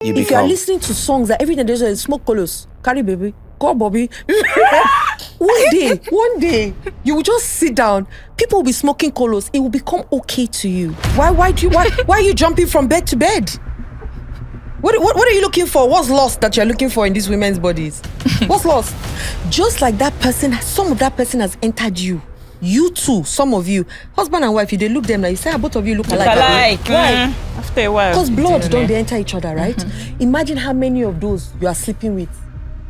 If you are listening to songs that every day there's a smoke colos, carry baby, call Bobby. one day, you will just sit down. People will be smoking colos. It will become okay to you. Why are you jumping from bed to bed? What are you looking for? What's lost that you're looking for in these women's bodies? What's lost? Just like that person, some of that person has entered you. You too, some of you, husband and wife, you they look them like you say, both of you look alike. Why? After a while. Because blood don't they enter each other, right? Mm-hmm. Imagine how many of those you are sleeping with.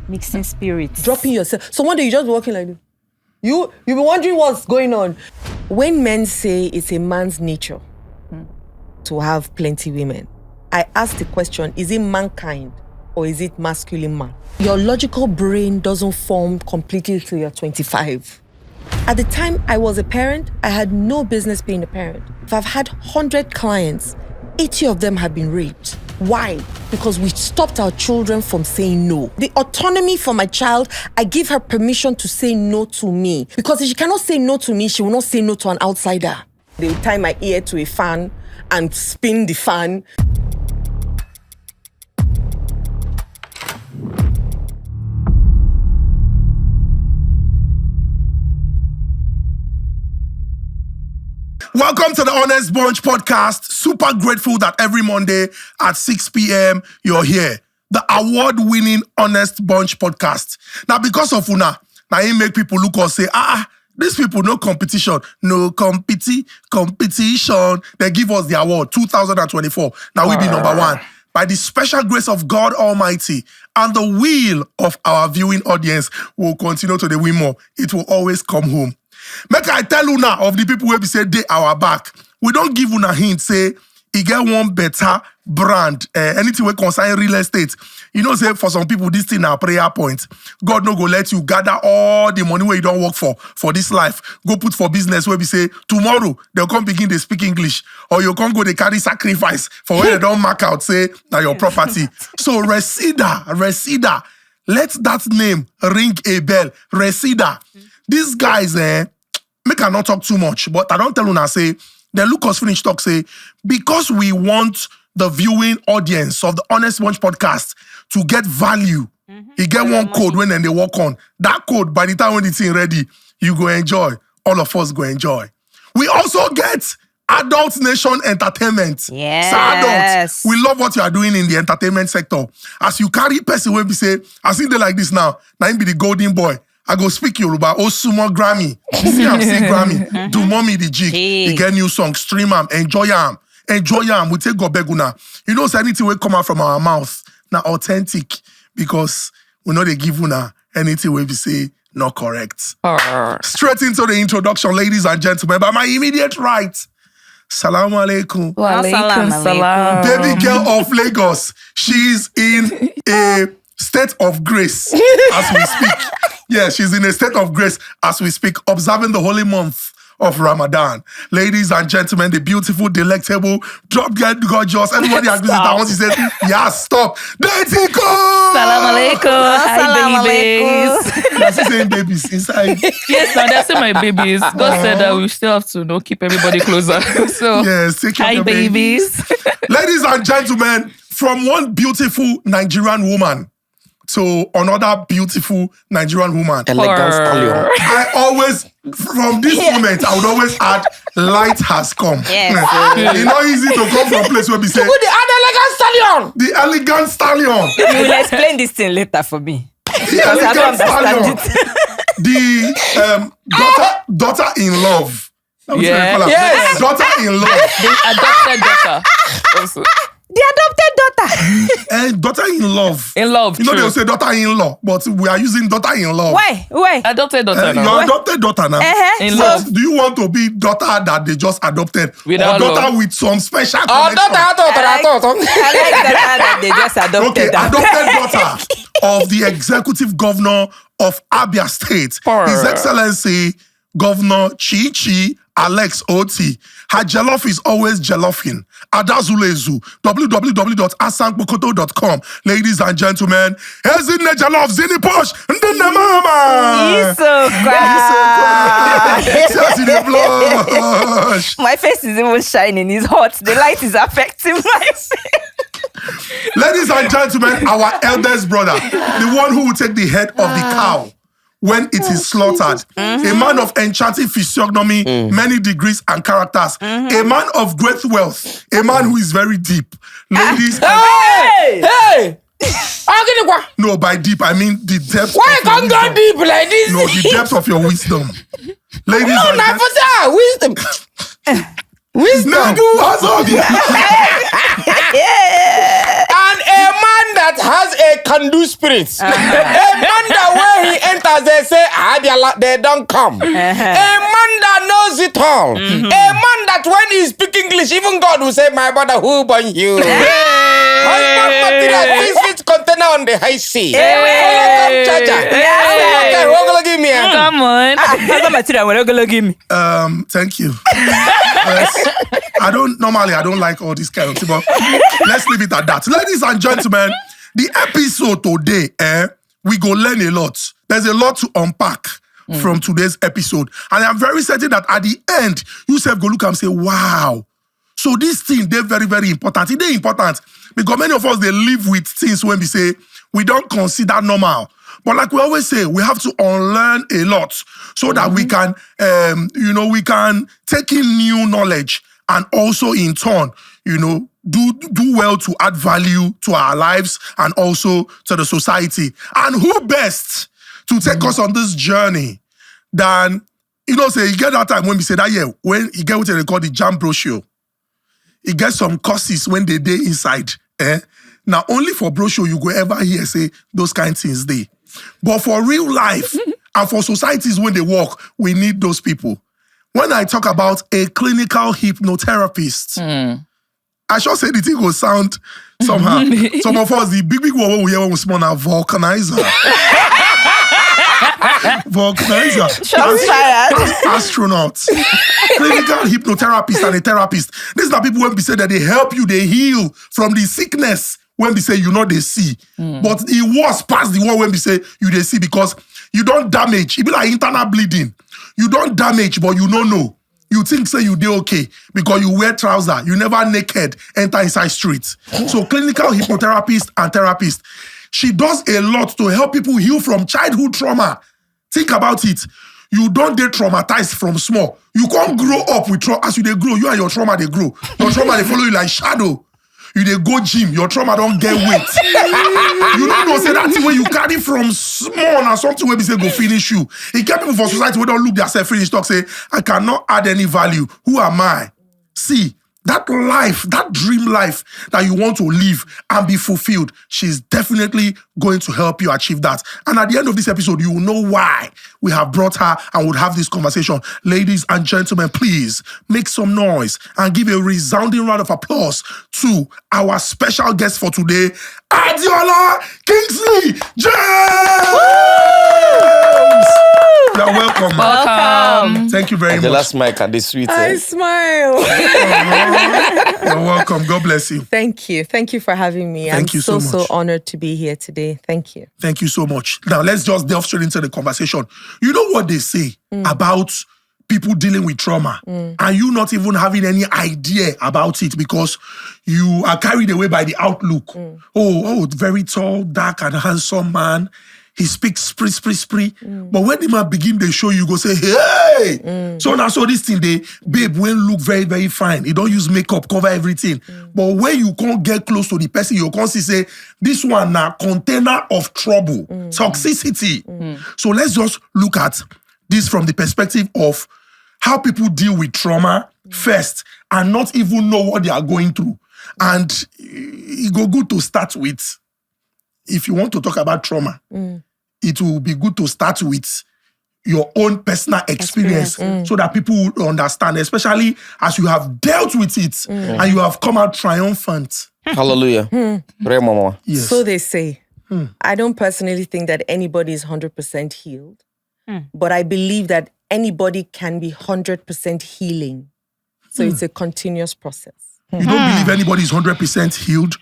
Mixing spirits. Dropping yourself. So one day you just walking like this. You'll be wondering what's going on. When men say it's a man's nature to have plenty women, I ask the question, is it mankind or is it masculine man? Your logical brain doesn't form completely till you're 25. At the time I was a parent, I had no business being a parent. If I've had 100 clients, 80 of them have been raped. Why? Because we stopped our children from saying no. The autonomy for my child, I give her permission to say no to me. Because if she cannot say no to me, she will not say no to an outsider. They will tie my ear to a fan and spin the fan. Welcome to the Honest Bunch podcast. Super grateful that every Monday at 6 p.m. you're here. The award-winning Honest Bunch podcast. Now, because of Una, now it make people look or say, these people, no competition. No competition. They give us the award, 2024. Now we be number one. By the special grace of God Almighty and the will of our viewing audience, we'll continue to win more. It will always come home. Make I tell Una of the people where we say they our back. We don't give Una hint, say, he get one better brand, anything we concern real estate. You know, say for some people, this thing a prayer point. God no go let you gather all the money where you don't work for this life. Go put for business where we say, tomorrow, they'll come begin to speak English. Or you can't go, they carry sacrifice for where they don't mark out, say, now your property. So Resida, let that name ring a bell. Resida. These guys, make I not talk too much, but I don't tell Una say, they look us finish talk, say, because we want the viewing audience of the Honest Bunch podcast to get value, you get one code when they walk on. That code, by the time when it's in ready, you go enjoy. All of us go enjoy. We also get Adult Nation Entertainment. Yes. So adults, we love what you are doing in the entertainment sector. As you carry person when we say, I see they like this now him be the golden boy. I go speak Yoruba, Osumo Grammy. See Grammy. Do mommy the jig. You get new song, stream am, enjoy am. We take go beguna. You know, anything will come out from our mouth. Now authentic. Because we know they give una anything we say not correct. Straight into the introduction, ladies and gentlemen. By my immediate right, Salaam alaikum. Wa alaikum salam. Baby girl of Lagos. She's in a state of grace as we speak. Yeah, she's in a state of grace as we speak, observing the holy month of Ramadan. Ladies and gentlemen, the beautiful, delectable, drop-dead gorgeous, everybody agrees with that once he says, yeah, stop. Deity Cole! Salam alaikum. Hi, babies. That's the same babies inside. Yes, now they're still my babies. God said that we still have to keep everybody closer. So, yes, take care of hi, your babies. Ladies and gentlemen, from one beautiful Nigerian woman to another beautiful Nigerian woman. Elegant stallion. I always, from this moment, I would always add, light has come. Yes. It's not easy to come from a place where we say, the elegant stallion. You will explain this thing later for me. The elegant stallion. The daughter in love. Yes. Daughter in love. The adopted daughter. Also. The adopted daughter. And daughter-in-love. In love, You know true. they'll say daughter-in-law, but we are using daughter-in-love. Why? Adopted daughter now. Your adopted daughter now. In So, love. do you want to be daughter that they just adopted? Without or daughter love. with some special connection? I like that they just adopted Okay, them. adopted daughter of the executive governor of Abia State, His Excellency Governor Chichi Alex Oti. Her jollof is always jolloffing. Adazulezu. www.asankbokoto.com. Ladies and gentlemen, Ezinne jollof zini posh. Ndine mama. He's so Blush. My face is even shining. It's hot. The light is affecting my face. Ladies and gentlemen, our eldest brother, the one who will take the head of the cow when it is slaughtered. A man of enchanting physiognomy, many degrees and characters. A man of great wealth. A man who is very deep. Ladies Hey! No, by deep, I mean the depth Why of your can't go wisdom. deep like this? No, the depth of your wisdom. Ladies No, and not gentlemen. for that. Wisdom. Nedu has all the... And a man that has a can-do spirit. A man that when he enters, they say, Adeola, they don't come. A man that knows it all. A man that when he speak English, even God will say, my brother, who born you? Husband material, 6 feet container on the high sea. Holocaust charger. Okay, who gonna give me a... Come on. Husband material, what gonna give me? Thank you. Yes. I don't like all this kind of thing, but let's leave it at that. Ladies and gentlemen, the episode today, we go learn a lot. There's a lot to unpack from today's episode. And I'm very certain that at the end, you self go look and say, wow. So this thing, they're very, very important. They're important because many of us, they live with things when we say, we don't consider normal. But like we always say, we have to unlearn a lot so that we can, we can take in new knowledge and also in turn, do well to add value to our lives and also to the society. And who best to take us on this journey than, say, you get that time when we say that, when you get what they call the jam brochure, you get some courses when they inside. Now, only for brochure you go ever hear say those kind of things they. But for real life and for societies when they work, we need those people. When I talk about a clinical hypnotherapist, I should say the thing will sound somehow. Some of us, the big one we hear when we small now, vulcanizer. Astronauts. Clinical hypnotherapist and a therapist. These are people when we say that they help you, they heal from the sickness when we say they see. But it was past the one when we say they see because you don't damage. It be like internal bleeding. You don't damage, but you don't know. You think say you do okay because you wear trousers. You never naked enter inside streets. So clinical hypnotherapist and therapist. She does a lot to help people heal from childhood trauma. Think about it. You don't get traumatized from small. You can't grow up with trauma. As you they grow, you and your trauma they grow. Your trauma they follow you like shadow. You they go gym, your trauma don't get weight. You don't know say that thing when you carry from small and something where we say go finish you. It get people for society who don't look themselves finish talk say, I cannot add any value. Who am I? See, that life, that dream life that you want to live and be fulfilled, she's definitely going to help you achieve that. And at the end of this episode, you will know why we have brought her and would have this conversation. Ladies and gentlemen, please make some noise and give a resounding round of applause to our special guest for today, Adeola Kingsley-James! You're welcome. Welcome. Thank you very The much. last mic at the sweet. I smile. You're welcome. God bless you. Thank you. Thank you for having me. Thank I'm you so so much. honored to be here today. Thank you. Thank you so much. Now, let's just delve straight into the conversation. You know what they say about people dealing with trauma and you not even having any idea about it because you are carried away by the outlook. Oh, very tall, dark, and handsome man. He speaks spree. But when the man begin they show you, go say, hey! So now, so this thing, they, babe, when look very, very fine. He don't use makeup, cover everything. But when you can't get close to the person, you can't see, say, this one now, container of trouble, toxicity. So let's just look at this from the perspective of how people deal with trauma first and not even know what they are going through. And it go good to start with. If you want to talk about trauma, it will be good to start with your own personal experience so that people will understand, especially as you have dealt with it and you have come out triumphant. Hallelujah. Pray, Mama. Yes. So they say. I don't personally think that anybody is 100% healed, but I believe that anybody can be 100% healing. So it's a continuous process. You don't believe anybody is 100% healed,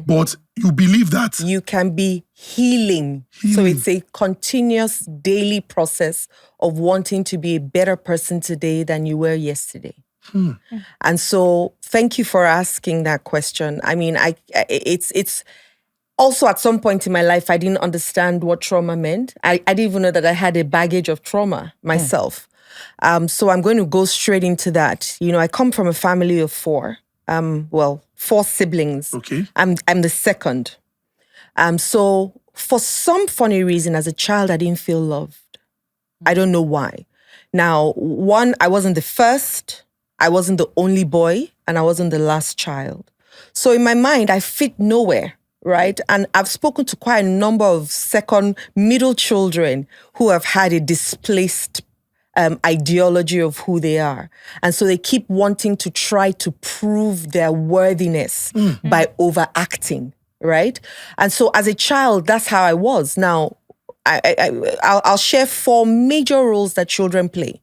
but you believe that You can be healing. So it's a continuous daily process of wanting to be a better person today than you were yesterday. And so thank you for asking that question. I mean, it's also at some point in my life, I didn't understand what trauma meant. I didn't even know that I had a baggage of trauma myself. So I'm going to go straight into that. You know, I come from a family of 4. 4 siblings. Okay. I'm the second. So for some funny reason, as a child, I didn't feel loved. I don't know why. Now, one, I wasn't the first, I wasn't the only boy, and I wasn't the last child. So in my mind, I fit nowhere, right? And I've spoken to quite a number of middle children who have had a displaced ideology of who they are. And so they keep wanting to try to prove their worthiness by overacting, right? And so as a child, that's how I was. Now, I'll share 4 major roles that children play.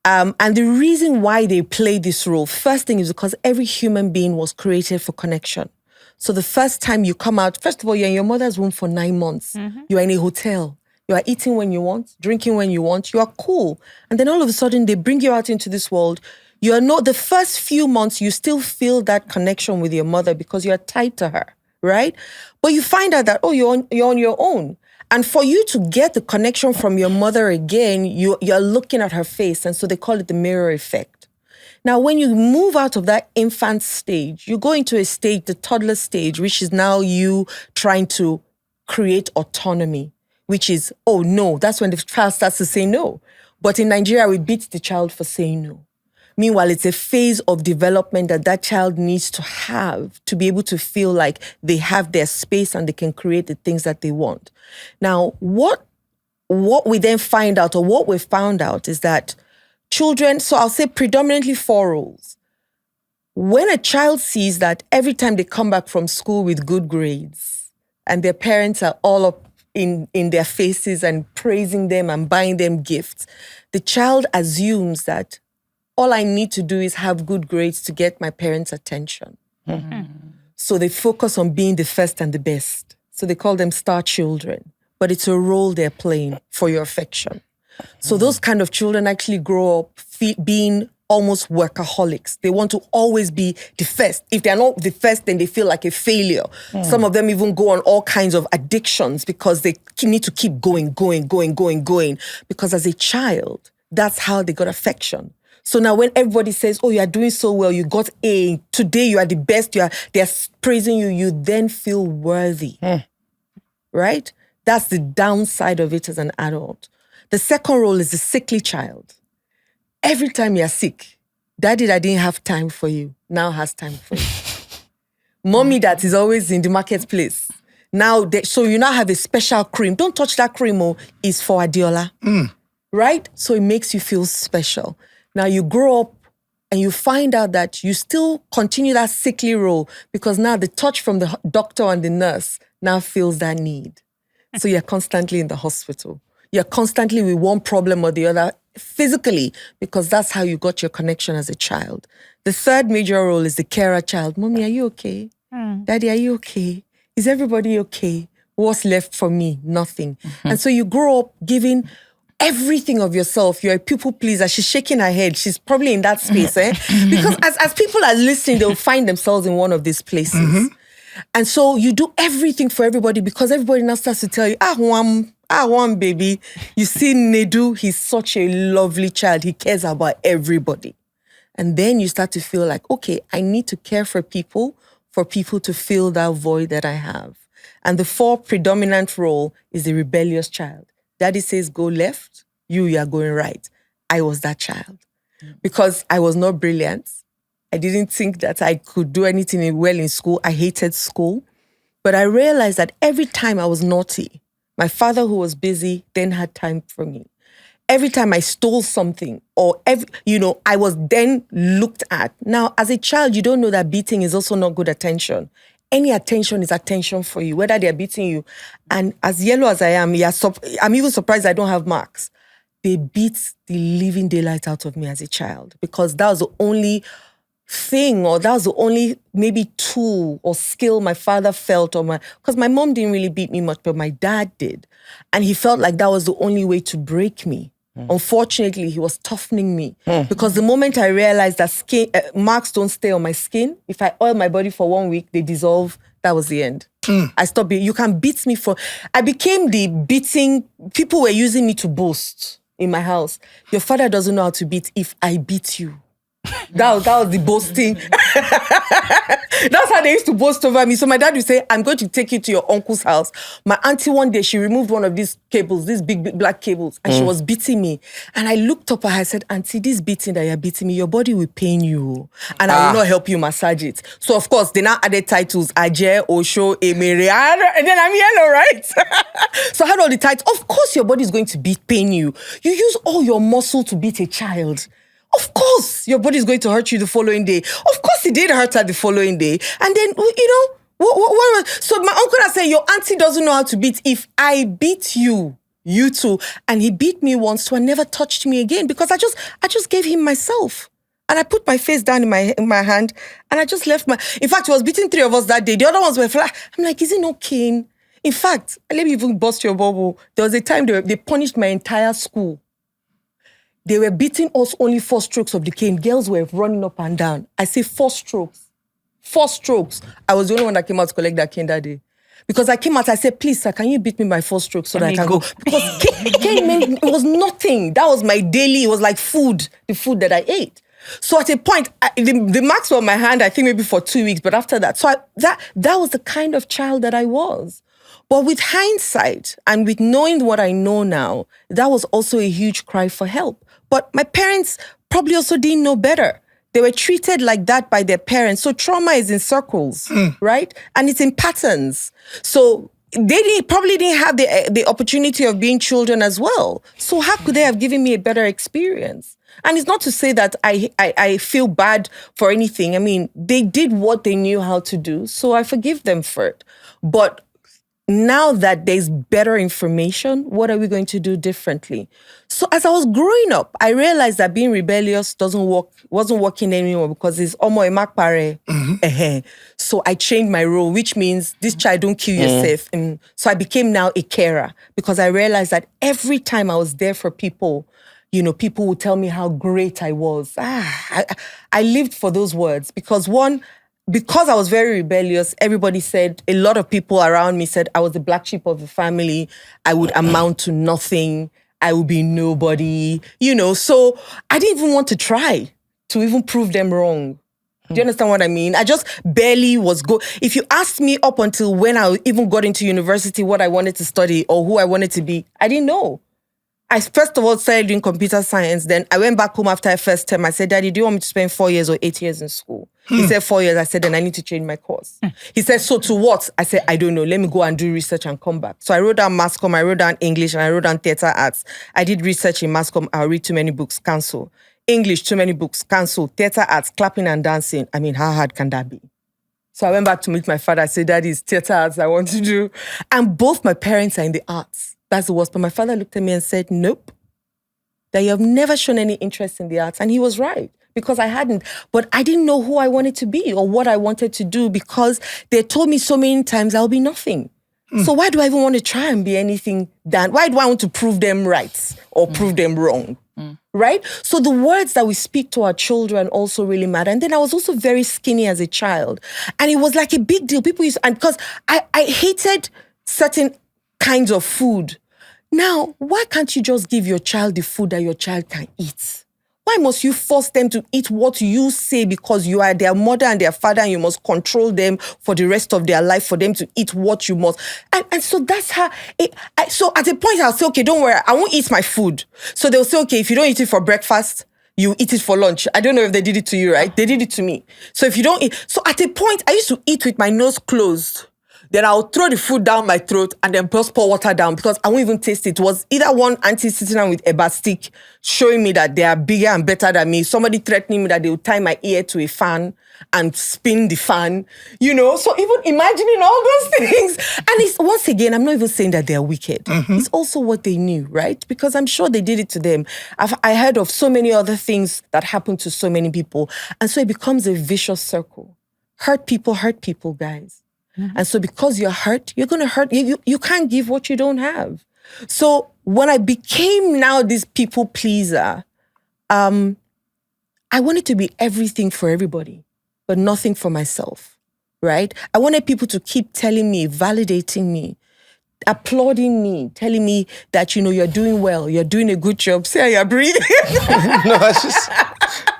And the reason why they play this role, first thing is because every human being was created for connection. So the first time you come out, first of all, you're in your mother's womb for 9 months. You're in a hotel. You are eating when you want, drinking when you want. You are cool. And then all of a sudden, they bring you out into this world. You are not, the first few months, you still feel that connection with your mother because you are tied to her, right? But you find out that, you're on your own. And for you to get the connection from your mother again, you're looking at her face. And so they call it the mirror effect. Now, when you move out of that infant stage, you go into a stage, the toddler stage, which is now you trying to create autonomy, which is, oh no, that's when the child starts to say no. But in Nigeria, we beat the child for saying no. Meanwhile, it's a phase of development that child needs to have to be able to feel like they have their space and they can create the things that they want. Now, what we then find out, or what we found out, is that children, so I'll say predominantly 4 roles. When a child sees that every time they come back from school with good grades and their parents are all up in their faces and praising them and buying them gifts, the child assumes that all I need to do is have good grades to get my parents' attention. So they focus on being the first and the best. So they call them star children, but it's a role they're playing for your affection. So those kind of children actually grow up being almost workaholics. They want to always be the first. If they're not the first, then they feel like a failure. Some of them even go on all kinds of addictions because they need to keep going. Because as a child, that's how they got affection. So now when everybody says, oh, you are doing so well, you got A, today you are the best, they're praising you, you then feel worthy, right? That's the downside of it as an adult. The second role is the sickly child. Every time you're sick, daddy that didn't have time for you now has time for you. Mommy that is always in the marketplace. Now, so you now have a special cream. Don't touch that cream, it's for Adeola, right? So it makes you feel special. Now you grow up and you find out that you still continue that sickly role because now the touch from the doctor and the nurse now feels that need. So you're constantly in the hospital. You're constantly with one problem or the other physically because that's how you got your connection as a child. The third major role is the carer child. Mommy, are you okay? Daddy, are you okay? Is everybody okay? What's left for me? Nothing. And so you grow up giving everything of yourself. You're a people pleaser. She's shaking her head. She's probably in that space, Because as people are listening, they'll find themselves in one of these places. And so you do everything for everybody because everybody now starts to tell you, one baby. You see Nedu, he's such a lovely child. He cares about everybody. And then you start to feel like, okay, I need to care for people to fill that void that I have. And the 4 predominant role is the rebellious child. Daddy says, go left, you are going right. I was that child. Because I was not brilliant. I didn't think that I could do anything well in school. I hated school. But I realized that every time I was naughty, my father, who was busy, then had time for me. Every time I stole something or, I was then looked at. Now, as a child, you don't know that beating is also not good attention. Any attention is attention for you, whether they're beating you. And as yellow as I am, I'm even surprised I don't have marks. They beat the living daylight out of me as a child because that was the only thing, or that was the only maybe tool or skill my father felt, because my mom didn't really beat me much, but my dad did. And he felt like that was the only way to break me. Unfortunately, he was toughening me because the moment I realized that skin marks don't stay on my skin, if I oil my body for 1 week, they dissolve. That was the end. I stopped being. You can beat me for. I became the beating. People were using me to boast in my house. Your father doesn't know how to beat. If I beat you. That was the boasting. That's how they used to boast over me. So my dad would say, I'm going to take you to your uncle's house. My auntie one day, she removed one of these cables, these big black cables, and she was beating me. And I looked up at her, I said, Auntie, this beating that you're beating me, your body will pain you. And I will not help you massage it. So of course, they now added titles, Aje, Osho, Emere, and then I'm yellow, right? So I had all the titles. Of course, your body is going to pain you. You use all your muscle to beat a child. Of course, your body is going to hurt you the following day. Of course, it did hurt her the following day. And then, what so my uncle had said, your auntie doesn't know how to beat. If I beat you, you too. And he beat me once, so I never touched me again because I just gave him myself. And I put my face down in my hand and I just left in fact, he was beating 3 of us that day. The other ones were flat. I'm like, is it not cane? In fact, let me even bust your bubble. There was a time they punished my entire school. They were beating us only 4 strokes of the cane. Girls were running up and down. I say 4 strokes. 4 strokes. I was the only one that came out to collect that cane that day. Because I came out, I said, please, sir, can you beat me by 4 strokes so that I can go? Because cane meant, it was nothing. That was my daily, it was like food, the food that I ate. So at a point, the marks were on my hand, I think maybe for 2 weeks, but after that, so that was the kind of child that I was. But with hindsight and with knowing what I know now, that was also a huge cry for help. But my parents probably also didn't know better. They were treated like that by their parents. So trauma is in circles, right? And it's in patterns. So they probably didn't have the opportunity of being children as well. So how could they have given me a better experience? And it's not to say that I feel bad for anything. I mean, they did what they knew how to do. So I forgive them for it. But now that there's better information, what are we going to do differently? So as I was growing up, I realized that being rebellious wasn't working anymore because it's omo emakpare. So I changed my role, which means this child don't kill yourself. And so I became now a carer because I realized that every time I was there for people, people would tell me how great I was. I lived for those words because because I was very rebellious, everybody said, a lot of people around me said I was the black sheep of the family. I would amount to nothing. I would be nobody, So I didn't even want to try to even prove them wrong. Do you understand what I mean? I just barely was If you asked me up until when I even got into university what I wanted to study or who I wanted to be, I didn't know. I first of all started doing computer science. Then I went back home after a first term. I said, Daddy, do you want me to spend 4 years or 8 years in school? He said 4 years. I said, then I need to change my course. He said, so to what? I said, I don't know. Let me go and do research and come back. So I wrote down mass comm, I wrote down English, and I wrote down theater arts. I did research in mass comm. I'll read too many books, cancel. English, too many books, cancel. Theater arts, clapping and dancing. I mean, how hard can that be? So I went back to meet my father. I said, Daddy, it's theater arts I want to do. And both my parents are in the arts. That's the worst. But my father looked at me and said, nope. That you have never shown any interest in the arts. And he was right, because I hadn't. But I didn't know who I wanted to be or what I wanted to do because they told me so many times I'll be nothing. So why do I even want to try and be anything than? Why do I want to prove them right or prove them wrong? Right? So the words that we speak to our children also really matter. And then I was also very skinny as a child. And it was like a big deal. People used to, and because I hated certain kinds of food. Now, why can't you just give your child the food that your child can eat? Why must you force them to eat what you say because you are their mother and their father and you must control them for the rest of their life for them to eat what you must? And so that's how, so at a point I'll say, okay, don't worry, I won't eat my food. So they'll say, okay, if you don't eat it for breakfast, you eat it for lunch. I don't know if they did it to you, right? They did it to me. So if you don't eat, so at a point I used to eat with my nose closed. Then I'll throw the food down my throat and then just pour water down because I won't even taste it. It was either one auntie sitting down with a bat stick showing me that they are bigger and better than me. Somebody threatening me that they will tie my ear to a fan and spin the fan. So even imagining all those things. And it's, once again, I'm not even saying that they're wicked. It's also what they knew, right? Because I'm sure they did it to them. I heard of so many other things that happened to so many people. And so it becomes a vicious circle. Hurt people, guys. And so because you're hurt, you're going to hurt. You can't give what you don't have. So when I became now this people pleaser, I wanted to be everything for everybody, but nothing for myself, right? I wanted people to keep telling me, validating me, applauding me, telling me that, you're doing well, you're doing a good job. Say you're breathing. No, it's just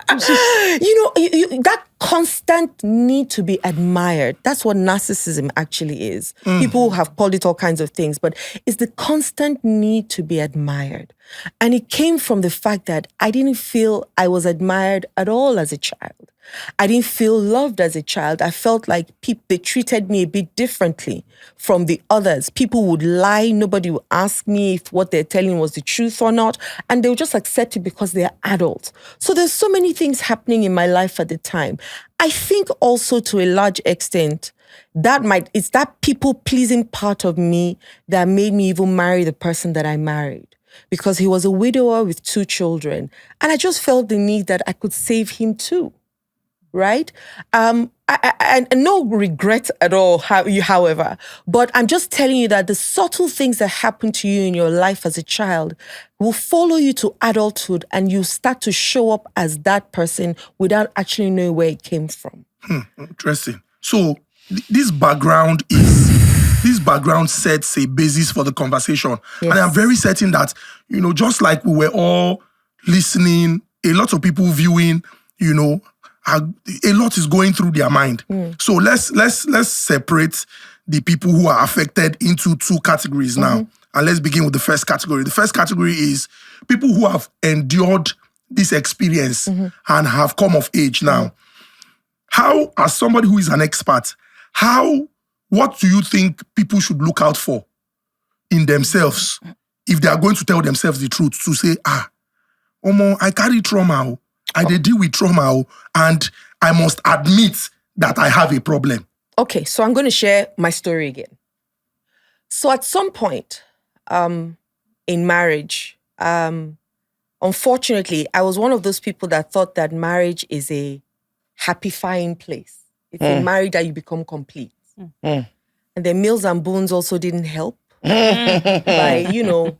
That constant need to be admired. That's what narcissism actually is. People have called it all kinds of things, but it's the constant need to be admired. And it came from the fact that I didn't feel I was admired at all as a child. I didn't feel loved as a child. I felt like they treated me a bit differently from the others. People would lie. Nobody would ask me if what they're telling was the truth or not. And they would just accept it because they're adults. So there's so many things happening in my life at the time. I think also to a large extent, it's that people-pleasing part of me that made me even marry the person that I married. Because he was a widower with 2 children. And I just felt the need that I could save him too. Right? I no regret at all, however, but I'm just telling you that the subtle things that happen to you in your life as a child will follow you to adulthood, and you start to show up as that person without actually knowing where it came from. Interesting. So this background sets a basis for the conversation. Yes. And I'm very certain that, just like we were all listening, a lot of people viewing, a lot is going through their mind. So let's separate the people who are affected into 2 categories now. And let's begin with the first category. The first category is people who have endured this experience and have come of age now. How, as somebody who is an expert, what do you think people should look out for in themselves if they are going to tell themselves the truth, to say, Omo, I carry trauma, I deal with trauma, and I must admit that I have a problem? Okay, so I'm going to share my story again. So at some point in marriage, unfortunately, I was one of those people that thought that marriage is a happy-fying place. It's in marriage that you become complete. And then Mills and Bones also didn't help. By,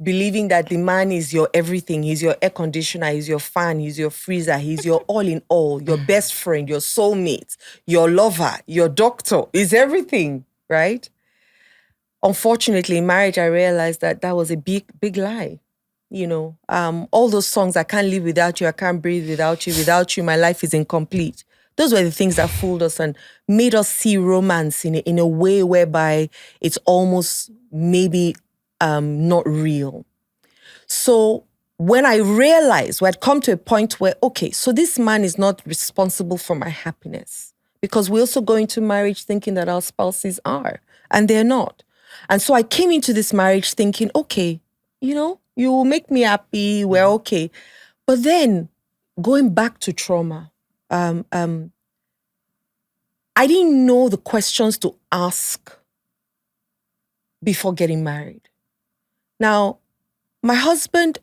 believing that the man is your everything. He's your air conditioner, he's your fan, he's your freezer, he's your all in all, your best friend, your soulmate, your lover, your doctor, is everything, right? Unfortunately, in marriage, I realized that was a big, big lie. All those songs, I can't live without you, I can't breathe without you, my life is incomplete. Those were the things that fooled us and made us see romance in a way whereby it's almost maybe not real. So when I realized, I'd come to a point where, okay, so this man is not responsible for my happiness, because we also go into marriage thinking that our spouses are, and they're not. And so I came into this marriage thinking, okay, you will make me happy, we're okay. But then going back to trauma, I didn't know the questions to ask before getting married. Now, my husband,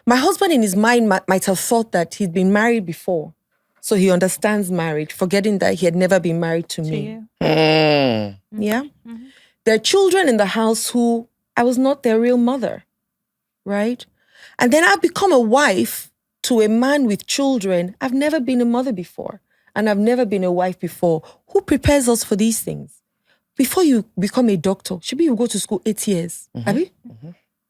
my husband in his mind might have thought that he'd been married before, so he understands marriage, forgetting that he had never been married to me. Yeah. There are children in the house who I was not their real mother, right? And then I've become a wife to a man with children. I've never been a mother before, and I've never been a wife before. Who prepares us for these things? Before you become a doctor, should you go to school 8 years?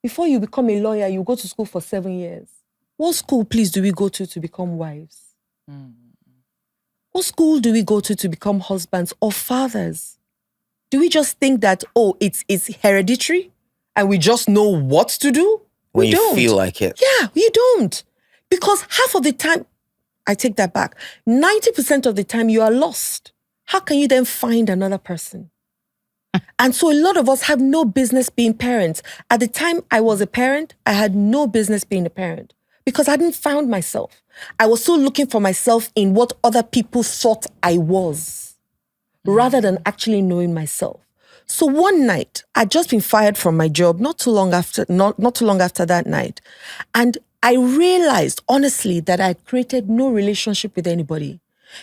Before you become a lawyer, you go to school for 7 years. What school, please, do we go to become wives? What school do we go to become husbands or fathers? Do we just think that, it's hereditary and we just know what to do? When we you don't. feel like it. Yeah, you don't. Because half of the time, I take that back, 90% of the time you are lost. How can you then find another person? And so a lot of us have no business being parents. At the time I was a parent, I had no business being a parent because I hadn't found myself. I was still looking for myself in what other people thought I was, rather than actually knowing myself. So one night, I'd just been fired from my job not too long after that night. And I realized, honestly, that I had created no relationship with anybody.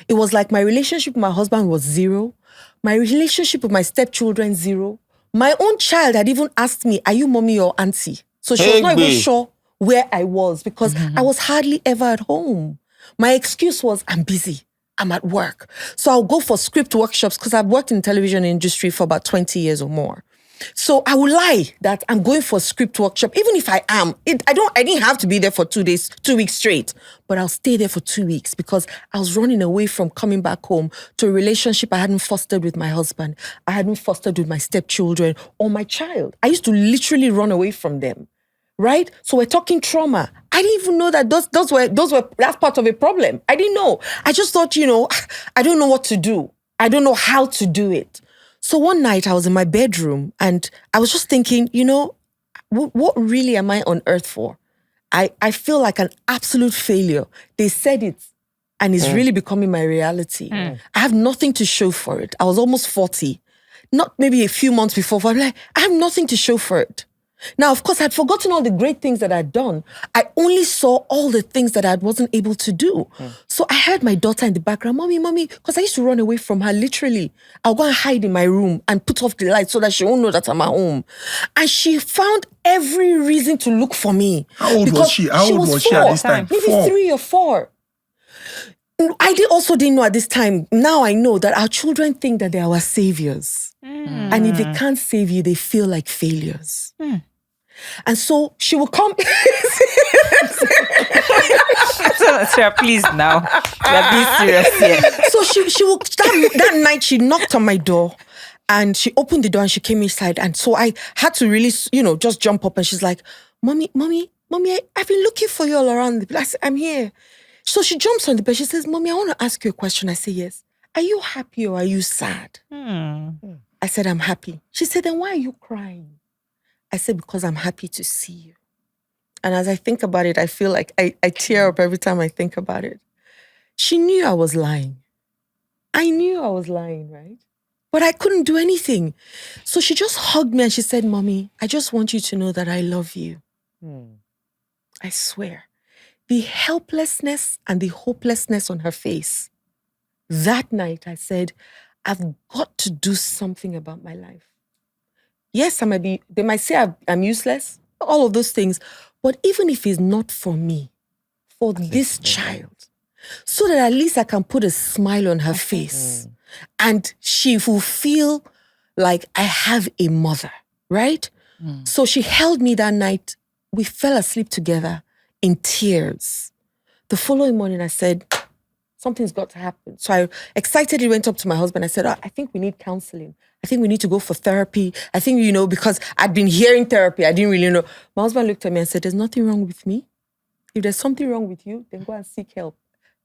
It was like my relationship with my husband was 0. My relationship with my stepchildren, 0. My own child had even asked me, are you mommy or auntie? So she was not even sure where I was because I was hardly ever at home. My excuse was, I'm busy. I'm at work. So I'll go for script workshops because I've worked in the television industry for about 20 years or more. So I would lie that I'm going for a script workshop, even if I am. I didn't have to be there for 2 weeks straight, but I'll stay there for 2 weeks because I was running away from coming back home to a relationship I hadn't fostered with my husband. I hadn't fostered with my stepchildren or my child. I used to literally run away from them. Right? So we're talking trauma. I didn't even know that that's part of a problem. I didn't know. I just thought, I don't know what to do. I don't know how to do it. So one night I was in my bedroom and I was just thinking, what really am I on earth for? I feel like an absolute failure. They said it and it's really becoming my reality. I have nothing to show for it. I was almost 40. Not maybe a few months before, but I'm like, I have nothing to show for it. Now, of course, I'd forgotten all the great things that I'd done. I only saw all the things that I wasn't able to do. So I heard my daughter in the background, mommy, because I used to run away from her, literally. I'll go and hide in my room and put off the light so that she won't know that I'm at home. And she found every reason to look for me. How old was she? How old was she at this time? Maybe 3 or 4. I also didn't know at this time. Now I know that our children think that they are our saviors. And if they can't save you, they feel like failures. And so she will come. Sarah, please now. You're being serious here. So she will, that night she knocked on my door and she opened the door and she came inside. And so I had to really, just jump up and she's like, Mommy, I've been looking for you all around the place. I said, I'm here. So she jumps on the bed. She says, Mommy, I want to ask you a question. I say, yes. Are you happy or are you sad? I said, I'm happy. She said, then why are you crying? I said, because I'm happy to see you. And as I think about it, I feel like I tear up every time I think about it. She knew I was lying. I knew I was lying, right? But I couldn't do anything. So she just hugged me and she said, Mommy, I just want you to know that I love you. I swear. The helplessness and the hopelessness on her face. That night I said, I've got to do something about my life. Yes, they might say I'm useless, all of those things. But even if it's not for me, for this child, so that at least I can put a smile on her face and she will feel like I have a mother, right? So she held me that night. We fell asleep together in tears. The following morning I said, something's got to happen. So I excitedly went up to my husband. I said, I think we need counseling. I think we need to go for therapy. I think, because I'd been hearing therapy, I didn't really know. My husband looked at me and said, there's nothing wrong with me. If there's something wrong with you, then go and seek help.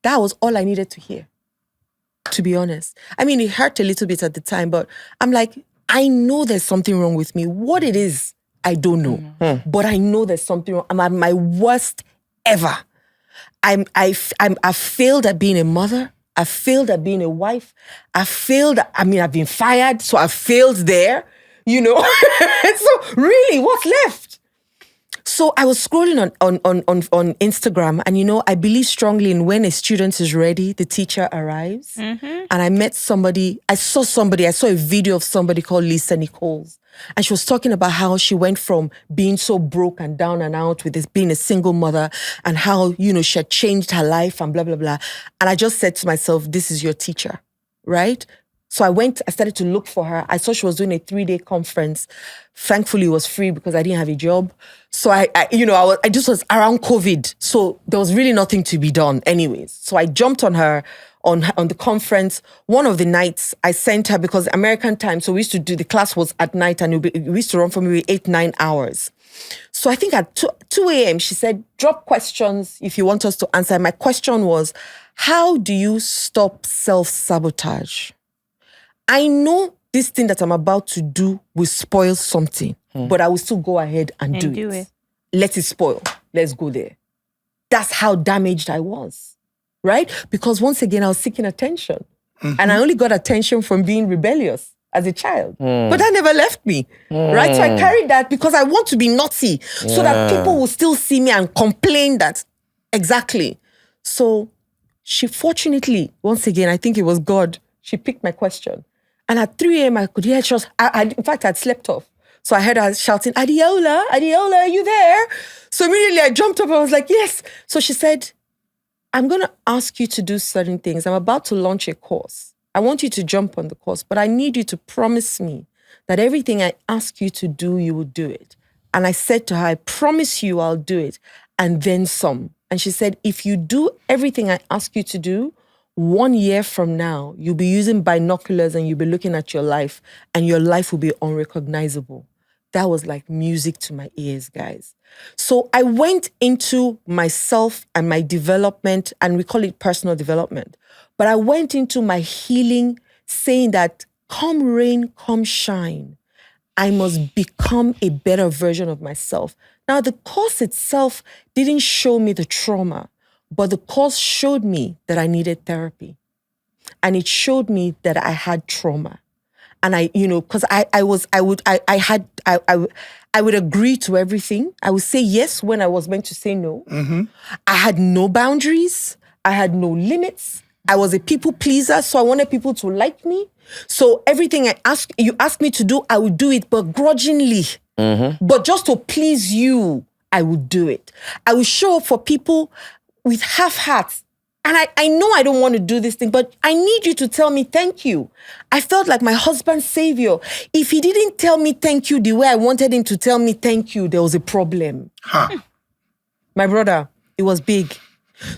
That was all I needed to hear, to be honest. I mean, it hurt a little bit at the time, but I'm like, I know there's something wrong with me. What it is, I don't know. But I know there's something wrong. I'm at my worst ever. I've failed at being a mother. I've failed at being a wife. I've been fired, so I've failed there, So really, what's left? So I was scrolling on Instagram and, I believe strongly in when a student is ready, the teacher arrives. And I saw a video of somebody called Deity Cole. And she was talking about how she went from being so broke and down and out with this being a single mother and how, she had changed her life and blah, blah, blah. And I just said to myself, this is your teacher, right? So I started to look for her. I saw she was doing a 3-day conference. Thankfully, it was free because I didn't have a job. So I just was around COVID. So there was really nothing to be done anyways. So I jumped on her on the conference. One of the nights I sent her because American time. So the class was at night and we used to run for maybe 8-9 hours. So I think at 2 a.m. she said, drop questions if you want us to answer. My question was, how do you stop self-sabotage? I know this thing that I'm about to do will spoil something, but I will still go ahead and do it. Let it spoil. Let's go there. That's how damaged I was, right? Because once again, I was seeking attention. And I only got attention from being rebellious as a child. But that never left me, right? So I carried that because I want to be naughty so that people will still see me and complain that, exactly. So she fortunately, once again, I think it was God, she picked my question. And at 3 a.m., I could hear her. In fact, I'd slept off. So I heard her shouting, Adeola, are you there? So immediately I jumped up. I was like, yes. So she said, I'm going to ask you to do certain things. I'm about to launch a course. I want you to jump on the course, but I need you to promise me that everything I ask you to do, you will do it. And I said to her, I promise you I'll do it. And then some. And she said, if you do everything I ask you to do, 1 year from now, you'll be using binoculars and you'll be looking at your life and your life will be unrecognizable. That was like music to my ears, guys. So I went into myself and my development, and we call it personal development. But I went into my healing saying that come rain, come shine, I must become a better version of myself. Now, the course itself didn't show me the trauma, but the course showed me that I needed therapy. And it showed me that I had trauma. And because I would agree to everything. I would say yes when I was meant to say no. Mm-hmm. I had no boundaries. I had no limits. I was a people pleaser, so I wanted people to like me. So everything you ask me to do, I would do it, but grudgingly. Mm-hmm. But just to please you, I would do it. I would show up for people with half hearts. And I know I don't want to do this thing, but I need you to tell me thank you. I felt like my husband's savior. If he didn't tell me thank you the way I wanted him to tell me thank you, there was a problem. Huh. My brother, it was big.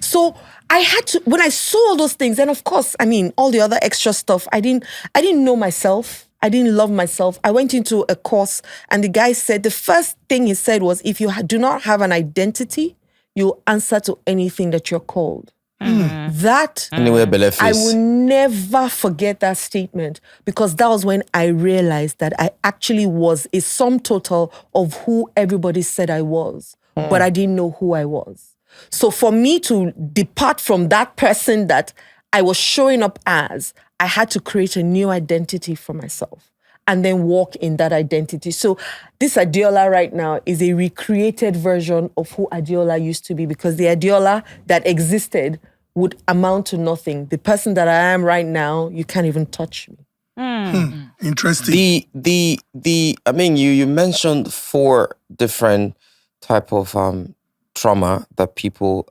So I had to, when I saw all those things, and of course, all the other extra stuff, I didn't know myself. I didn't love myself. I went into a course and the guy said, the first thing he said was, if you do not have an identity, you'll answer to anything that you're called. That I will never forget that statement, because that was when I realized that I actually was a sum total of who everybody said I was, but I didn't know who I was. So for me to depart from that person that I was showing up as, I had to create a new identity for myself and then walk in that identity. So this Adeola right now is a recreated version of who Adeola used to be, because the Adeola that existed would amount to nothing. The person that I am right now, you can't even touch me. Interesting. You mentioned 4 different type of trauma that people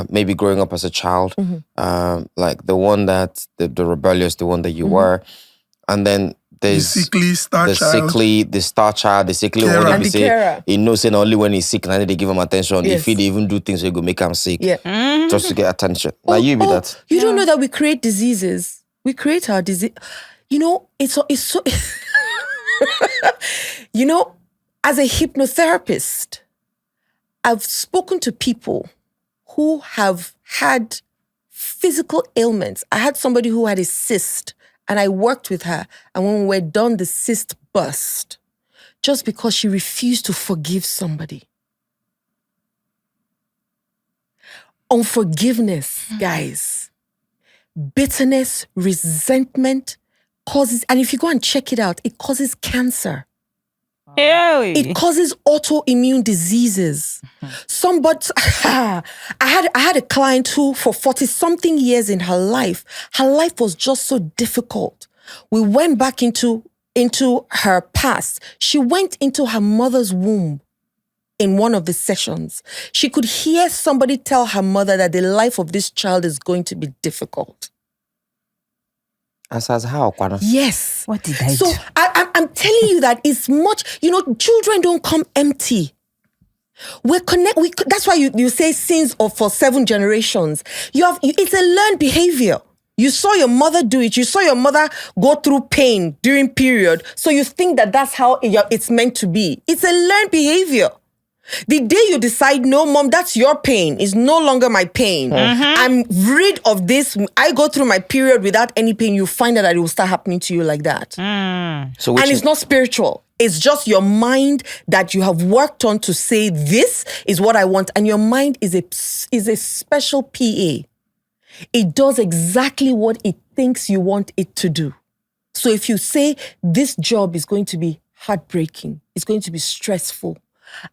maybe growing up as a child, like the one that the rebellious, the one that you were, and then there's the sickly star the child, the star child, the sickly carer. one. And They say he knows that only when he's sick and they give him attention. Yes. If he even do things, they go make him sick, just to get attention. Now you be that. You don't know that we create diseases. We create our disease. It's so. As a hypnotherapist, I've spoken to people who have had physical ailments. I had somebody who had a cyst, and I worked with her. And when we're done, the cyst burst just because she refused to forgive somebody. Unforgiveness, guys, bitterness, resentment causes, and if you go and check it out, it causes cancer. It causes autoimmune diseases. I had a client who, for 40-something years in her life was just so difficult. We went back into her past. She went into her mother's womb in one of the sessions. She could hear somebody tell her mother that the life of this child is going to be difficult. As how, Kwana? Yes. What did I do? So I'm telling you that it's much, children don't come empty. That's why you say sins of for 7 generations. It's a learned behavior. You saw your mother do it. You saw your mother go through pain during period. So you think that that's how it's meant to be. It's a learned behavior. The day you decide, no, mom, that's your pain. It's no longer my pain. Mm-hmm. I'm rid of this. I go through my period without any pain. You find out that it will start happening to you like that. And it's not spiritual. It's just your mind that you have worked on to say, this is what I want. And your mind is a special PA. It does exactly what it thinks you want it to do. So if you say, this job is going to be heartbreaking, it's going to be stressful,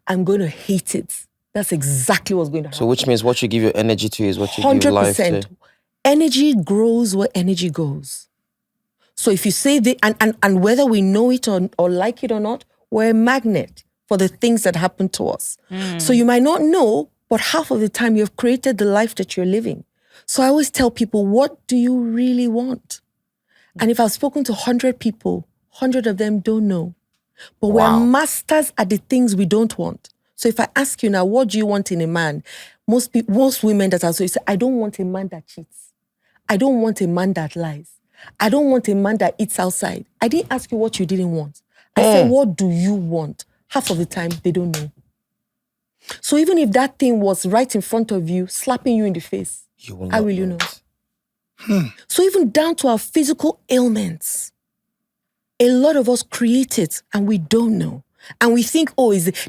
I'm going to hate it, that's exactly what's going to happen. So which means what you give your energy to is what you give your life to. 100%. Energy grows where energy goes. So if you say and whether we know it or like it or not, we're a magnet for the things that happen to us. So you might not know, but half of the time you've created the life that you're living. So I always tell people, what do you really want? And if I've spoken to 100 people, 100 of them don't know. But we're masters at the things we don't want. So if I ask you now, what do you want in a man? Most women that are so, you say, I don't want a man that cheats. I don't want a man that lies. I don't want a man that eats outside. I didn't ask you what you didn't want. I said, what do you want? Half of the time, they don't know. So even if that thing was right in front of you, slapping you in the face, how will you know? So even down to our physical ailments, a lot of us create it and we don't know. And we think,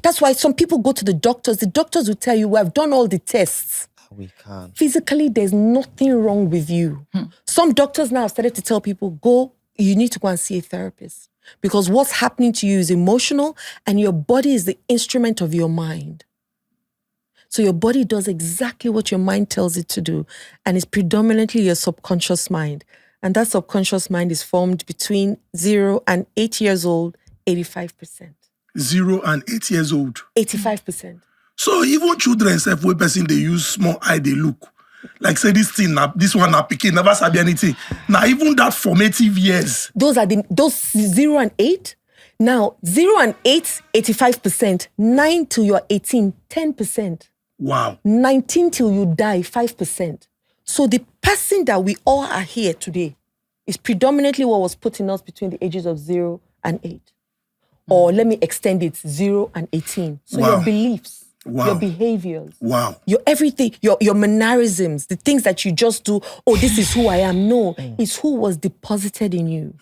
that's why some people go to the doctors. The doctors will tell you, we have done all the tests. We can't. Physically, there's nothing wrong with you. Some doctors now have started to tell people, you need to go and see a therapist. Because what's happening to you is emotional and your body is the instrument of your mind. So your body does exactly what your mind tells it to do. And it's predominantly your subconscious mind. And that subconscious mind is formed between 0 and 8 years old, 85%. 0 and 8 years old. 85%. So even children, when person they use small eye, they look. Like say this one na pikin never sabi anything. Now even that formative years. Those 0 and 8. Now 0 and 8, 85%. 9 till you're 18, 10%. Wow. 19 till you die, 5%. So the person that we all are here today is predominantly what was put in us between the ages of 0 and 8. Or let me extend it, 0 and 18. So your beliefs. Your behaviors, your everything, your mannerisms, the things that you just do, this is who I am. No, it's who was deposited in you.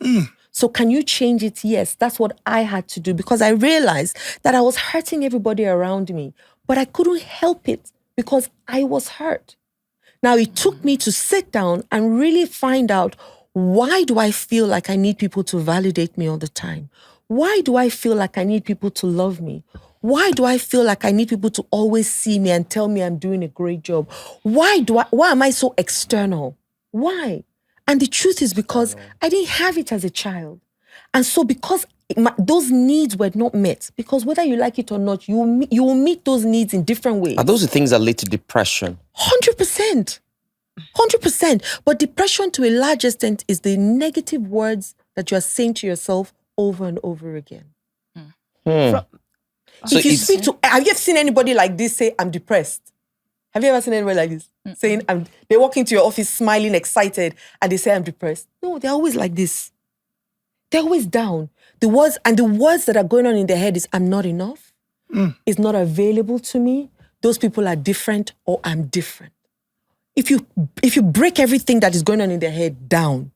So can you change it? Yes, that's what I had to do because I realized that I was hurting everybody around me, but I couldn't help it because I was hurt. Now it took me to sit down and really find out, why do I feel like I need people to validate me all the time? Why do I feel like I need people to love me? Why do I feel like I need people to always see me and tell me I'm doing a great job? Why am I so external? Why? And the truth is because I didn't have it as a child. And so because those needs were not met, because whether you like it or not, you will meet those needs in different ways. Are those the things that lead to depression? 100%. 100%. But depression to a large extent is the negative words that you are saying to yourself over and over again. So if you speak to, have you ever seen anybody like this say, I'm depressed? Have you ever seen anybody like this? Saying, they walk into your office smiling, excited, and they say, I'm depressed. No, they're always like this. They're always down. The words that are going on in their head is, I'm not enough. It's not available to me. Those people are different or I'm different. If you break everything that is going on in their head down,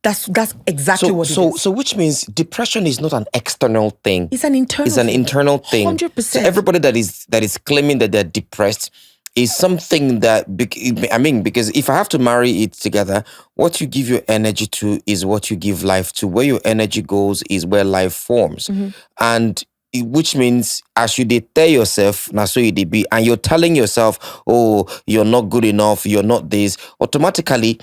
that's exactly what it is. So which means depression is not an external thing. It's an internal thing. 100%. So everybody that is claiming that they're depressed is something that, because if I have to marry it together, what you give your energy to is what you give life to. Where your energy goes is where life forms. And which means as you tell yourself, now so you be, and you're telling yourself, you're not good enough, you're not this, automatically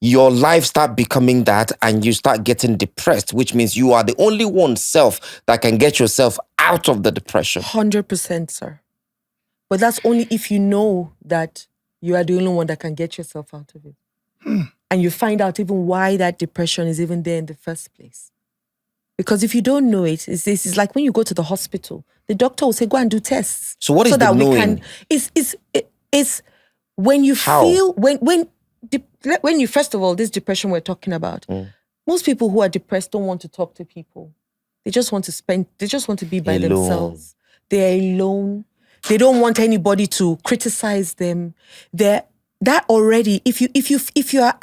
your life start becoming that and you start getting depressed, which means you are the only one self that can get yourself out of the depression. 100%, sir. But that's only if you know that you are the only one that can get yourself out of it. And you find out even why that depression is even there in the first place. Because if you don't know it, it's like when you go to the hospital, the doctor will say, go and do tests. So what is the knowing? It's when you feel, when you, first of all, this depression we're talking about, most people who are depressed don't want to talk to people. They just want to be by themselves. They're alone. They don't want anybody to criticize them. That already, if you are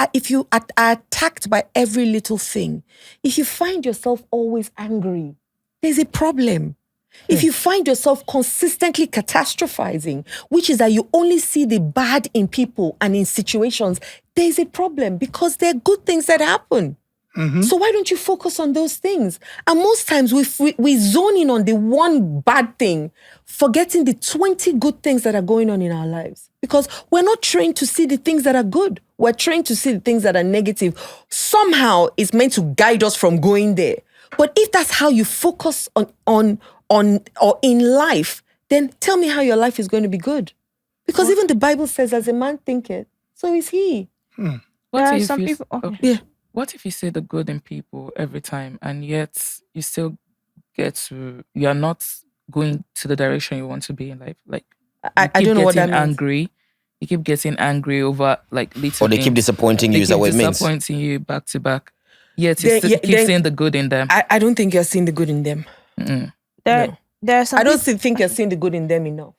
attacked by every little thing, if you find yourself always angry, there's a problem. If you find yourself consistently catastrophizing, which is that you only see the bad in people and in situations, there's a problem because there are good things that happen. So why don't you focus on those things? And most times we zone in on the one bad thing, forgetting the 20 good things that are going on in our lives. Because we're not trained to see the things that are good. We're trained to see the things that are negative. Somehow it's meant to guide us from going there. But if that's how you focus on or in life, then tell me how your life is going to be good. Because even the Bible says, as a man thinketh, so is he. What There are if some you- people. Okay. okay. Yeah. What if you see the good in people every time, and yet you still you're not going to the direction you want to be in life? Like, I you keep don't know what that getting means. angry. You keep getting angry over like little Or they keep things. disappointing you, They is that keep what it means? disappointing you back to back. Yet you Then- still yeah, keep then- seeing the good in them. I don't think you're seeing the good in them. Mm-mm. There are some I don't people. still think you're seeing the good in them enough.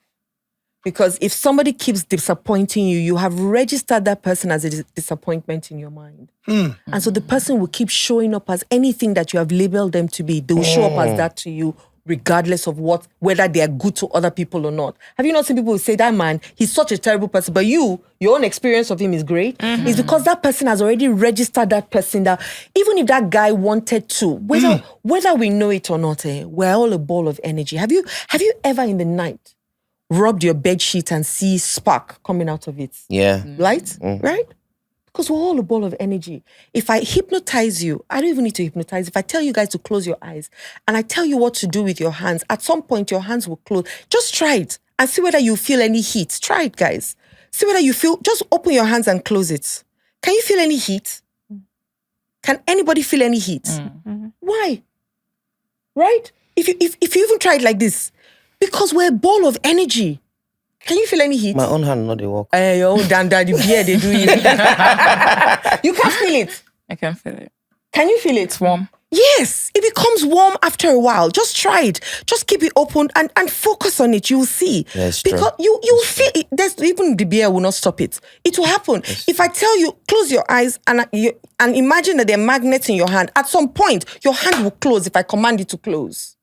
Because if somebody keeps disappointing you, you have registered that person as a disappointment in your mind. And so the person will keep showing up as anything that you have labeled them to be. They will show up as that to you, regardless of whether they are good to other people or not. Have you not seen people who say, that man, he's such a terrible person, but your own experience of him is great? It's because that person has already registered that person that even if that guy wanted to, whether we know it or not, we're all a ball of energy. Have you ever in the night rubbed your bed sheet and see spark coming out of it? Yeah. Light, right? Because we're all a ball of energy. If I hypnotize you, I don't even need to hypnotize. If I tell you guys to close your eyes and I tell you what to do with your hands, at some point your hands will close. Just try it and see whether you feel any heat. Try it, guys. See whether you feel, just open your hands and close it. Can you feel any heat? Can anybody feel any heat? Why? Right? If you even try it like this, because we're a ball of energy. Can you feel any heat? My own hand, not the walk. Your own daddy beer, they do you. You can't feel it. I can feel it. Can you feel it? It's warm. Yes, it becomes warm after a while. Just try it. Just keep it open and focus on it. You'll see. Yeah, it's true. Because you'll feel it. Even the beer will not stop it. It will happen. If I tell you, close your eyes and imagine that there are magnets in your hand, at some point, your hand will close if I command it to close.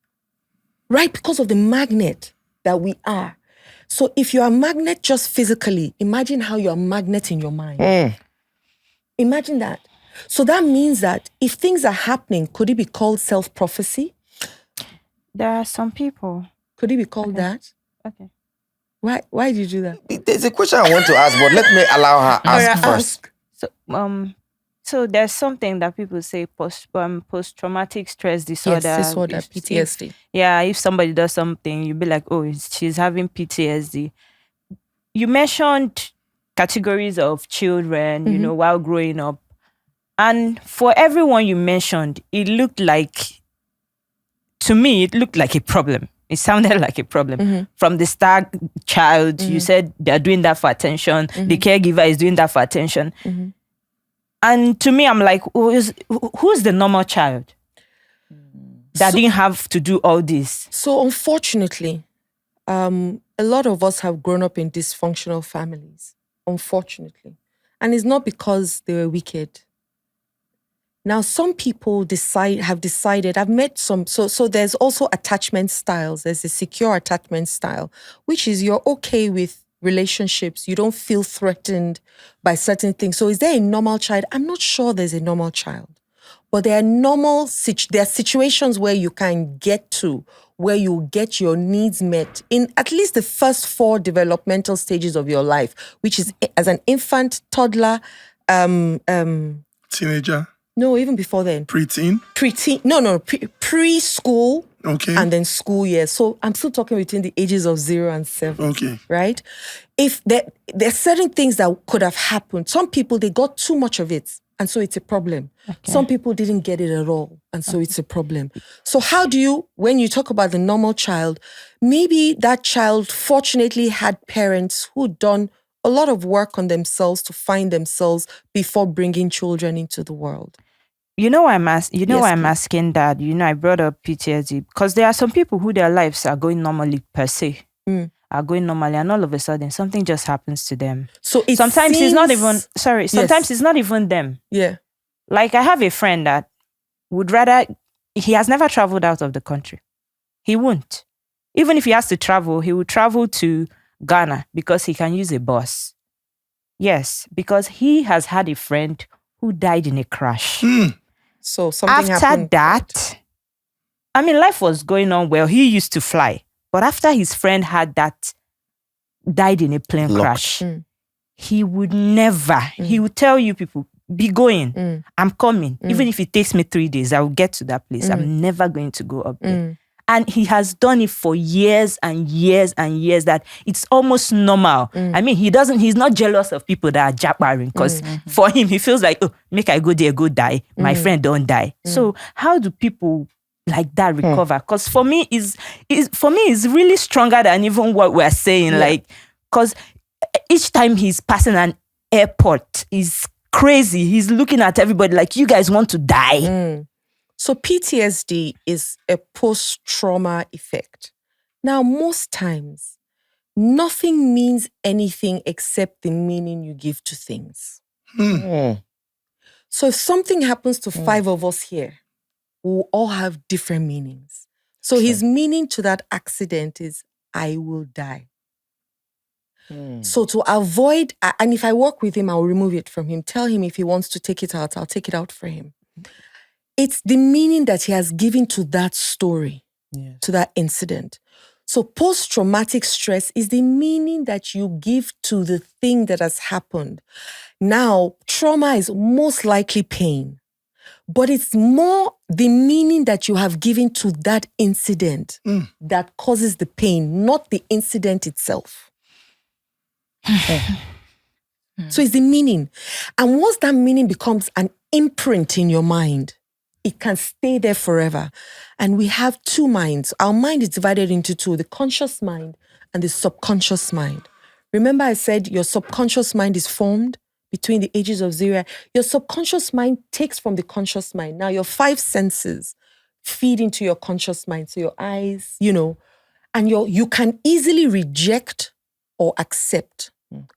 Right? Because of the magnet that we are. So if you're a magnet just physically, imagine how you're a magnet in your mind. Imagine that. So that means that if things are happening, could it be called self-prophecy? There are some people. Could it be called that? Okay. Why did you do that? There's a question I want to ask, but let me allow her ask first. So there's something that people say post-traumatic stress disorder. Yes, disorder, If- PTSD. Yeah, if somebody does something, you'll be like, oh, she's having PTSD. You mentioned categories of children, you know, while growing up. And for everyone you mentioned, to me, it looked like a problem. It sounded like a problem. From the start, child, you said they're doing that for attention. The caregiver is doing that for attention. And to me, I'm like, who's the normal child that didn't have to do all this? So unfortunately, a lot of us have grown up in dysfunctional families, unfortunately. And it's not because they were wicked. Now, some people have decided, I've met some, so there's also attachment styles. There's a secure attachment style, which is you're okay with relationships. You don't feel threatened by certain things. So is there a normal child? I'm not sure there's a normal child. But there are there are situations where you can get to, where you get your needs met in at least the first 4 developmental stages of your life, which is as an infant, toddler, Teenager, no, even before then. preteen. Preschool. Okay. And then school years. So I'm still talking between the ages of 0 and 7. Okay. Right? If there's certain things that could have happened. Some people, they got too much of it. And so it's a problem. Okay. Some people didn't get it at all. And so it's a problem. So how do you, when you talk about the normal child, maybe that child fortunately had parents who'd done a lot of work on themselves to find themselves before bringing children into the world. You know why I'm asking Yes, asking that? You know, I brought up PTSD because there are some people who their lives are going normally per se, are going normally, and all of a sudden something just happens to them. So Sometimes it's not even Yes. it's not even them. Yeah. Like I have a friend that would rather, he has never traveled out of the country. He won't. Even if he has to travel, he will travel to Ghana because he can use a bus. Yes, because he has had a friend who died in a crash. So something after happened. that, I mean, life was going on well. He used to fly. But after his friend had died in a plane crash, he would never, he would tell you people, be going. I'm coming. Even if it takes me 3 days, I will get to that place. I'm never going to go up there. And he has done it for years and years and years that it's almost normal. I mean, he's not jealous of people that are jabbering because for him, he feels like, oh, make I go there, go die. My friend don't die. So how do people like that recover? Because for me, is really stronger than even what we're saying. Like, because each time he's passing an airport, he's crazy. He's looking at everybody like, you guys want to die. So PTSD is a post-trauma effect. Now, most times, nothing means anything except the meaning you give to things. So if something happens to 5 of us here, we'll all have different meanings. So his meaning to that accident is, I will die. So to avoid, and if I work with him, I'll remove it from him. Tell him if he wants to take it out, I'll take it out for him. It's the meaning that he has given to that story, to that incident. So post-traumatic stress is the meaning that you give to the thing that has happened. Now, trauma is most likely pain, but it's more the meaning that you have given to that incident that causes the pain, not the incident itself. So it's the meaning. And once that meaning becomes an imprint in your mind, it can stay there forever. And we have 2 minds. Our mind is divided into 2, the conscious mind and the subconscious mind. Remember I said your subconscious mind is formed between the ages of 0. Your subconscious mind takes from the conscious mind. Now your 5 senses feed into your conscious mind. So your eyes, and you can easily reject or accept.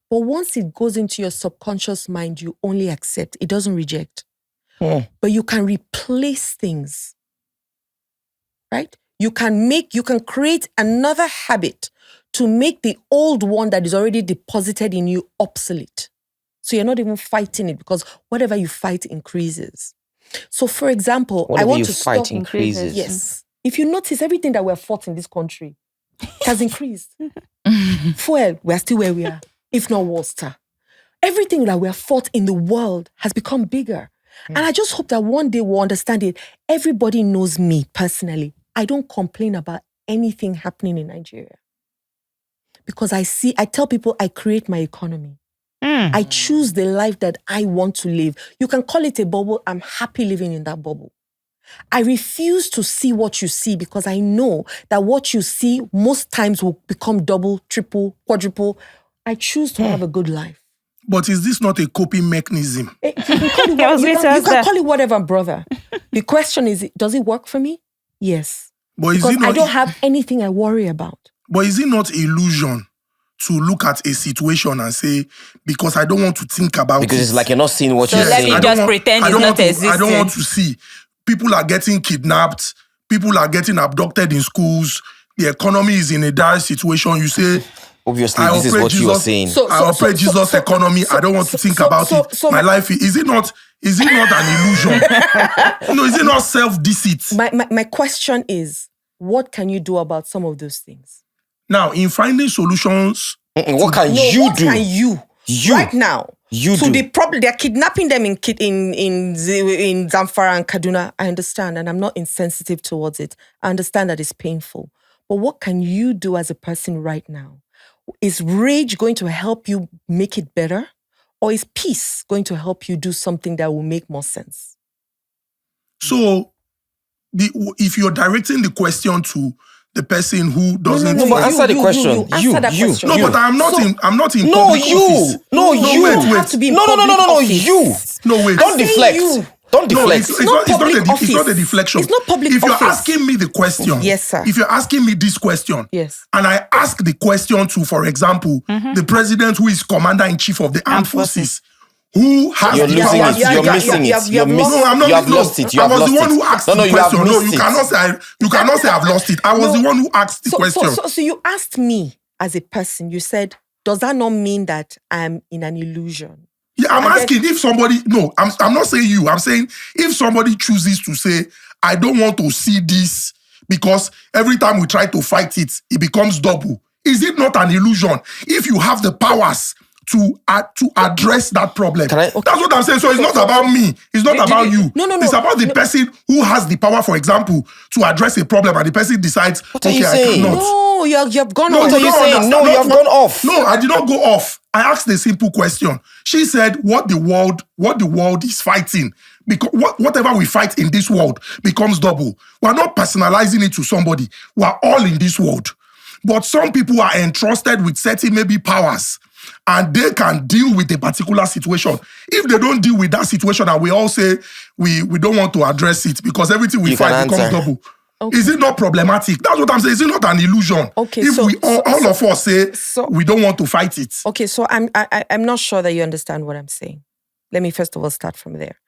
But once it goes into your subconscious mind, you only accept. It doesn't reject. But you can replace things, right? You can create another habit to make the old one that is already deposited in you obsolete. So you're not even fighting it because whatever you fight increases. So for example, I want to stop increases. Yes. If you notice, everything that we're fought in this country has increased. Fuel, we're still where we are, if not worse. Everything that we're fought in the world has become bigger. And I just hope that one day we'll understand it. Everybody knows me personally. I don't complain about anything happening in Nigeria. Because I tell people I create my economy. I choose the life that I want to live. You can call it a bubble. I'm happy living in that bubble. I refuse to see what you see because I know that what you see most times will become double, triple, quadruple. I choose to have a good life. But is this not a coping mechanism? You can call it whatever, brother. The question is, does it work for me? Yes. But because I don't have anything I worry about. But is it not illusion to look at a situation and say, because I don't want to think about because it. it's like you're not seeing what you're let saying. me just pretend it's not existing. I don't want to see. People are getting kidnapped. People are getting abducted in schools. The economy is in a dire situation. You say, obviously, this is what you are saying. I operate Jesus' economy. I don't want to think about it. My life, is it not an illusion? No, is it not self-deceit? My question is, what can you do about some of those things? Now, in finding solutions... What can you do? What can you right now? They're kidnapping them in Zamfara and Kaduna. I understand, and I'm not insensitive towards it. I understand that it's painful. But what can you do as a person right now? Is rage going to help you make it better? Or is peace going to help you do something that will make more sense? So, if you're directing the question to the person who doesn't... No, but answer the question. Answer that question. No, but I'm not in no, public office. No, you. Wait. Have to be in no, you. No, wait. Don't deflect. Don't deflect. It's not a deflection. It's not public If you're office. asking me the question... Yes, sir. If you're asking me this question... Yes. And I ask the question to, for example, the president who is commander-in-chief of the armed forces... Who has You're the losing power? it. You're missing it. You're missing it. You have lost it. You have I was lost the one it. who asked No, the you have question. No, missed you it. cannot say I've lost it. I was the one who asked the question. So you asked me as a person, you said, does that not mean that I'm in an illusion? Yeah, I'm asking if somebody, no, I'm not saying you. I'm saying if somebody chooses to say, I don't want to see this because every time we try to fight it, it becomes double. Is it not an illusion? If you have the powers to address that problem. That's what I'm saying. So it's not about me. It's not about you. No. It's about the person who has the power, for example, to address a problem, and the person decides, What are you saying? I cannot. No, you've gone What are you saying? No, you have gone off. No, I did not go off. I asked a simple question. She said, what the world is fighting, because whatever we fight in this world becomes double. We're not personalizing it to somebody. We're all in this world. But some people are entrusted with certain maybe powers, and they can deal with a particular situation. If they don't deal with that situation and we all say we don't want to address it because everything we fight becomes double, is it not problematic? That's what I'm saying. Is it not an illusion? Okay, if all of us say we don't want to fight it. Okay, so I'm not sure that you understand what I'm saying. Let me first of all start from there.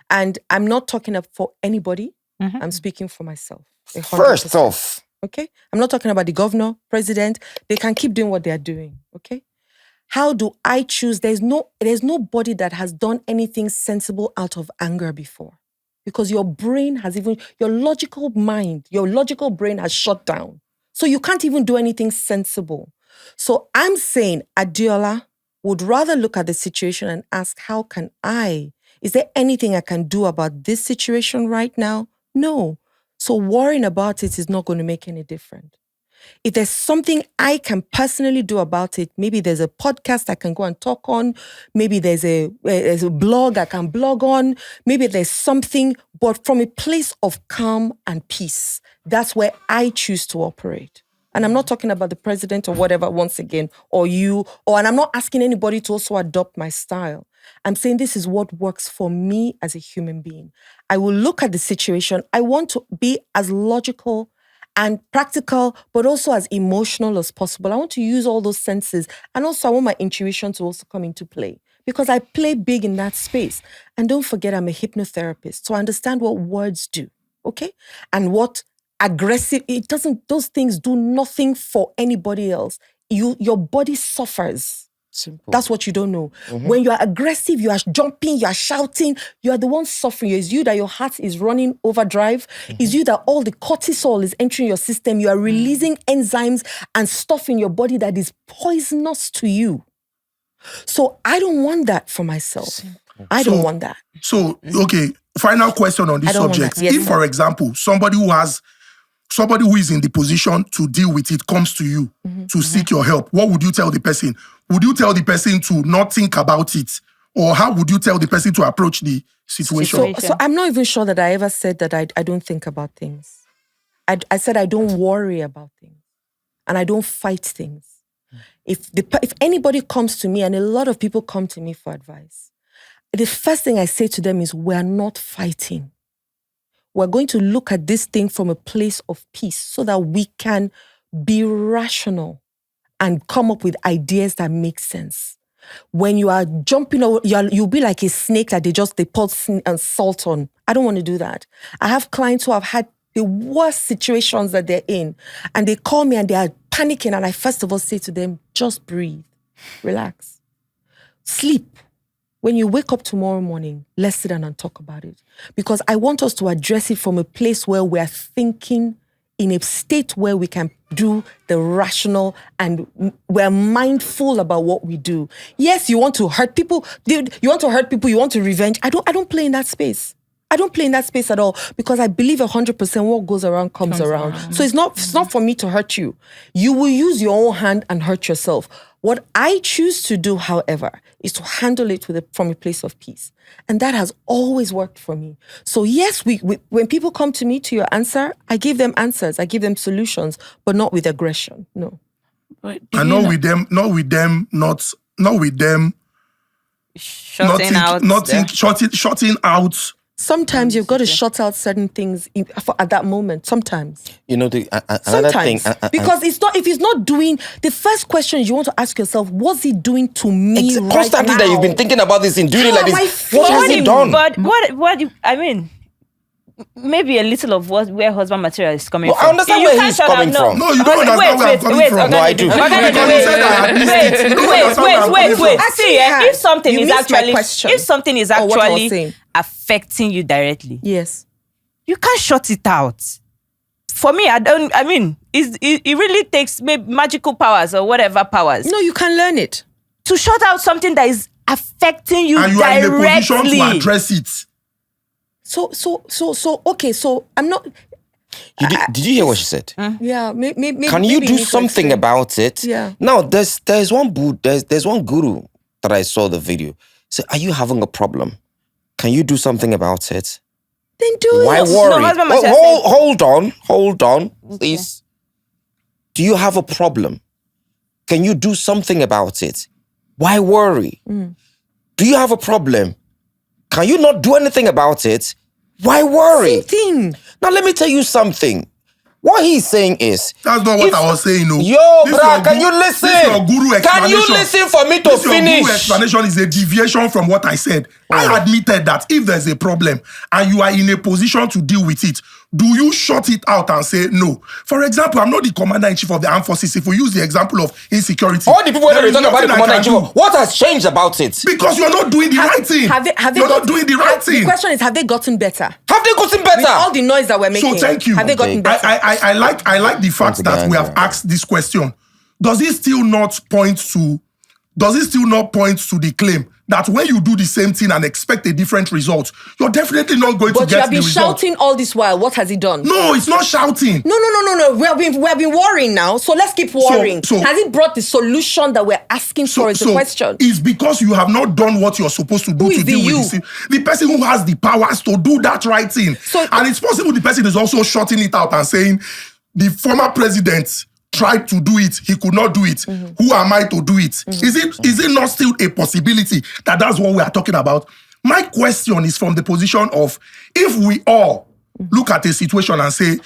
And I'm not talking up for anybody. I'm speaking for myself. 100%. First off. Okay? I'm not talking about the governor, president. They can keep doing what they are doing. Okay? How do I choose? There's nobody that has done anything sensible out of anger before. Because your brain has your logical brain has shut down. So you can't even do anything sensible. So I'm saying Adeola would rather look at the situation and ask, is there anything I can do about this situation right now? No. So worrying about it is not going to make any difference. If there's something I can personally do about it, maybe there's a podcast I can go and talk on, maybe there's a blog I can blog on, maybe there's something, but from a place of calm and peace, that's where I choose to operate. And I'm not talking about the president or whatever, once again, or you, and I'm not asking anybody to also adopt my style. I'm saying this is what works for me as a human being. I will look at the situation. I want to be as logical and practical, but also as emotional as possible. I want to use all those senses. And also I want my intuition to also come into play because I play big in that space. And don't forget, I'm a hypnotherapist. So I understand what words do, okay? And what aggressive, those things do nothing for anybody else. Your body suffers. Simple. That's what you don't know. When you are aggressive, you are jumping, you are shouting, you are the one suffering. It's you that your heart is running overdrive. It's you that all the cortisol is entering your system. You are releasing enzymes and stuff in your body that is poisonous to you. So I don't want that for myself. I don't want that. So, okay, final question on this subject. Yes, if, for example, somebody who is in the position to deal with it comes to you to seek your help, what would you tell the person? Would you tell the person to not think about it? Or how would you tell the person to approach the situation? So I'm not even sure that I ever said that I don't think about things. I said I don't worry about things. And I don't fight things. If anybody comes to me, and a lot of people come to me for advice, the first thing I say to them is, we're not fighting. We're going to look at this thing from a place of peace so that we can be rational and come up with ideas that make sense. When you are jumping over, you'll be like a snake that they pour salt on. I don't want to do that. I have clients who have had the worst situations that they're in, and they call me and they are panicking, and I first of all say to them, just breathe, relax, sleep. When you wake up tomorrow morning, let's sit down and talk about it. Because I want us to address it from a place where we're thinking in a state where we can do the rational and we're mindful about what we do. Yes, you want to hurt people. You want to revenge. I don't play in that space. I don't play in that space at all because I believe 100% what goes around comes around. So it's not for me to hurt you. You will use your own hand and hurt yourself. What I choose to do, however, is to handle it from a place of peace. And that has always worked for me. So yes, when people come to me to your answer, I give them answers, I give them solutions, but not with aggression. No. And not with them shutting out. Sometimes you've got to shut out certain things at that moment. Sometimes. You know, another thing. Because if he's not doing, the first question you want to ask yourself, what's he doing to me right constantly now? that you've been thinking about this and doing it like this. What has he done? But what I mean, maybe a little of where husband material is coming Well, from. I understand You where can't he's shut down- coming from. No, you don't understand where I'm coming from. No, I do. Because you said I had missed it. You don't understand where I'm coming Wait. from. See, if something You is missed my actually, question. if something is Or what I was actually saying. affecting you directly, Yes. you can't shut it out. For me, it really takes maybe magical powers or whatever powers No, you can learn it. to shut out something that is affecting you And you are in a position directly. to address it. So, okay, so I'm not, Did you hear what she said? yeah, maybe. Can you do something about it? Yeah. Now, there's one guru that I saw the video. Say, are you having a problem? Can you do something about it? Then do Why it. worry? husband Oh, must have said- hold on, please. Do you have a problem? Can you do something about it? Why worry? Do you have a problem? Can you not do anything about it? Why worry? Same thing. Now, let me tell you something. What he's saying is, That's not what I was saying, no. yo, This bruh, your can gu- you listen? This your guru explanation. Can you listen for me to This your finish? guru explanation is a deviation from what I said. I admitted that if there's a problem and you are in a position to deal with it, do you shut it out and say no? For example, I'm not the commander-in-chief of the armed forces. If we use the example of insecurity, All the people that there are is talking about the nothing I commander can in do. chief, what has changed about it? Because you're not doing the right thing. You're not doing the right The thing. question is, have they gotten better? Have they gotten With better? all the noise that we're making. So thank you. Have they gotten better? I like the fact that we have asked this question. Does it still not point to the claim that when you do the same thing and expect a different result, you're definitely not going to But you get have the been result? shouting all this while. What has he done? No, it's not shouting. No. We have been worrying now. So let's keep worrying. so- has he brought the solution that we're asking for? Is the question. It's because you have not done what you're supposed to do Who to is the deal you? with this. The person who has the powers to do that right thing. So- And it's possible the person is also shutting it out and saying, the former president tried to do it, he could not do it. Who am I to do it? Is it not still a possibility that that's what we are talking about? My question is from the position of, if we all look at a situation and say,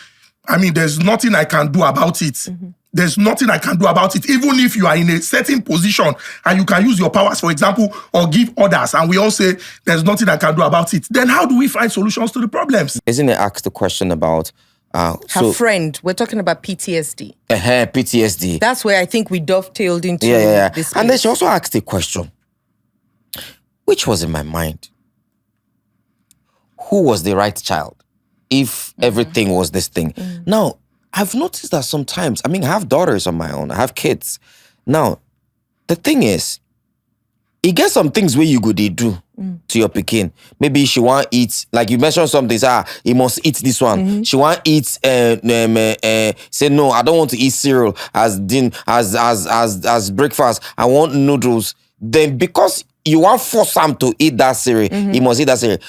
there's nothing I can do about it. There's nothing I can do about it. Even if you are in a certain position and you can use your powers, for example, or give orders, and we all say there's nothing I can do about it, then how do we find solutions to the problems? Isn't it asked the question about Her friend. We're talking about PTSD. PTSD? That's where I think we dovetailed into Yeah. this. And then place. she also asked a question, which was in my mind. Who was the right child if everything was this thing? Now, I've noticed that sometimes, I have daughters on my own, I have kids. Now, the thing is, it gets some things where you go they do to your pikin. Maybe she want eat, like you mentioned something, say, he must eat this one. She want eat, say no, I don't want to eat cereal as breakfast. I want noodles. Then because you want force him to eat that cereal, he must eat that cereal.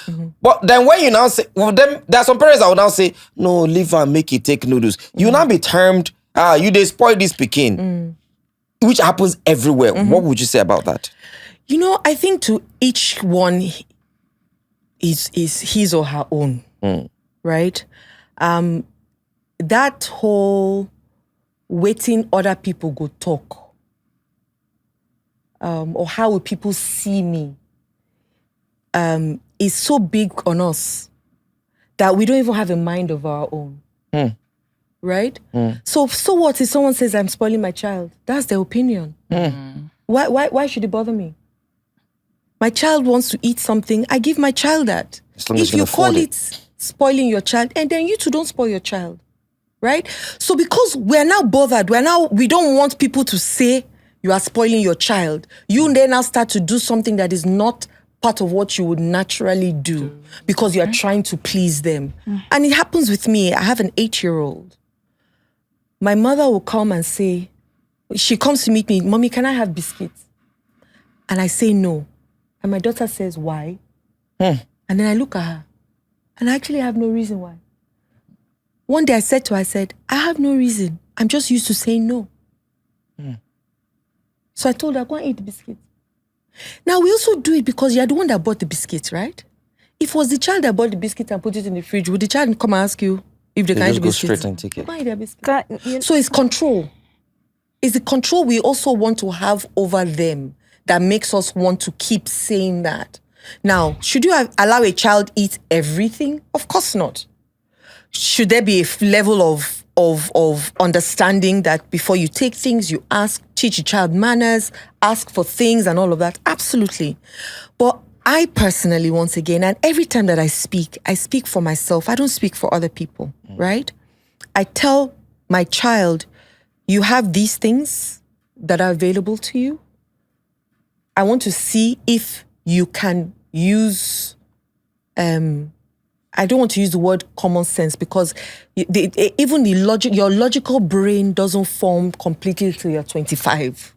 But then when you now say, well, then there are some parents that will now say, no, leave her, make it take noodles. You now be termed, you they spoil this pikin, which happens everywhere. What would you say about that? I think to each one is his or her own, right? That whole waiting other people go talk, or how will people see me, is so big on us that we don't even have a mind of our own, right? So what if someone says I'm spoiling my child? That's their opinion. Why should it bother me? My child wants to eat something, I give my child that. As long as If you you can afford call it. it spoiling your child, and then you too don't spoil your child, right? So because we're now bothered, we don't want people to say you are spoiling your child, you then now start to do something that is not part of what you would naturally do because you are trying to please them. And it happens with me. I have an 8-year-old. My mother will come and say, she comes to meet me, Mommy, can I have biscuits? And I say no. And my daughter says, why? And then I look at her, and I actually have no reason why. One day I said to her, I have no reason. I'm just used to saying no. So I told her, go and eat the biscuit. Now, we also do it because you're the one that bought the biscuit, right? If it was the child that bought the biscuit and put it in the fridge, would the child come and ask you if they can eat the just go biscuit? straight and take it. Go and eat their biscuit. So it's control. It's the control we also want to have over them that makes us want to keep saying that. Now, should you allow a child eat everything? Of course not. Should there be a level of understanding that before you take things, you teach a child manners, ask for things and all of that? Absolutely. But I personally, once again, and every time that I speak for myself. I don't speak for other people, right? I tell my child, you have these things that are available to you. I want to see if you can use, I don't want to use the word common sense because even your logical brain doesn't form completely till you're 25.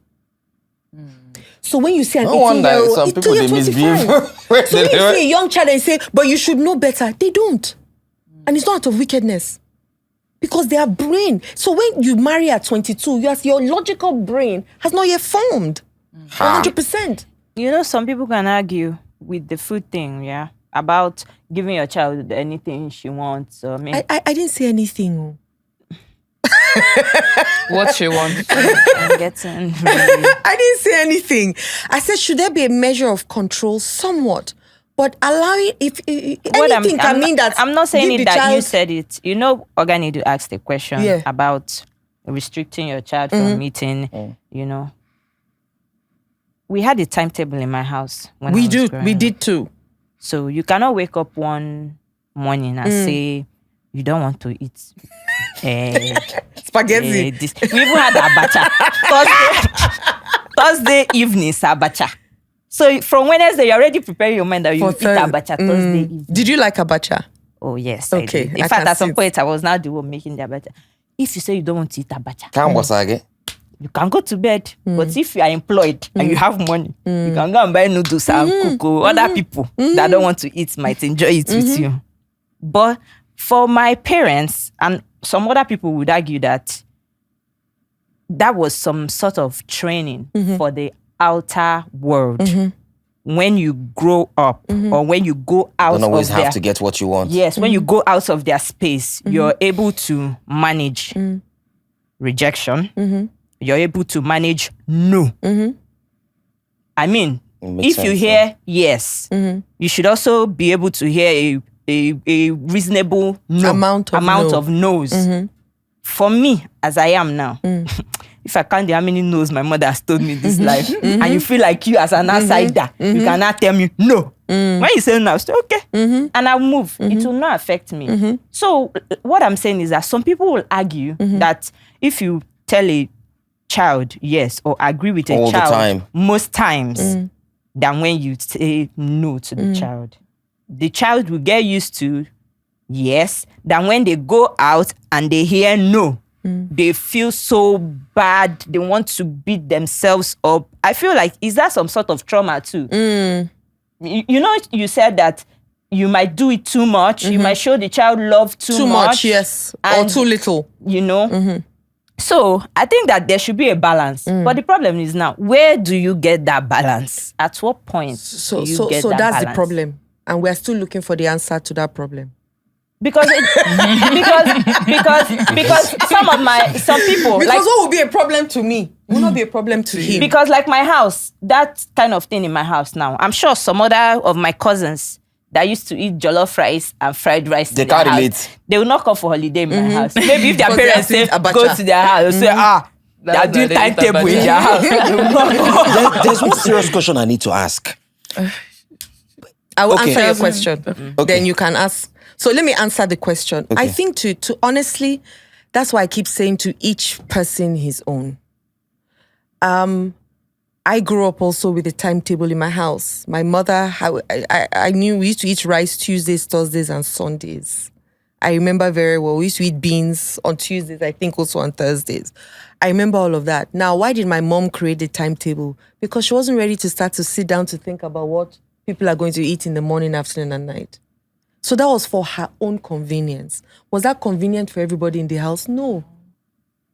So when you see an 18-year-old, some people they misbehave. So when you see a young child and say, but you should know better, they don't. And it's not out of wickedness. Because they have brain. So when you marry at 22, your logical brain has not yet formed. 100%. You know, some people can argue with the food thing, yeah, about giving your child anything she wants. I didn't say anything. What she wants. I'm getting I didn't say anything. I said, should there be a measure of control? Somewhat. But allowing, if anything can mean that... I'm not saying it that child, you said it. You know, Nedu asked a question about restricting your child from eating, you know. We had a timetable in my house when I was growing We up. did too. So you cannot wake up one morning and say you don't want to eat spaghetti. this. We even had abacha. Thursday evening is abacha. So from Wednesday, you're already preparing your mind that you eat abacha Thursday evening. Did you like abacha? Oh, yes, Okay, I did. In I fact, can at some see point, I was now the one making the abacha. If you say you don't want to eat abacha, Can't boss again. you can go to bed. But if you are employed and you have money, you can go and buy noodles and cook. Other people that don't want to eat might enjoy it with you. But for my parents, and some other people would argue that was some sort of training for the outer world. When you grow up or when you go out Don't always of have to get what you want. Yes, when you go out of their space, you're able to manage rejection. You're able to manage no. I mean, if you hear yes, you should also be able to hear a reasonable no, amount of no's. For me, as I am now, if I count how many no's my mother has told me this life, and you feel like you as an outsider, you cannot tell me no. When you say no, I say okay, and I'll move. It will not affect me. So what I'm saying is that some people will argue that if you tell a child yes or agree with a All the child time. most times than when you say no to the child will get used to yes, then when they go out and they hear no, they feel so bad. They want to beat themselves up. I feel like, is that some sort of trauma too? You know, you said that you might do it too much. You might show the child love too much. Yes. Or And, too little. You know? So I think that there should be a balance. But the problem is now, where do you get that balance? At what point So do you get that that's the balance? problem. And we're still looking for the answer to that problem. Because some people Because like, what would be a problem to me will not be a problem to him. because like my house, that kind of thing in my house now, I'm sure some other of my cousins that used to eat jollof rice and fried rice They in their can't house, relate. they will not come for holiday in my house. Maybe if their Because they parents have to say eat abacha. go to their house, they'll say they are That's doing why they eat timetable in abacha. their house. They will not come. There's one serious question I need to ask. I will Okay. answer your question. Then you can ask. So let me answer the question. I think to honestly, that's why I keep saying to each person his own. I grew up also with a timetable in my house. My mother, I knew we used to eat rice Tuesdays, Thursdays, and Sundays. I remember very well. We used to eat beans on Tuesdays, I think also on Thursdays. I remember all of that. Now, why did my mom create a timetable? Because she wasn't ready to start to sit down to think about what people are going to eat in the morning, afternoon, and night. So that was for her own convenience. Was that convenient for everybody in the house? No.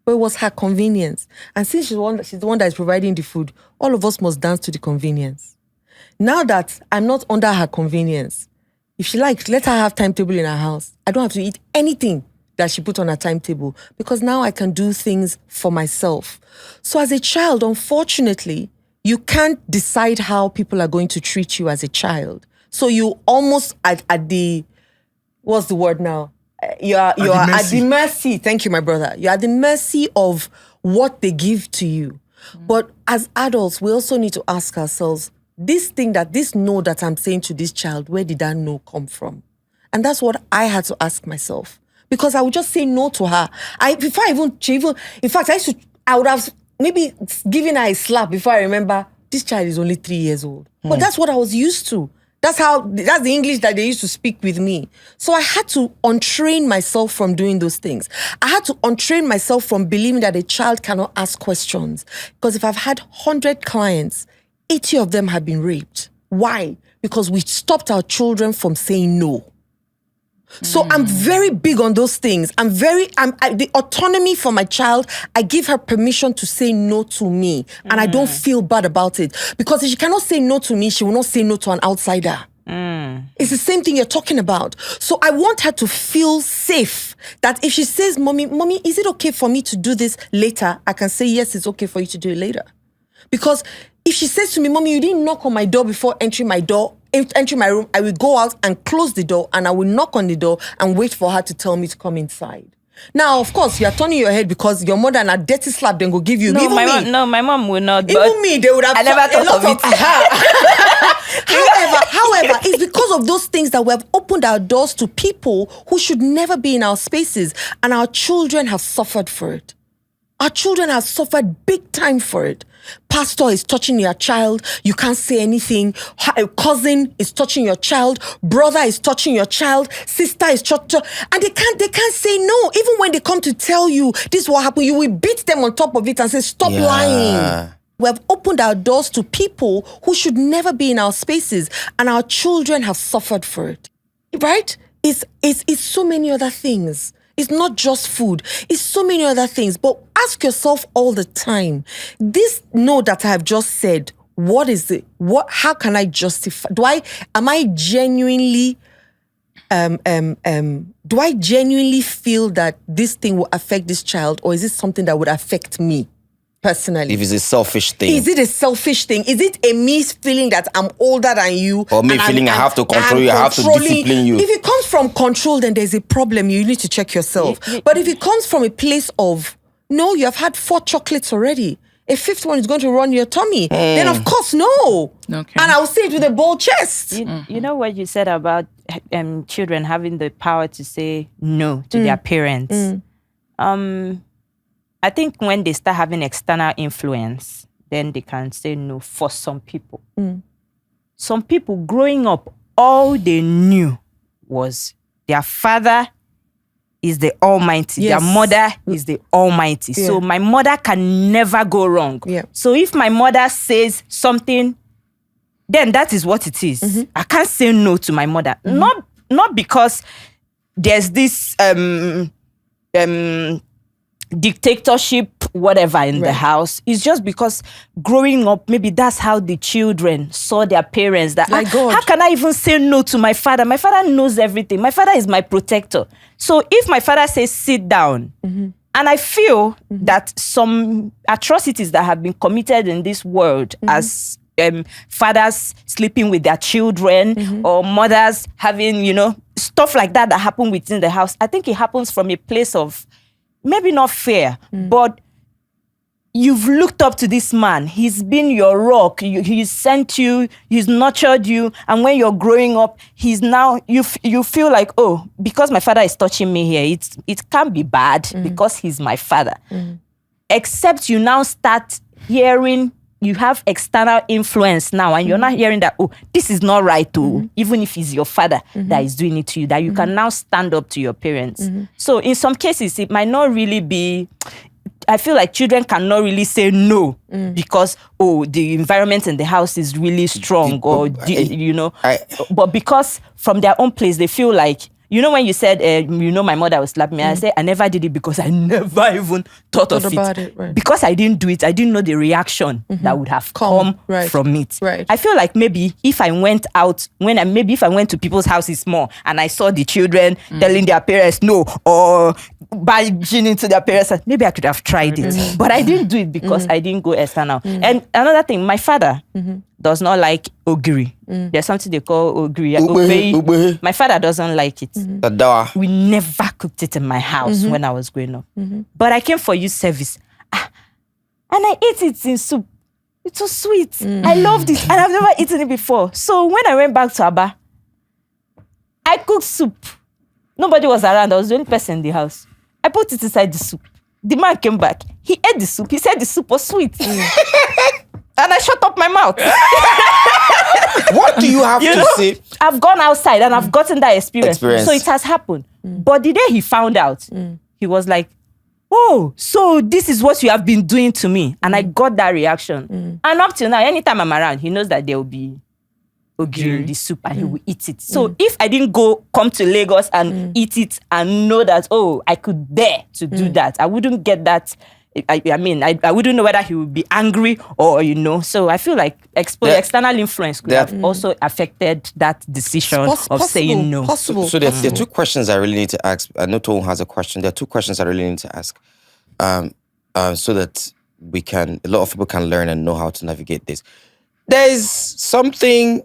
But it was her convenience. And since she's the one that is providing the food, all of us must dance to the convenience. Now that I'm not under her convenience, if she likes, let her have timetable in her house. I don't have to eat anything that she put on her timetable because now I can do things for myself. So as a child, unfortunately, you can't decide how people are going to treat you as a child. So you almost at the, what's the word now? You are at the mercy. Thank you, my brother. You're at the mercy of what they give to you. But as adults, we also need to ask ourselves, this no that I'm saying to this child, where did that no come from? And that's what I had to ask myself. Because I would just say no to her. In fact, I would have maybe given her a slap before I remember, this child is only 3 years old. But that's what I was used to. That's the English that they used to speak with me. So I had to untrain myself from doing those things. I had to untrain myself from believing that a child cannot ask questions. Because if I've had 100 clients, 80 of them have been raped. Why? Because we stopped our children from saying no. So I'm very big on those things. The autonomy for my child, I give her permission to say no to me. And I don't feel bad about it. Because if she cannot say no to me, she will not say no to an outsider. It's the same thing you're talking about. So I want her to feel safe. That if she says, Mommy, is it okay for me to do this later? I can say, yes, it's okay for you to do it later. Because if she says to me, Mommy, you didn't knock on my door before entering my room, I will go out and close the door and I will knock on the door and wait for her to tell me to come inside. Now, of course, you're turning your head because your mother and a dirty slap then go give you. No, my mom will not. Even me, they would have. I never thought of it. However, it's because of those things that we have opened our doors to people who should never be in our spaces, and our children have suffered for it. Our children have suffered big time for it. Pastor is touching your child, you can't say anything. A cousin is touching your child, brother is touching your child, sister is touching, and they can't say no. Even when they come to tell you this is what happened, you will beat them on top of it and say, stop lying. We have opened our doors to people who should never be in our spaces, and our children have suffered for it. Right? It's so many other things. It's not just food. It's so many other things. But ask yourself all the time, this no that I have just said, what is it? How can I justify? Am I genuinely feel that this thing will affect this child, or is it something that would affect me personally? If it's a selfish thing. Is it a selfish thing? Is it a me feeling that I'm older than you? Or me feeling I have to control you, I have to discipline you. If it comes from control, then there's a problem. You need to check yourself. But if it comes from a place of, no, you have had 4 chocolates already, a 5th one is going to run your tummy, then of course, no. Okay. And I will say it with a bold chest. You know what you said about children having the power to say no to their parents? I think when they start having external influence, then they can say no for some people. Some people growing up, all they knew was their father is the Almighty. Yes. Their mother is the Almighty. Yeah. So my mother can never go wrong. Yeah. So if my mother says something, then that is what it is. I can't say no to my mother. Not because there's this dictatorship, whatever in the house. It's just because growing up, maybe that's how the children saw their parents. That how can I even say no to my father? My father knows everything. My father is my protector. So if my father says sit down, and I feel that some atrocities that have been committed in this world as fathers sleeping with their children or mothers having, stuff like that happen within the house, I think it happens from a place of maybe not fear, but you've looked up to this man. He's been your rock. He's sent you. He's nurtured you. And when you're growing up, he's now, you feel like, oh, because my father is touching me here, it can't be bad because he's my father. Except you now start hearing, you have external influence now, and you're not hearing that, oh, this is not right too, even if it's your father that is doing it to you, that you can now stand up to your parents. So in some cases, it might not really be, I feel like children cannot really say no because, the environment in the house is really strong, or, but because from their own place, they feel like You know when you said, my mother will slap me, I said I never did it because I never even thought of about it. it, right. Because I didn't do it, I didn't know the reaction that would have come right. from it. Right. I feel like maybe if I went out, if I went to people's houses more and I saw the children telling their parents no or barging into their parents, maybe I could have tried it. But I didn't do it because I didn't go external. And another thing, my father does not like ogiri. There's something they call ogiri. Ugbe. My father doesn't like it. Adawa. We never cooked it in my house when I was growing up. But I came for youth service. And I ate it in soup. It was sweet. I loved it. And I've never eaten it before. So when I went back to Aba, I cooked soup. Nobody was around. I was the only person in the house. I put it inside the soup. The man came back. He ate the soup. He said the soup was sweet. And I shut up my mouth. What do you have to say? I've gone outside and I've gotten that experience. So it has happened. But the day he found out, he was like, oh, so this is what you have been doing to me. And I got that reaction. And up till now, anytime I'm around, he knows that there will be ogiri in the soup and he will eat it. So if I didn't come to Lagos and eat it and know that, oh, I could dare to do that, I wouldn't get that. I wouldn't know whether he would be angry or, So I feel like external influence could have also affected that decision of saying no. So there are two questions I really need to ask. I know Toon has a question. There are two questions I really need to ask so that a lot of people can learn and know how to navigate this. There's something,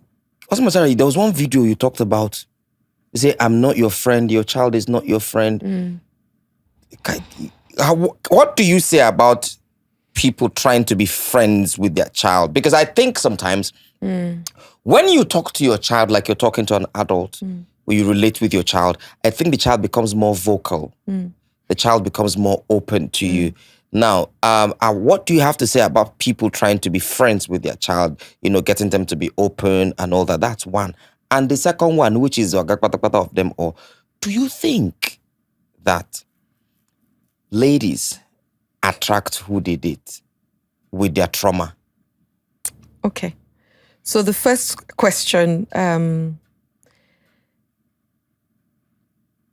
there was one video you talked about. You say, I'm not your friend. Your child is not your friend. What do you say about people trying to be friends with their child? Because I think sometimes when you talk to your child like you're talking to an adult, or you relate with your child, I think the child becomes more vocal. The child becomes more open to you. Now, what do you have to say about people trying to be friends with their child, getting them to be open and all that? That's one. And the second one, which is of them all, do you think that ladies attract who they date with their trauma? Okay. So the first question,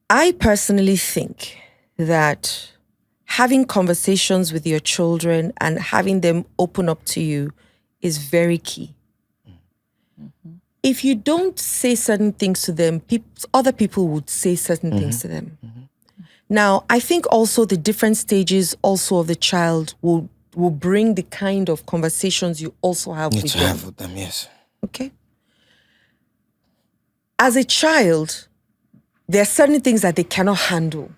I personally think that having conversations with your children and having them open up to you is very key. If you don't say certain things to them, other people would say certain things to them. Now, I think also the different stages also of the child will bring the kind of conversations you also have with them. Have with them, yes. Okay. As a child, there are certain things that they cannot handle.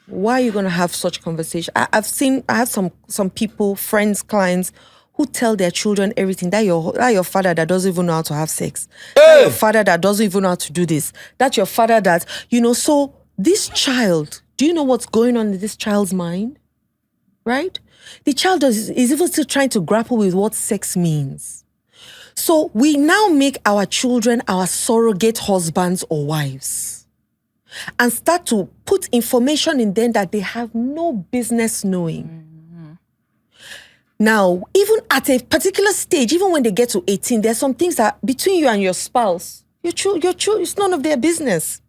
Why are you going to have such conversation? I have some people, friends, clients, who tell their children everything. That your father that doesn't even know how to have sex. That your father that doesn't even know how to do this. That's your father that, so this child, do you know what's going on in this child's mind? Right? The child is even still trying to grapple with what sex means. So we now make our children our surrogate husbands or wives and start to put information in them that they have no business knowing. Now, even at a particular stage, even when they get to 18, there's some things that between you and your spouse, your child, it's none of their business.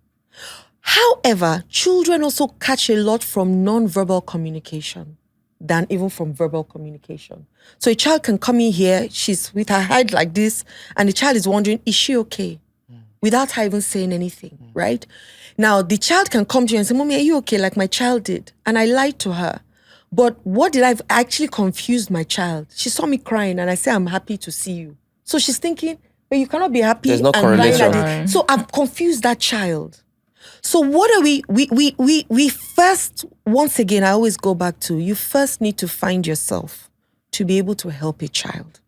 However, children also catch a lot from non-verbal communication than even from verbal communication. So a child can come in here, she's with her head like this, and the child is wondering, is she okay? Without her even saying anything, right? Now, the child can come to you and say, Mommy, are you okay? Like my child did. And I lied to her. But what did I actually confused my child? She saw me crying and I said, I'm happy to see you. So she's thinking, but you cannot be happy. There's no correlation. So I've confused that child. So what are we first, once again, I always go back to, you first need to find yourself to be able to help a child.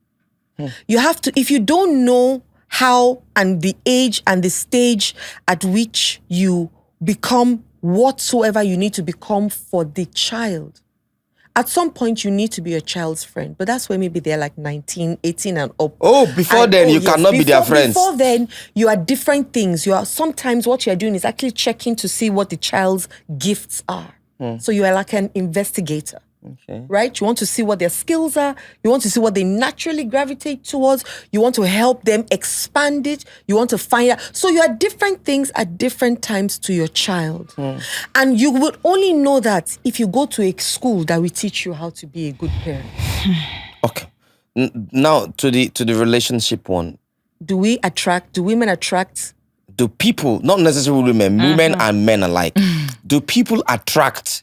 You have to, if you don't know how and the age and the stage at which you become whatsoever you need to become for the child, at some point you need to be a child's friend. But that's where maybe they're like 19, 18 and up. Before then you cannot be their friends. Before then, you are different things. Sometimes what you're doing is actually checking to see what the child's gifts are. So you are like an investigator. Okay. Right? You want to see what their skills are. You want to see what they naturally gravitate towards. You want to help them expand it. You want to find out. So you are different things at different times to your child. And you would only know that if you go to a school that will teach you how to be a good parent. Okay. Now to the relationship one. Do women attract? Do people, not necessarily women and men alike, do people attract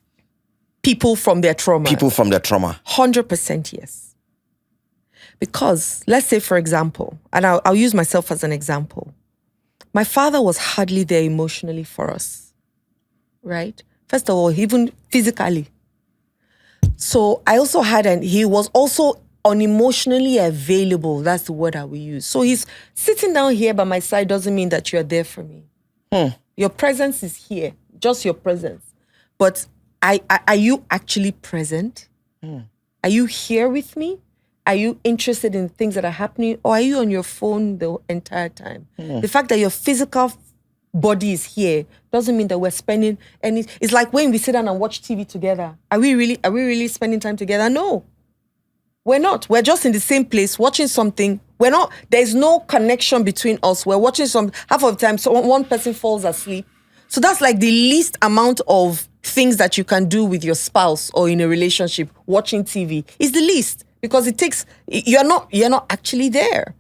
People from their trauma? 100% yes. Because, let's say, for example, and I'll use myself as an example. My father was hardly there emotionally for us, right? First of all, even physically. So I also he was also unemotionally available. That's the word I will use. So he's sitting down here by my side doesn't mean that you're there for me. Your presence is here, just your presence. But are you actually present? Are you here with me? Are you interested in things that are happening? Or are you on your phone the entire time? The fact that your physical body is here doesn't mean that we're spending any... It's like when we sit down and watch TV together. Are we really spending time together? No. We're not. We're just in the same place watching something. There's no connection between us. We're watching half of the time, so one person falls asleep. So that's like the least amount of things that you can do with your spouse or in a relationship. Watching TV is the least because you're not actually there.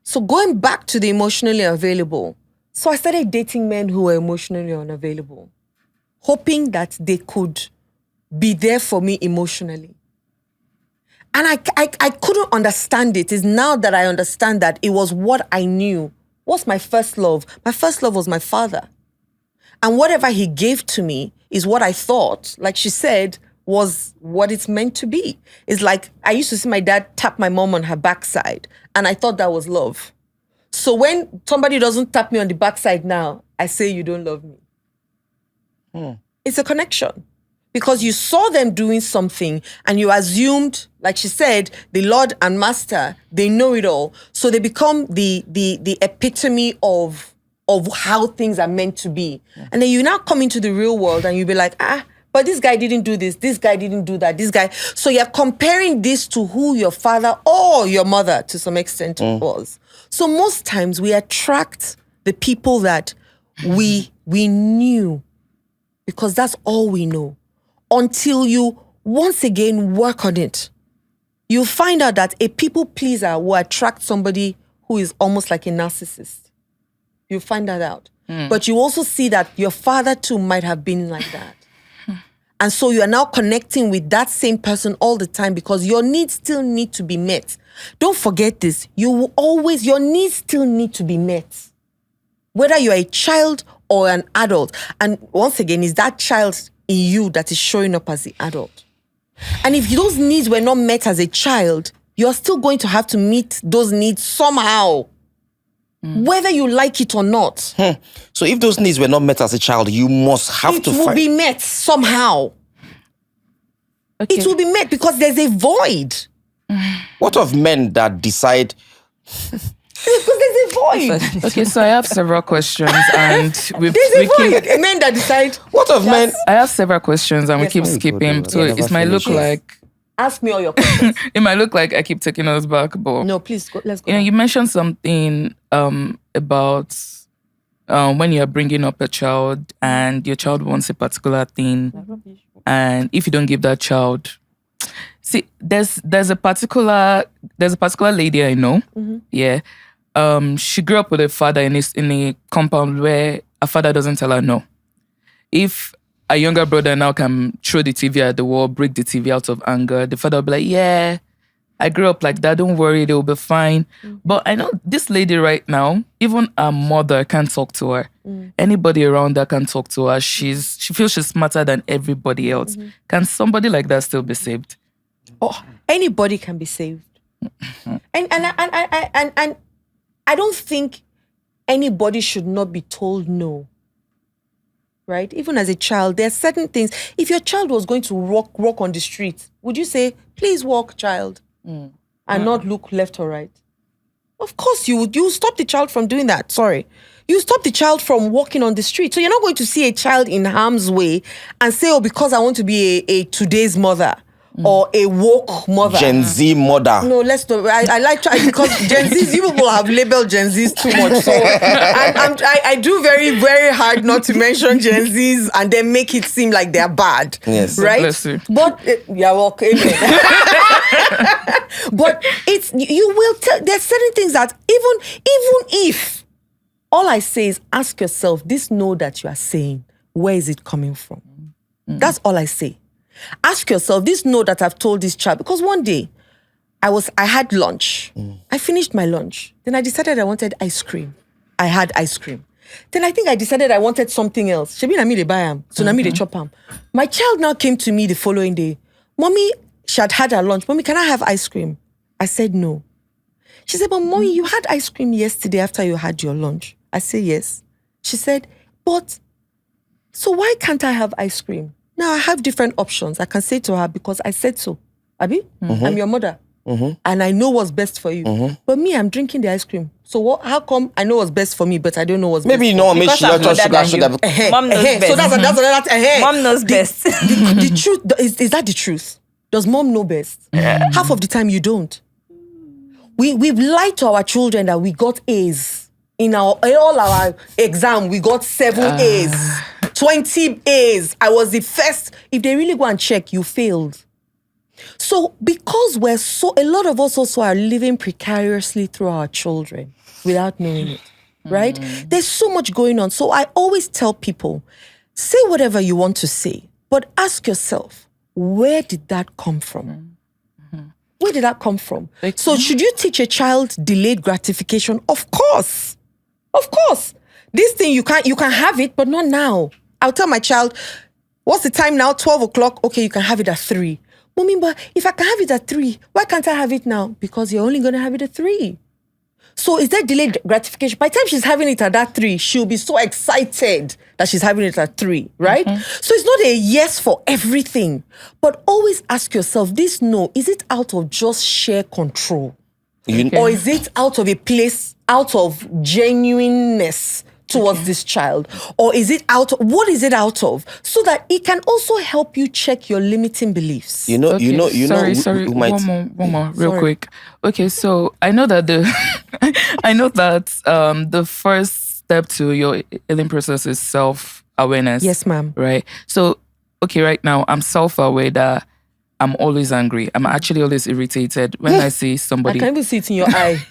So going back to the emotionally available. So I started dating men who were emotionally unavailable, hoping that they could be there for me emotionally. And I couldn't understand it. It's now that I understand that it was what I knew. What's my first love? My first love was my father. And whatever he gave to me is what I thought, like she said, was what it's meant to be. It's like I used to see my dad tap my mom on her backside, and I thought that was love. So when somebody doesn't tap me on the backside now, I say, you don't love me. It's a connection. Because you saw them doing something and you assumed, like she said, the Lord and Master, they know it all. So they become the epitome of how things are meant to be. And then you now come into the real world and you be like, but this guy didn't do this guy didn't do that, this guy. So you're comparing this to who your father or your mother to some extent was. So most times we attract the people that we knew because that's all we know. Until you once again work on it, you'll find out that a people pleaser will attract somebody who is almost like a narcissist. You'll find that out. But you also see that your father too might have been like that. And so you are now connecting with that same person all the time because your needs still need to be met. Don't forget this. Your needs still need to be met. Whether you're a child or an adult. And once again, is that child in you that is showing up as the adult. And if those needs were not met as a child, you're still going to have to meet those needs somehow, whether you like it or not. So if those needs were not met as a child, you must have it will be met somehow. Okay. It will be met because there's a void. What of men that decide... Because there's a void. Okay, so I have several questions and there's a void. A men that decide. What of men? I have several questions and we keep skipping. So it might look like... Ask me all your questions. It might look like I keep taking us back, but... No, please, let's go. You mentioned something about when you're bringing up a child and your child wants a particular thing, and if you don't give that child... See, there's a particular lady I know. Yeah. She grew up with a father in a compound where a father doesn't tell her no. If a younger brother now can throw the TV at the wall, break the TV out of anger, the father will be like, yeah, I grew up like that, don't worry, they will be fine. But I know this lady right now, even her mother can't talk to her. Anybody around her can talk to her. She feels she's smarter than everybody else. Can somebody like that still be saved? Oh, anybody can be saved. And I don't think anybody should not be told no. Right? Even as a child, there are certain things. If your child was going to walk on the street, would you say, please walk, child, and not look left or right? Of course you would. You stop the child from doing that. Sorry. You stop the child from walking on the street. So you're not going to see a child in harm's way and say, oh, because I want to be a today's mother, or a woke mother. Gen Z mother. No, let's not. I like to, because Gen Zs, you people have labeled Gen Zs too much. So I do very, very hard not to mention Gen Zs and then make it seem like they're bad. Yes. Right? Bless you. But, yeah, well, amen. But you will tell, there's certain things that even if, all I say is ask yourself, this no that you are saying, where is it coming from? That's all I say. Ask yourself, this no that I've told this child, because one day I had lunch. I finished my lunch. Then I decided I wanted ice cream. I had ice cream. Then I think I decided I wanted something else. Shebi na me dey buy am, so na me dey chop am. My child now came to me the following day. Mommy, she had her lunch. Mommy, can I have ice cream? I said no. She said, but Mommy, you had ice cream yesterday after you had your lunch. I said yes. She said, but, so why can't I have ice cream? Now I have different options. I can say to her, because I said so. Abi, I'm your mother. And I know what's best for you. But me, I'm drinking the ice cream. So what? How come I know what's best for me, but I don't know what's Maybe best you know what makes Because you I'm just older sugar. than you. Mom knows best. So that's another. Mom knows best. The truth, is that the truth? Does mom know best? Half of the time you don't. We've lied to our children that we got A's. In all our exam, we got 7 A's, 20 A's. I was the first. If they really go and check, you failed. So because a lot of us also are living precariously through our children without knowing it, right? There's so much going on. So I always tell people, say whatever you want to say, but ask yourself, where did that come from? Where did that come from? So should you teach a child delayed gratification? Of course. Of course. This thing, you can have it, but not now. I'll tell my child, what's the time now? 12 o'clock. Okay, you can have it at 3. Mommy, but if I can have it at 3, why can't I have it now? Because you're only going to have it at 3. So is that delayed gratification? By the time she's having it at that 3, she'll be so excited that she's having it at 3, right? So it's not a yes for everything. But always ask yourself, this no, is it out of just sheer control? Or is it out of a place, out of genuineness towards this child? Or is it what is it out of? So that it can also help you check your limiting beliefs. Sorry. One more, real quick. Okay, so I know that the first step to your healing process is self-awareness. Yes, ma'am. Right? So, okay, right now, I'm self-aware that I'm always angry. I'm actually always irritated when I see somebody. I can even see it in your eye.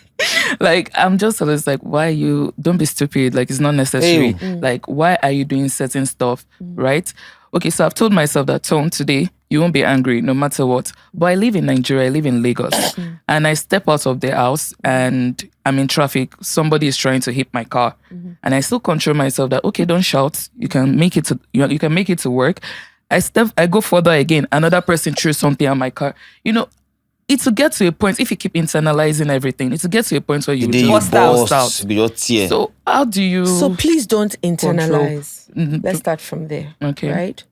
Like, I'm just always like, don't be stupid. Like, it's not necessary. Like, why are you doing certain stuff, right? Okay, so I've told myself that, Tom, today, you won't be angry no matter what. But I live in Nigeria, I live in Lagos. And I step out of the house and I'm in traffic. Somebody is trying to hit my car. And I still control myself that, okay, don't shout. You can make it to work. I go further again. Another person threw something at my car. It will get to a point, if you keep internalizing everything, it will get to a point where you just burst out. So how do you... So please don't internalize. Let's start from there. Okay. Right?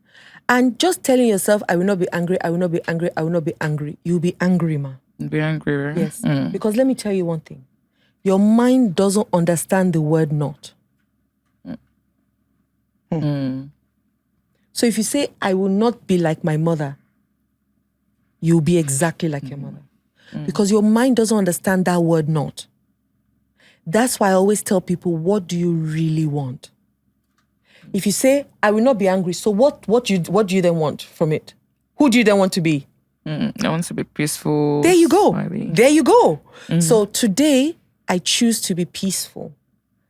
And just telling yourself, I will not be angry, I will not be angry, I will not be angry. You'll be angry, ma. Be angry, right? Yes. Because let me tell you one thing. Your mind doesn't understand the word not. So if you say, I will not be like my mother, you'll be exactly like your mother. Because your mind doesn't understand that word not. That's why I always tell people, what do you really want? If you say, I will not be angry, so what do you then want from it? Who do you then want to be? I want to be peaceful. There you go. Smiling. There you go. So today, I choose to be peaceful.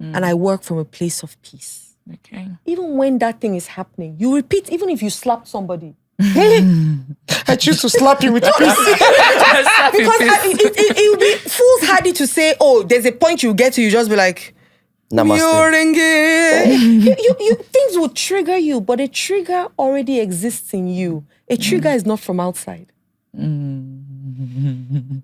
And I work from a place of peace. Okay. Even when that thing is happening, you repeat, even if you slap somebody. I choose to slap you with a piece. Because it would be foolhardy to say, oh, there's a point you get to, you just be like, Namaste. Things will trigger you, but a trigger already exists in you. A trigger is not from outside.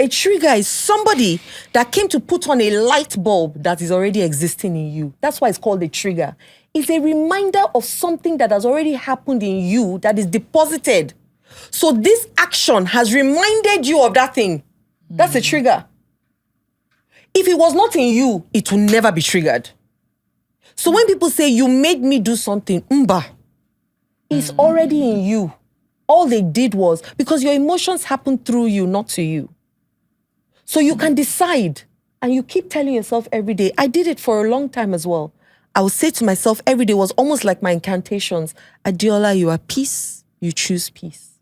A trigger is somebody that came to put on a light bulb that is already existing in you. That's why it's called a trigger. It's a reminder of something that has already happened in you that is deposited. So this action has reminded you of that thing. That's a trigger. If it was not in you, it will never be triggered. So when people say, you made me do something, it's already in you. All they did was, because your emotions happen through you, not to you. So you can decide, and you keep telling yourself every day. I did it for a long time as well. I would say to myself every day, was almost like my incantations. Adeola, you are peace. You choose peace.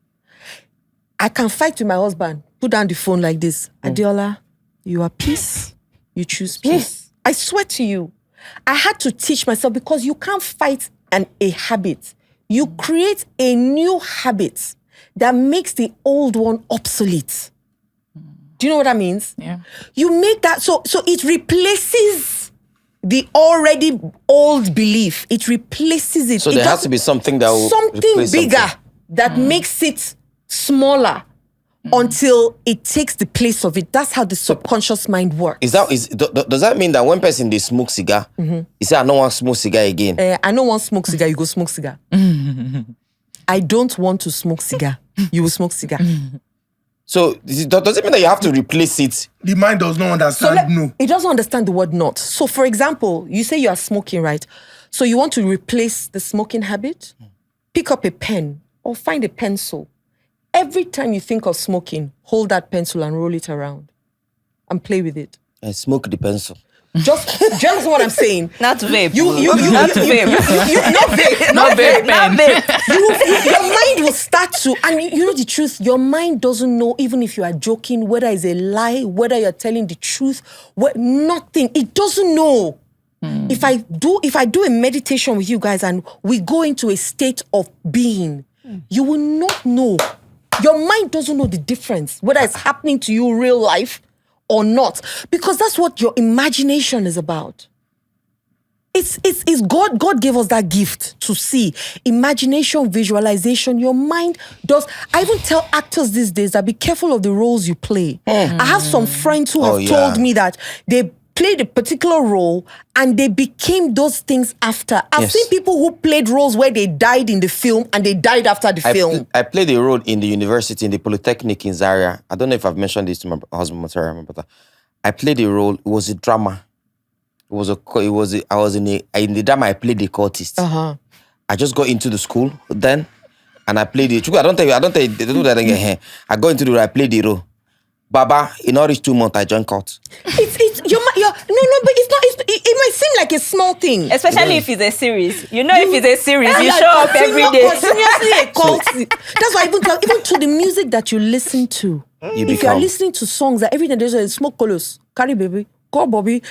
I can fight with my husband. Put down the phone like this. Adeola, you are peace. You choose peace. I swear to you. I had to teach myself, because you can't fight a habit. You create a new habit that makes the old one obsolete. Do you know what that means? Yeah. You make that, so it replaces the already old belief. It replaces it. So there has to be something that will something replace bigger something. that makes it smaller until it takes the place of it. That's how the subconscious mind works. Does that mean that when person they smoke cigar, he say I don't want to smoke cigar again? I don't want to smoke cigar, you go smoke cigar. I don't want to smoke cigar, you will smoke cigar. So does it mean that you have to replace it? The mind does not understand no. It doesn't understand the word not. So for example, you say you are smoking, right? So you want to replace the smoking habit? Pick up a pen or find a pencil. Every time you think of smoking, hold that pencil and roll it around and play with it. And smoke the pencil. Just what I'm saying. Not vape. Not vape. Not vape. Your mind will start to, and you know the truth, your mind doesn't know, even if you are joking, whether it's a lie, whether you're telling the truth, nothing. It doesn't know. If I do a meditation with you guys and we go into a state of being, you will not know. Your mind doesn't know the difference, whether it's happening to you real life or not, because that's what your imagination is about. It's God gave us that gift to see. Imagination, visualization, your mind does. I even tell actors these days that be careful of the roles you play. I have some friends who have told me that they played a particular role and they became those things after. I've seen people who played roles where they died in the film and they died after the film. I played a role in the university, in the Polytechnic in Zaria. I don't know if I've mentioned this to my husband, but I played a role. It was a drama. I was in the drama. I played the cultist. I just got into the school then, and I played it. I don't tell you do that again. I go into the role. I played the role. Baba, in all these 2 months, I joined court. But it's not. It might seem like a small thing, Especially if it's a series. You know, if it's a series, you show up every day. Continuously a cult. That's why even to the music that you listen to. If you are listening to songs that every day there's a smoke colors, carry baby, call Bobby.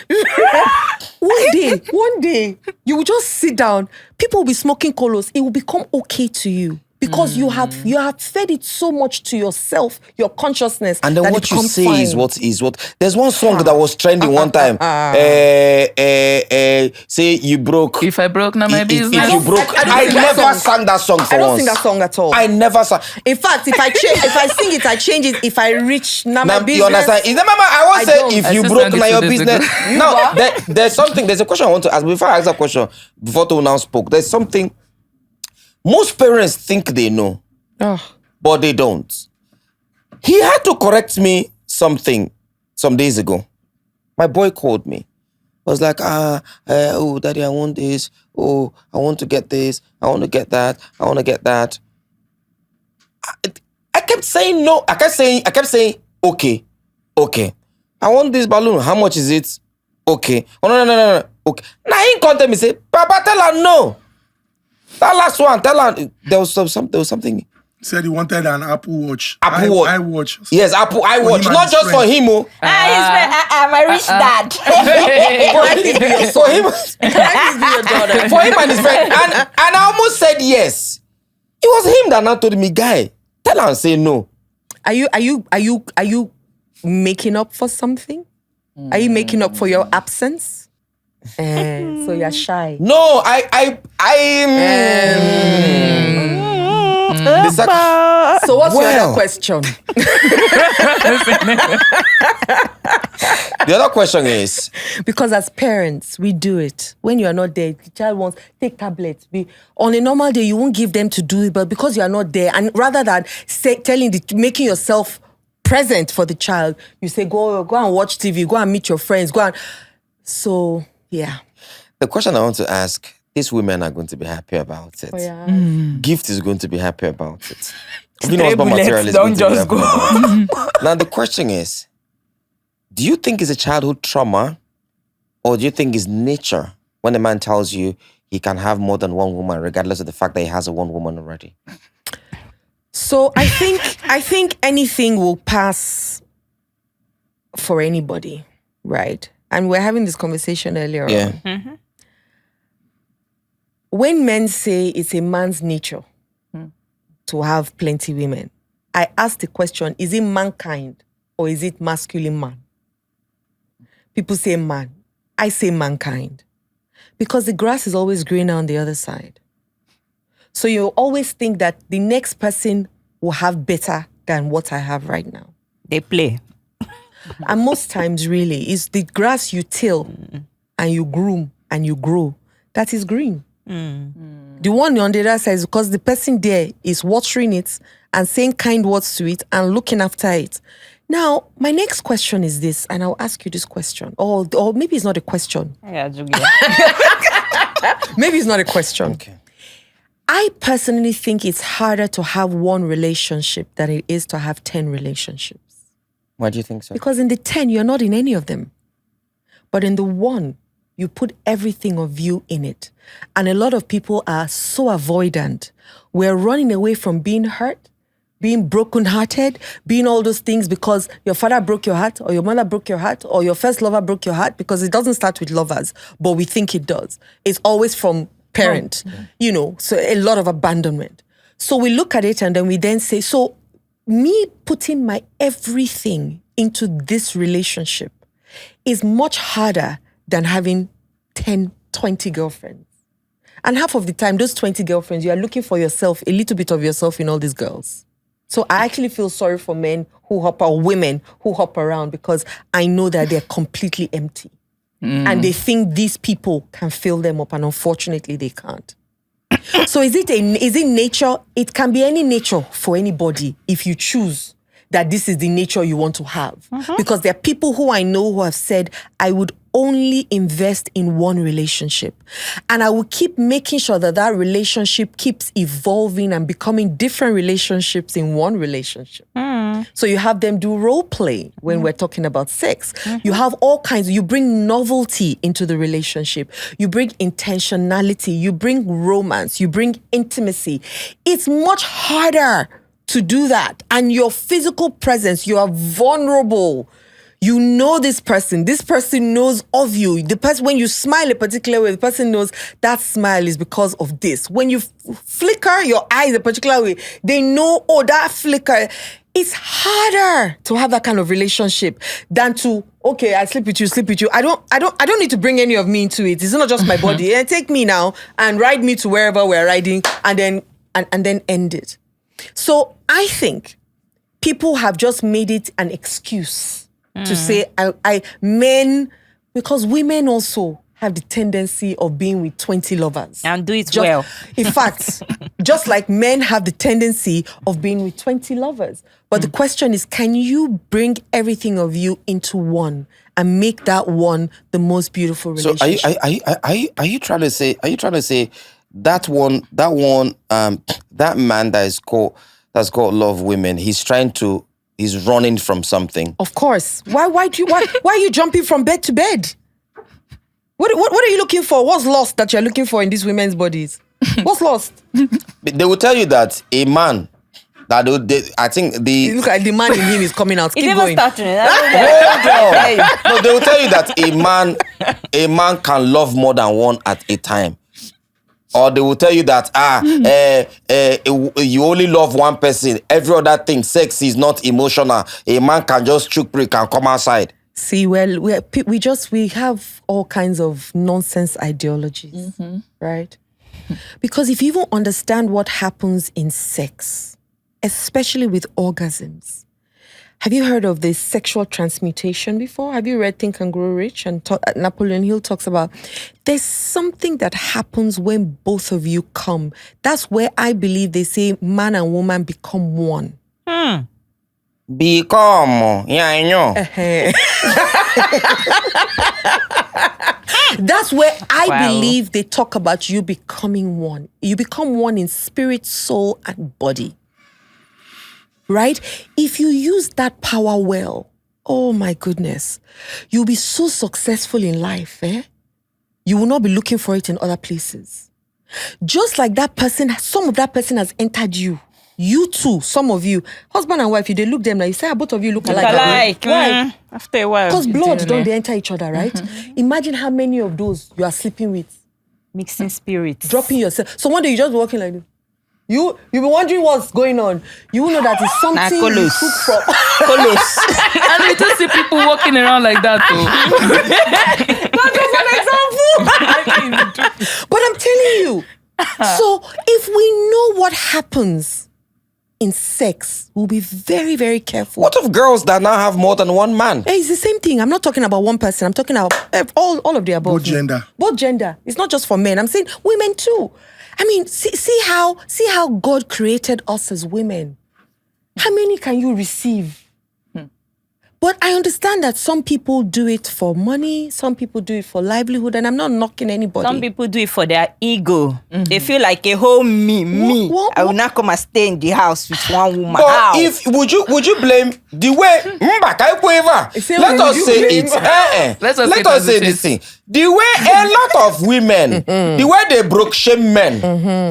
One day, you will just sit down. People will be smoking colos. It will become okay to you. Because you have fed it so much to yourself, your consciousness. And then that what it you say fine. is what. There's one song that was trending one time. Say you broke. If I broke, now my business. If you broke, I never sang that song for once. I don't sing that song at all. I never sang. In fact, if I sing it, I change it. If I reach now my business. You understand? Is that, Mama? I won't say if you broke now your business. Now there's a question I want to ask. Before I ask that question, before to now spoke, there's something. Most parents think they know, but they don't. He had to correct me something some days ago. My boy called me. I was like, oh, daddy, I want this. Oh, I want to get this. I want to get that. I want to get that. I kept saying no. I kept saying, okay. I want this balloon. How much is it? Okay. Oh, no. Okay. Now he called me and say, Papa, tell her no. That last one, tell her there was something. He said he wanted an Apple Watch. iWatch. Yes, Apple iWatch. Not just for him. My rich dad. For him and his friend. And I almost said yes. It was him that now told me, guy, tell her and say no. Are you making up for something? Are you making up for your absence? So you're shy. No, So what's your other question? The other question is, because as parents, we do it. When you are not there, the child wants take tablets. On a normal day, you won't give them to do it, but because you are not there, and rather than making yourself present for the child, you say go and watch TV, go and meet your friends, So yeah. The question I want to ask, these women are going to be happy about it. Oh, yeah. Gift is going to be happy about it. Stray Husband bullets, material is don't going to be just happy go. about it. Now the question is, do you think it's a childhood trauma, or do you think it's nature when a man tells you he can have more than one woman regardless of the fact that he has a one woman already? So I think anything will pass for anybody, right? And we're having this conversation earlier on. When men say it's a man's nature to have plenty women, I ask the question, is it mankind or is it masculine man? People say man. I say mankind. Because the grass is always greener on the other side. So you always think that the next person will have better than what I have right now. They play. And most times, really, it's the grass you till and you groom and you grow that is green. The one on the other side is because the person there is watering it and saying kind words to it and looking after it. Now, my next question is this, and I'll ask you this question. Or maybe it's not a question. Maybe it's not a question. Okay. I personally think it's harder to have one relationship than it is to have 10 relationships. Why do you think so? Because in the 10, you're not in any of them. But in the one, you put everything of you in it. And a lot of people are so avoidant. We're running away from being hurt, being brokenhearted, being all those things because your father broke your heart or your mother broke your heart or your first lover broke your heart, because it doesn't start with lovers, but we think it does. It's always from parent, so a lot of abandonment. So we look at it and then we then say, so me putting my everything into this relationship is much harder than having 10, 20 girlfriends. And half of the time, those 20 girlfriends, you are looking for yourself, a little bit of yourself in all these girls. So I actually feel sorry for men who women who hop around, because I know that they're completely empty. And they think these people can fill them up, and unfortunately they can't. So is it nature? It can be any nature for anybody if you choose that this is the nature you want to have. Because there are people who I know who have said, I would only invest in one relationship. And I will keep making sure that that relationship keeps evolving and becoming different relationships in one relationship. So you have them do role play when we're talking about sex. You have all kinds. You bring novelty into the relationship. You bring intentionality. You bring romance. You bring intimacy. It's much harder to do that. And your physical presence, you are vulnerable. You know this person knows of you. The person, when you smile a particular way, the person knows that smile is because of this. When you flicker your eyes a particular way, they know, that flicker. It's harder to have that kind of relationship than to, okay, I sleep with you. I don't need to bring any of me into it. It's not just my body. And take me now and ride me to wherever we're riding and then end it. So I think people have just made it an excuse to say, men, because women also have the tendency of being with 20 lovers. And do it well. In fact, just like men have the tendency of being with 20 lovers. But the question is, can you bring everything of you into one and make that one the most beautiful relationship? So are you trying to say that man that's got love women, he's running from something? Of course. Why are you jumping from bed to bed? What are you looking for? What's lost that you're looking for in these women's bodies? What's lost? They will tell you that a man I think look at the man in him is coming out. Keep going. No, they will tell you that a man can love more than one at a time. Or they will tell you that you only love one person. Every other thing, sex is not emotional. A man can just choke prick and come outside. See, well, we have all kinds of nonsense ideologies, right? Because if you even understand what happens in sex, especially with orgasms, have you heard of this sexual transmutation before? Have you read Think and Grow Rich? And Napoleon Hill talks about there's something that happens when both of you come. That's where I believe they say man and woman become one. Become, yeah, I know. That's where I believe they talk about you becoming one. You become one in spirit, soul, and body. Right? If you use that power well, oh my goodness, you'll be so successful in life, eh? You will not be looking for it in other places. Just like that person, some of that person has entered you. You too, some of you, husband and wife, you they look them like, you say, both of you look alike. Why? After a while. Because blood don't they enter each other, right? Imagine how many of those you are sleeping with. Mixing spirits. Dropping yourself. So one day you just walking like this. You'll be wondering what's going on. You will know that it's something you took from. Colos. And you just see people walking around like that too. That's just an example. But I'm telling you. So if we know what happens in sex, we'll be very, very careful. What of girls that now have more than one man? Hey, it's the same thing. I'm not talking about one person. I'm talking about all of the above. Both gender. Both gender. It's not just for men. I'm saying women too. I mean, see how God created us as women. How many can you receive? But I understand that some people do it for money, some people do it for livelihood, and I'm not knocking anybody. Some people do it for their ego. They feel like a whole me. I will not come and stay in the house with one woman. But How? if would you blame the way let us say it. Let us say this thing. The way a lot of women, the way they broke shame men,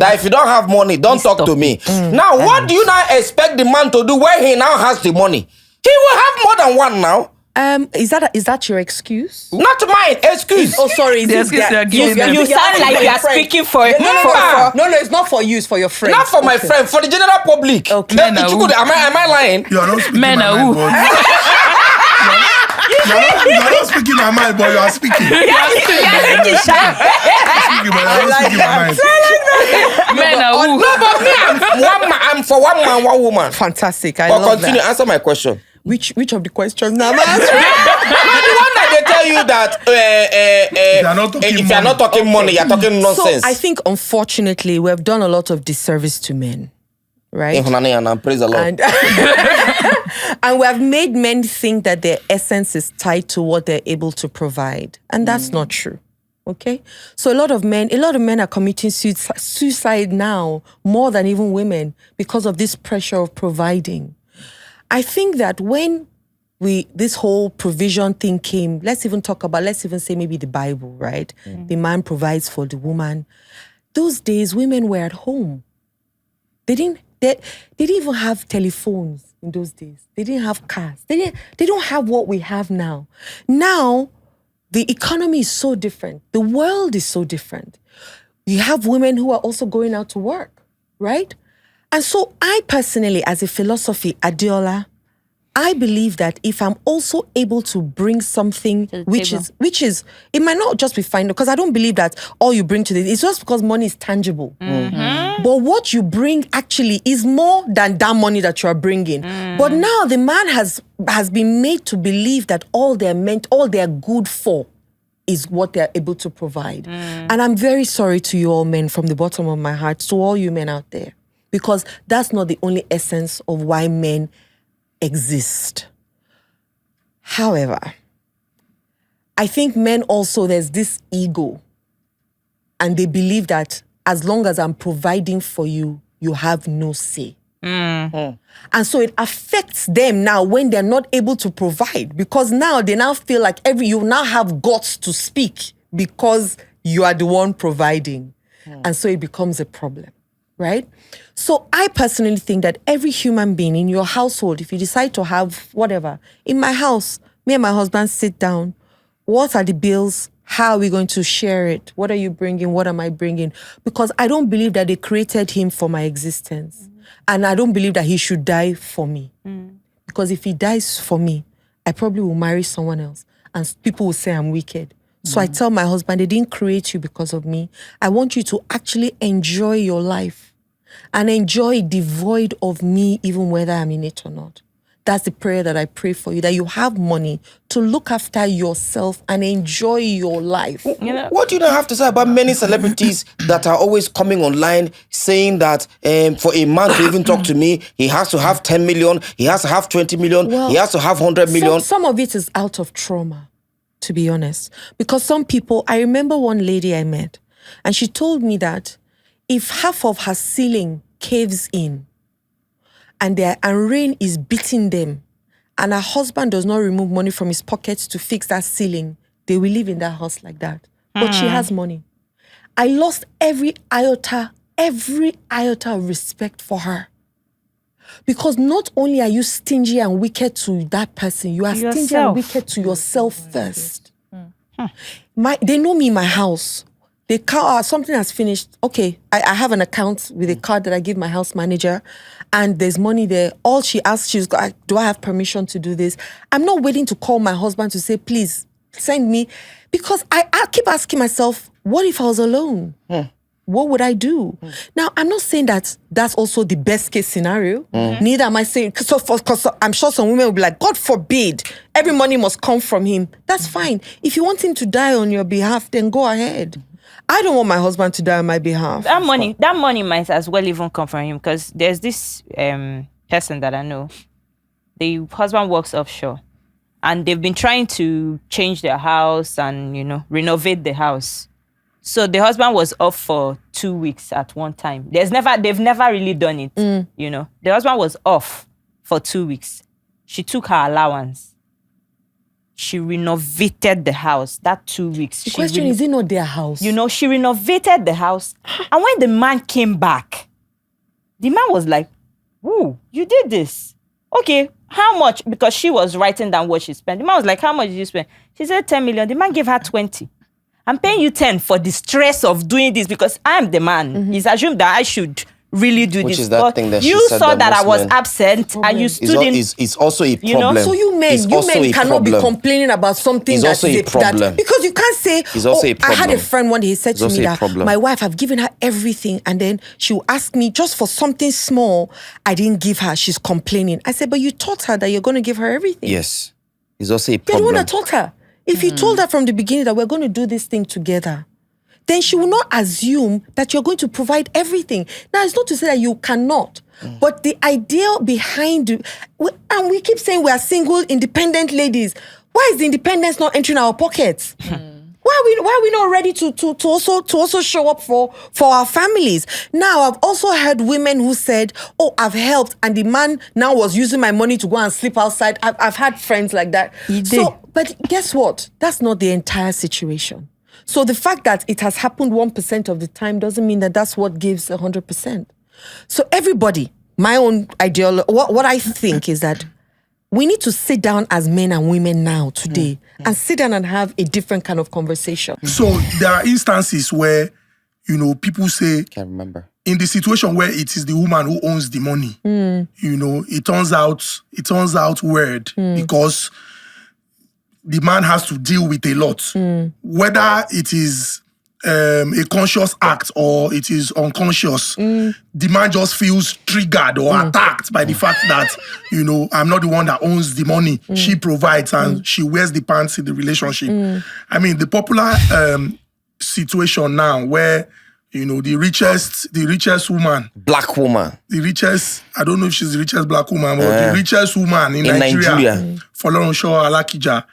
that if you don't have money, don't talk to me. Now, what do you now expect the man to do when he now has the money? He will have more than one now. Is that your excuse? Not mine. Excuse. Oh, sorry. The excuse they are giving them. You sound like you are speaking for No, it's not for you. It's for your friend. Not for my friend. For the general public. Okay. Am I lying? You are not speaking Men my are mind, who? but you are not speaking my mind, but you are speaking. Men are who? No, but me, I'm for one man, one woman. Fantastic. I But love continue. that. Answer my question. Which of the questions now? The one that they tell you that if you're not talking money, you're talking nonsense. So I think, unfortunately, we've done a lot of disservice to men, right? Praise the Lord. And, and we have made men think that their essence is tied to what they're able to provide, and that's not true. Okay, so a lot of men are committing suicide now more than even women because of this pressure of providing. I think that when this whole provision thing came, let's even say maybe the Bible, right? The man provides for the woman. Those days, women were at home. They didn't even have telephones in those days. They didn't have cars. They don't have what we have now. Now, the economy is so different. The world is so different. You have women who are also going out to work, right? And so I personally, as a philosophy, Adeola, I believe that if I'm also able to bring something which is, it might not just be fine, because I don't believe that all you bring to this, it's just because money is tangible. But what you bring actually is more than that money that you are bringing. But now the man has been made to believe that all they're good for is what they're able to provide. And I'm very sorry to you all men from the bottom of my heart, to all you men out there, because that's not the only essence of why men exist. However, I think men also, there's this ego, and they believe that as long as I'm providing for you, you have no say. And so it affects them now when they're not able to provide, because now they now feel like you now have guts to speak because you are the one providing. And so it becomes a problem, right? So I personally think that every human being in your household, if you decide to have whatever, in my house, me and my husband sit down, what are the bills? How are we going to share it? What are you bringing? What am I bringing? Because I don't believe that they created him for my existence. And I don't believe that he should die for me. Because if he dies for me, I probably will marry someone else. And people will say I'm wicked. So I tell my husband, they didn't create you because of me. I want you to actually enjoy your life and enjoy it devoid of me, even whether I'm in it or not. That's the prayer that I pray for you, that you have money to look after yourself and enjoy your life. What do you have to say about many celebrities that are always coming online saying that for a man to even talk to me, he has to have 10 million, he has to have 20 million, he has to have 100 million? Some of it is out of trauma. to be honest. Because some people, I remember one lady I met, and she told me that if half of her ceiling caves in and rain is beating them, and her husband does not remove money from his pockets to fix that ceiling, they will live in that house like that. But she has money. I lost every iota of respect for her. Because not only are you stingy and wicked to that person, you are stingy and wicked to yourself first. They know me in my house. Something has finished. Okay, I have an account with a card that I give my house manager, and there's money there. All she asks, do I have permission to do this? I'm not waiting to call my husband to say, please send me, because I keep asking myself, what if I was alone? What would I do? Now, I'm not saying that that's also the best case scenario. Neither am I saying, because I'm sure some women will be like, God forbid, every money must come from him. That's fine. If you want him to die on your behalf, then go ahead. I don't want my husband to die on my behalf. That money might as well even come from him, because there's this person that I know. The husband works offshore, and they've been trying to change their house and, renovate the house. So the husband was off for 2 weeks at one time. They've never really done it. The husband was off for 2 weeks. She took her allowance. She renovated the house that 2 weeks. The question is it not their house? She renovated the house. And when the man came back, the man was like, "Ooh, you did this. Okay, how much?" Because she was writing down what she spent. The man was like, "How much did you spend?" She said 10 million. The man gave her 20. I'm paying you 10 for the stress of doing this because I'm the man. It's assumed that I should really do Which this. is that but thing that she you said saw that I most was men- absent and you stood in. It's also a problem. So you men cannot be complaining about something It's that's also a problem. because you can't say, It's also a I had a problem. friend one day, he said It's to me also a that problem. my wife, I've given her everything, and then she'll ask me just for something small I didn't give her. She's complaining. I said, but you taught her that you're going to give her everything. Yes. It's also a You're the problem. one that taught her. If you told her from the beginning that we're going to do this thing together, then she will not assume that you're going to provide everything. Now, it's not to say that you cannot, but the idea behind, and we keep saying we are single, independent ladies. Why is the independence not entering our pockets? Why are we not ready to also show up for our families? Now, I've also heard women who said, "Oh, I've helped," and the man now was using my money to go and sleep outside. I've had friends like that. But guess what? That's not the entire situation. So the fact that it has happened 1% of the time doesn't mean that that's what gives 100%. So everybody, my own ideology, what I think is that we need to sit down as men and women now today and sit down and have a different kind of conversation. So there are instances where, people say, Can't remember. in the situation where it is the woman who owns the money, it turns out weird because the man has to deal with a lot. Whether it is a conscious act or it is unconscious, the man just feels triggered or attacked by the fact that, I'm not the one that owns the money. She provides and she wears the pants in the relationship. I mean, the popular situation now where, the richest woman, Black woman. I don't know if she's the richest black woman, but the richest woman in Nigeria. Folorunsho Alakija,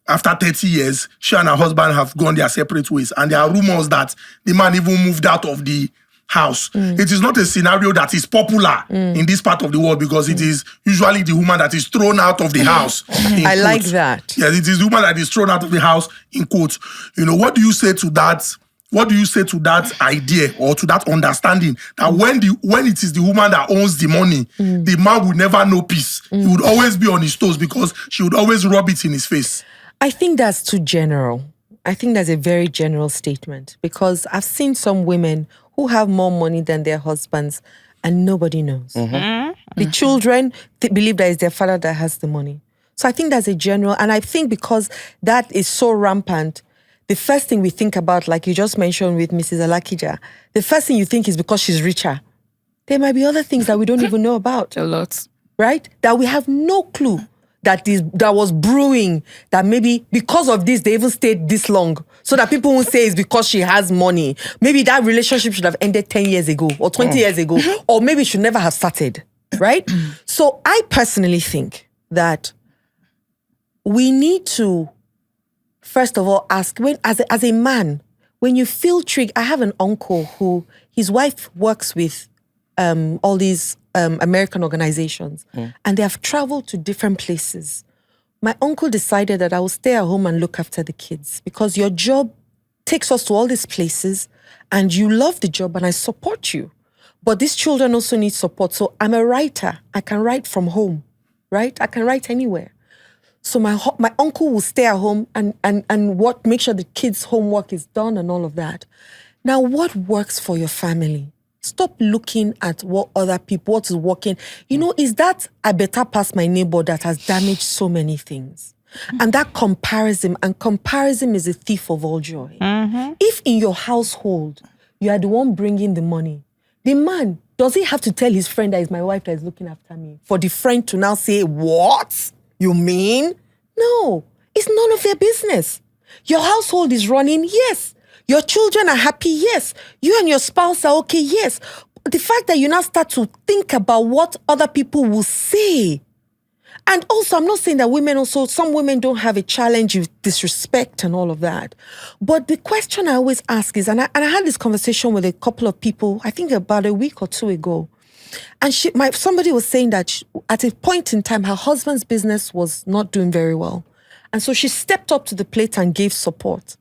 after 30 years, she and her husband have gone their separate ways. And there are rumors that the man even moved out of the house. It is not a scenario that is popular in this part of the world because it is usually the woman that is thrown out of the house. I like that. Yes, it is the woman that is thrown out of the house, in quotes. What do you say to that? What do you say to that idea or to that understanding that when it is the woman that owns the money, the man would never know peace. He would always be on his toes because she would always rub it in his face. I think that's too general. I think that's a very general statement because I've seen some women who have more money than their husbands and nobody knows. The children believe that it's their father that has the money. So I think that's a general, and I think because that is so rampant, the first thing we think about, like you just mentioned with Mrs. Alakija, the first thing you think is because she's richer. There might be other things that we don't even know about. A lot. Right? That we have no clue that was brewing, that maybe because of this, they even stayed this long. So that people won't say it's because she has money. Maybe that relationship should have ended 10 years ago or 20 years ago, or maybe should never have started. Right? So I personally think that we need to first of all, ask, when as a man, when you feel triggered, I have an uncle who, his wife works with all these American organizations, and they have traveled to different places. My uncle decided that I will stay at home and look after the kids because your job takes us to all these places and you love the job and I support you. But these children also need support. So I'm a writer. I can write from home, right? I can write anywhere. So my uncle will stay at home and make sure the kids' homework is done and all of that. Now, what works for your family? Stop looking at what is working. Is that I better pass my neighbor that has damaged so many things? And that comparison is a thief of all joy. If in your household, you are the one bringing the money, the man, does he have to tell his friend that it's my wife that is looking after me? For the friend to now say, what? You mean? No, it's none of their business. Your household is running, yes. Your children are happy, yes. You and your spouse are okay, yes. But the fact that you now start to think about what other people will say. And also, I'm not saying that some women don't have a challenge with disrespect and all of that. But the question I always ask is, and I had this conversation with a couple of people, I think about a week or two ago. And somebody was saying that at a point in time, her husband's business was not doing very well. And so she stepped up to the plate and gave support.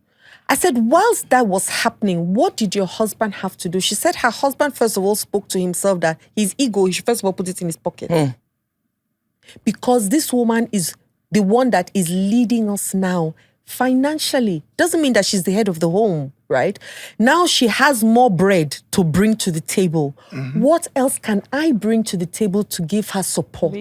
I said, whilst that was happening, what did your husband have to do? She said her husband, first of all, spoke to himself that his ego, he should first of all put it in his pocket. Because this woman is the one that is leading us now financially. Doesn't mean that she's the head of the home, right? Now she has more bread to bring to the table. What else can I bring to the table to give her support?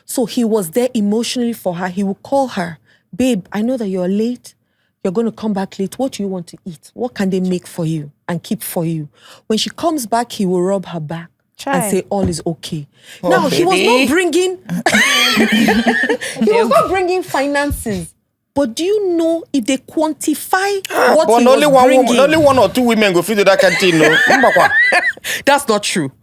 So he was there emotionally for her. He would call her, babe, I know that you're late. You're going to come back late. What do you want to eat? What can they make for you and keep for you? When she comes back, he will rub her back and say all is okay. Now, he was not bringing finances. But do you know if they quantify what he was bringing? Only one or two women go feed to that canteen. No? That's not true.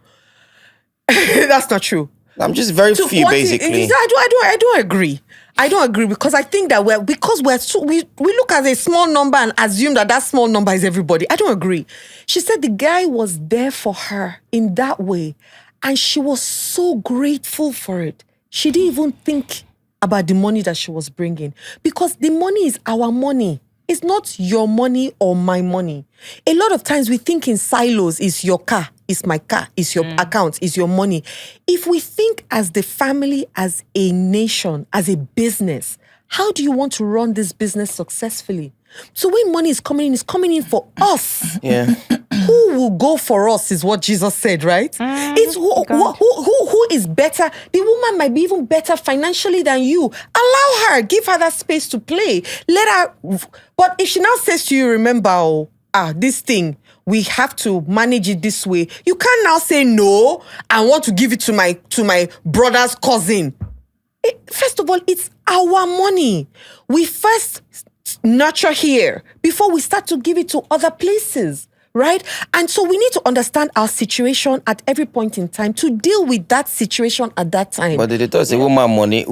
That's not true. I'm just very few, basically. I don't agree. I don't agree because I think that we look at a small number and assume that small number is everybody. I don't agree. She said the guy was there for her in that way, and she was so grateful for it. She didn't even think about the money that she was bringing because the money is our money. It's not your money or my money. A lot of times we think in silos. It's your car, it's my car, it's your account, it's your money. If we think as the family, as a nation, as a business, how do you want to run this business successfully? So when money is coming in, it's coming in for us. Yeah. Who will go for us is what Jesus said, right? It's who is better. The woman might be even better financially than you. Allow her, give her that space to play. Let her. But if she now says to you, remember, this thing, we have to manage it this way. You can't now say no. I want to give it to my brother's cousin. First of all, it's our money. We first nurture here before we start to give it to other places, right? And so we need to understand our situation at every point in time to deal with that situation at that time. But they talk say woman money.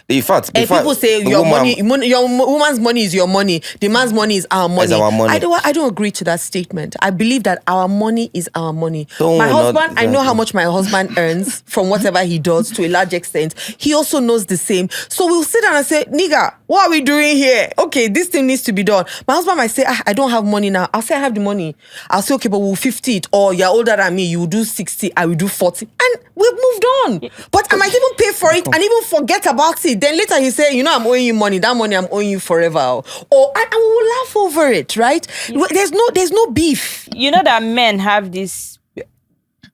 In fact, people say your woman's money is your money. The man's money is our money. I don't agree to that statement. I believe that our money is our money. I know how much my husband earns from whatever he does to a large extent. He also knows the same. So we'll sit down and say, nigga, what are we doing here? Okay, this thing needs to be done. My husband might say, I don't have money now. I'll say I have the money. I'll say, okay, but we'll 50 it. Or you're older than me, you will do 60, I will do 40. And we've moved on. But I might even pay for it and even forget about it. Then later he say, I'm owing you money. That money I'm owing you forever. And we will laugh over it, right? There's no beef. You know that men have this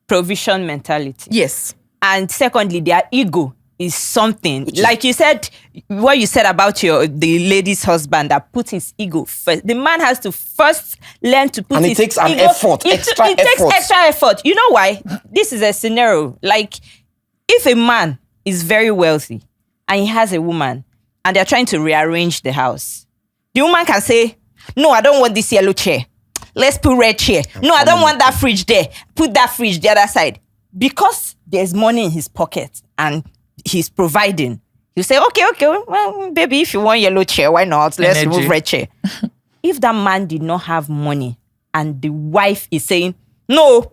provision mentality. Yes. And secondly, their ego is something. Like you said, what you said about the lady's husband that put his ego first. The man has to first learn to put his ego. And it takes an effort, extra effort. It takes extra effort. You know why? This is a scenario. Like, if a man is very wealthy and he has a woman and they're trying to rearrange the house, the woman can say, no, I don't want this yellow chair. Let's put red chair. No, I don't want that fridge there. Put that fridge the other side. Because there's money in his pocket and he's providing, You say, okay, well, baby, if you want yellow chair, why not? Let's Energy. remove red chair. If that man did not have money and the wife is saying, no,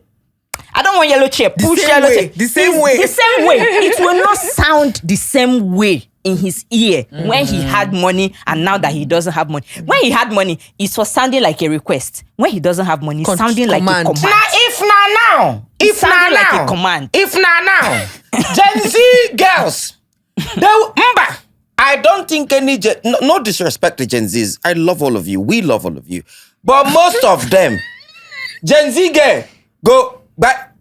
I don't want yellow chair, push yellow chair. The same way. The same way. It will not sound the same way in his ear when he had money and now that he doesn't have money. When he had money, it was sounding like a request. When he doesn't have money, it's sounding like a command. If now, Gen Z girls, I don't think any no disrespect to Gen Zs. I love all of you. We love all of you. But most of them, Gen Z girl, go back.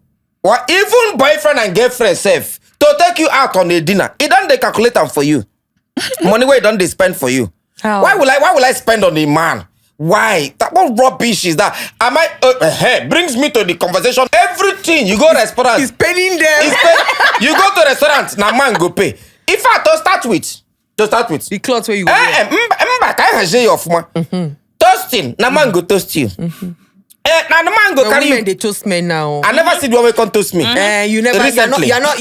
Or even boyfriend and girlfriend self to take you out on a dinner. It don't they calculate them for you. Money where don't they spend for you? How? Why will I spend on a man? Why? That what rubbish is that? Am I brings me to the conversation. Everything you go to restaurant. He's paying them. You go to restaurant, now man go pay. If I to start with The clothes where you go. Toasting, now man go toast you. Now the man go The carry women, you. they toast men now. I never see the one come toast me. You never. Recently. You're not.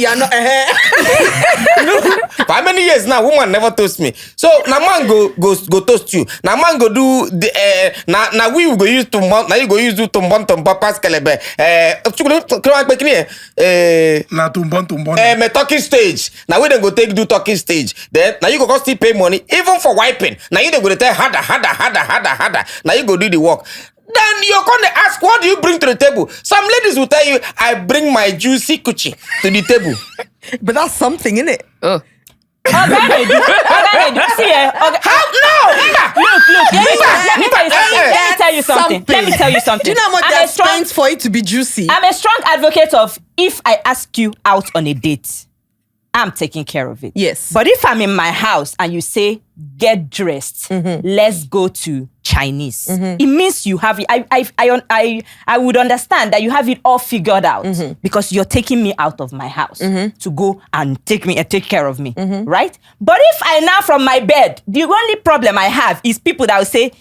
For how many years now, woman never toast me. So now man go toast you. Now man go do the now we will go use to now you go use to tomba pass kelebe. Na tumbon. Me talking stage. Now we then go do talking stage. Then now you go still pay money even for wiping. Now you then go tell harder. Now you go do the work. Then you're going to ask, what do you bring to the table? Some ladies will tell you, I bring my juicy coochie to the table. But that's something, isn't it? Oh. See, How? No! Let me tell you something. Let me tell you something. Do you know how much that spends for it to be juicy? I'm a strong advocate of if I ask you out on a date, I'm taking care of it. Yes. But if I'm in my house and you say, get dressed, let's go to Chinese, it means you have it. I would understand that you have it all figured out because you're taking me out of my house to go and take care of me, right? But if I now from my bed, the only problem I have is people that will say,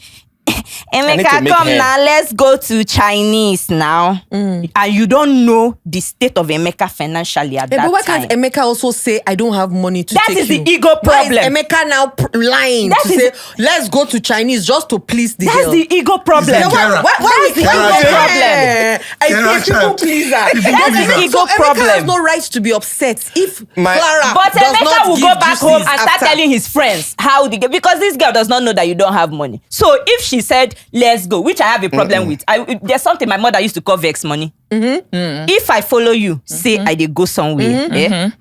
Emeka, come now, let's go to Chinese now. And you don't know the state of Emeka financially at that But why time. can't Emeka also say, I don't have money to That take is you? the ego Why problem. is Emeka now lying That to is say, let's go to Chinese just to please the That's girl? the ego problem. It's a Kara. Why is the Kara ego child. problem? I Kara say people child. pleaser. People That's pleaser. the ego So Emeka problem. has no right to be upset if My- Clara But does Emeka not will give go back home and juices start after. telling his friends how the girl, because this girl does not know that you don't have money. So if she said, let's go, which I have a problem with, there's something my mother used to call vex money. If I follow you, say I did go somewhere,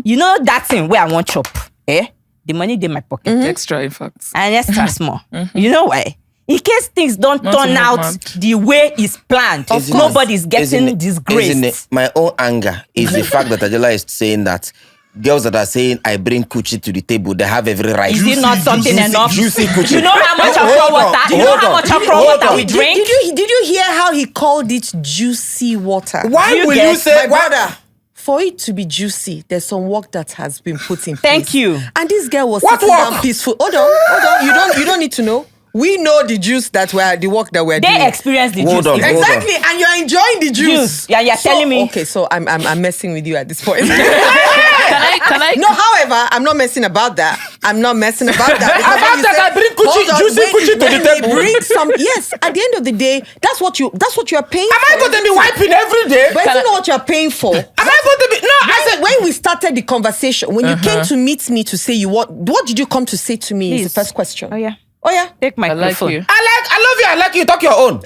you know that thing where I want chop, the money in my pocket. Extra, in fact. And extra small. You know why? In case things don't Not turn in out advance. the way it's planned, nobody's getting disgraced. My own anger is the fact that Adeola is saying that girls that are saying I bring coochie to the table, they have every right. Is it not something enough? Juicy coochie. You know how much Hold okra on, water? You know hold how on. much okra Hold water on. we drink? Did you hear how he called it juicy water? Why You will get you say My why? brother, for it to be juicy, there's some work that has been put in place. Thank you. And this girl was What sitting work? down peaceful. Hold on. You don't need to know. We know the juice that the work that we're doing. They experience the Hold juice. on, hold on. Exactly, and you're enjoying the juice. Yeah, you're telling me. Okay, so I'm messing with you at this point. Can I? No, however, I'm not messing about that. I'm not messing about that. Because About when you that, say- I bring coochie- hold on, juicy when- coochie to when the they table. Bring some. Yes, at the end of the day, that's what you are paying. Am I for. going to be wiping every day? But you know what you're paying for. Am I going to be? No, I said. When we started the conversation, when you came to meet me to say what did you come to say to me? Is Please. the first question. Oh yeah. Oh yeah. Take my I like microphone. you. I love you. I like you. Talk your own.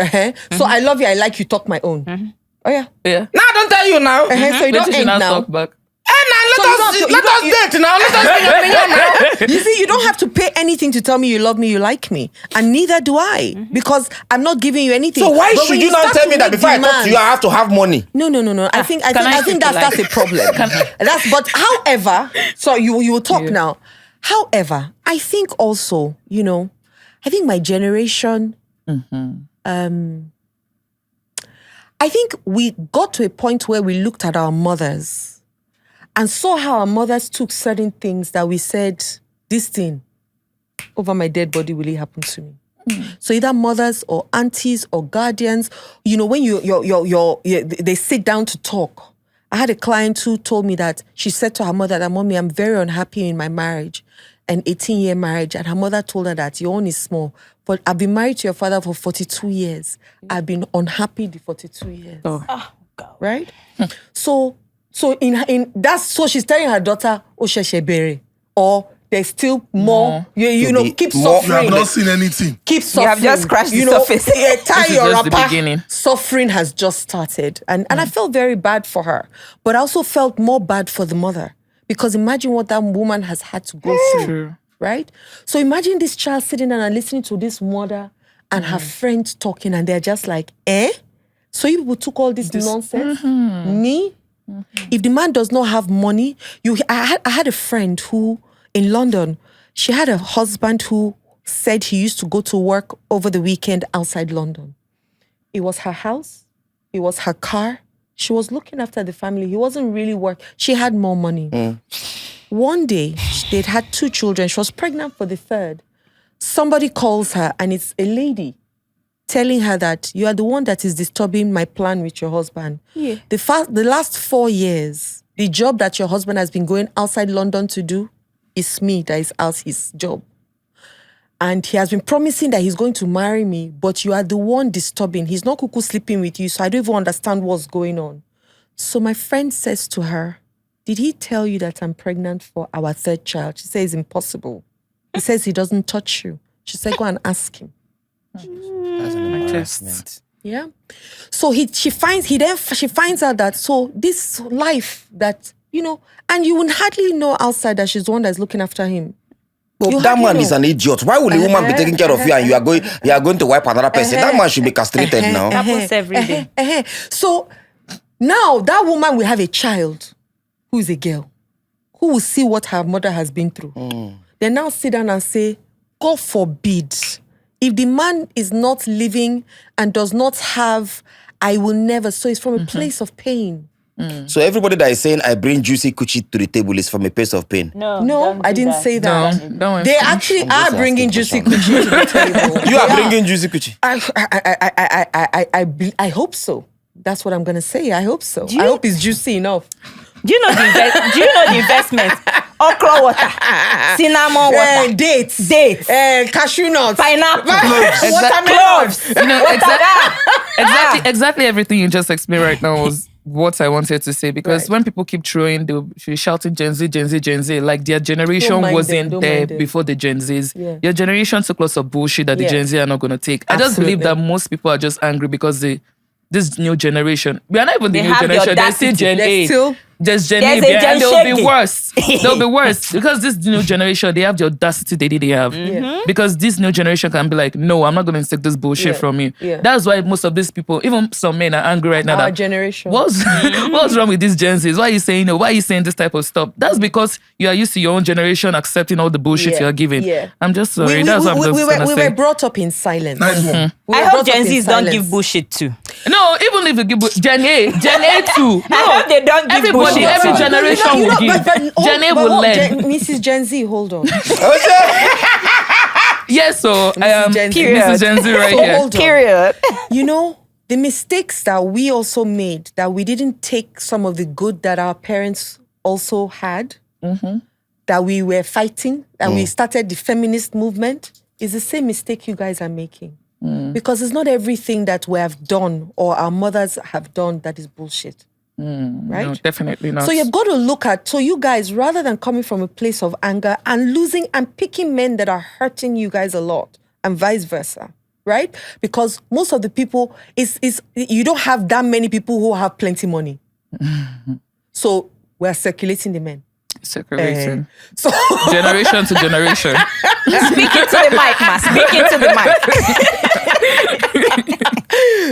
So I love you. I like you. Talk my own. Oh yeah. Yeah. Now I don't tell you now. So you Wait don't till she end now now. talk back. Hey, now So you don't- let us date now. Let us be You see, you don't have to pay anything to tell me you love me, you like me, and neither do I, because I'm not giving you anything. So why But should when you not start tell to me that make before I talk to you, I have to have money? No. I think can I speak that's like- a problem. But however, so you will talk now. However, I think also, I think my generation, I think we got to a point where we looked at our mothers and saw how our mothers took certain things that we said, this thing over my dead body will it happen to me. So either mothers or aunties or guardians, when they sit down to talk I had a client who told me that she said to her mother that, Mommy, I'm very unhappy in my marriage, an 18-year marriage. And her mother told her that your own is small. But I've been married to your father for 42 years. I've been unhappy the 42 years. Oh, God. Right? So in that's so she's telling her daughter, Osheshebere, or there's still more. You know, keep You suffering. have not seen anything. Keep suffering. have just scratched the surface. Tie This is your just the wrapper. beginning. Suffering has just started. And I felt very bad for her. But I also felt more bad for the mother. Because imagine what that woman has had to go through. True. Right? So imagine this child sitting down and listening to this mother and her friends talking, and they're just like, eh? So you people took all this nonsense? Me? If the man does not have money, I had a friend who, in London, she had a husband who said he used to go to work over the weekend outside London. It was her house. It was her car. She was looking after the family. He wasn't really working. She had more money. One day, they'd had 2 children. She was pregnant for the 3rd. Somebody calls her, and it's a lady telling her that you are the one that is disturbing my plan with your husband. Yeah. The last 4 years, the job that your husband has been going outside London to do is me that is out his job. And he has been promising that he's going to marry me, but you are the one disturbing. He's not cuckoo sleeping with you, so I don't even understand what's going on. So my friend says to her, did he tell you that I'm pregnant for our 3rd child? She says, impossible. He says he doesn't touch you. She said, go and ask him. That's an embarrassment. Yeah. So she finds out that, so this life that, you know, and you would hardly know outside that she's the one that's looking after him. But You that hardly man know. is an idiot. Why would a woman be taking care of you and you are going to wipe another person? That man should be castrated now. Happens every day. So now that woman will have a child who is a girl, who will see what her mother has been through. They now sit down and say, God forbid, if the man is not living and does not have, I will never. So it's from a place of pain. So everybody that is saying I bring juicy coochie to the table is from a place of pain. No, I didn't say that. No, They actually are bringing juicy coochie to the table. You are bringing juicy coochie. I hope so. That's what I'm gonna say. I hope so. I hope it's juicy enough. Do you know the investment? Okra water, cinnamon water, Dates, cashew nuts, pineapple, watermelon. You know, exactly everything you just explained right now was what I wanted to say. Because Right. when people keep throwing, they'll be shouting Gen Z, Gen Z, Gen Z, like their generation Don't mind wasn't them, don't there mind them. before the Gen Zs. Yeah. Your generation took lots of bullshit that the Yeah. Gen Z are not going to take. I just believe Absolutely. that most people are just angry because this new generation, we are not even the They new have the generation, there's still audacity. Gen There's A. still- There's Gen There's A, a there, Gen and they'll be Shaggy. worse. They'll be worse because this new generation, they have the audacity they didn't have. Because this new generation can be like, no, I'm not going to take this bullshit Yeah. from you. Yeah. That's why most of these people, even some men, are angry right now. Our that, generation. What's wrong with these Gen Zs? Why are you saying no? Why are you saying this type of stuff? That's because you are used to your own generation accepting all the bullshit Yeah. you are giving. Yeah. I'm just sorry. That's what I'm just we gonna were say. brought up in silence. Nice one. We I were hope brought up Gen in Zs don't silence. give bullshit too. No, even if you give Gen A too. I hope they don't give Everybody, bullshit every too. generation will give. Gen A will learn. Mrs. Gen Z, hold on. Yes, so Gen Z. Mrs. Gen Z right So here. hold on. Period. You know, the mistakes that we also made, that we didn't take some of the good that our parents also had, that we were fighting, that we started the feminist movement, is the same mistake you guys are making. Because it's not everything that we have done or our mothers have done that is bullshit. Right? No, definitely not. So you've got to look at, so you guys, rather than coming from a place of anger and losing and picking men that are hurting you guys a lot and vice versa, right? Because most of the people, you don't have that many people who have plenty money. So we're circulating the men. Circulating. So Generation to generation. Speak into the mic, ma. Speak into the mic.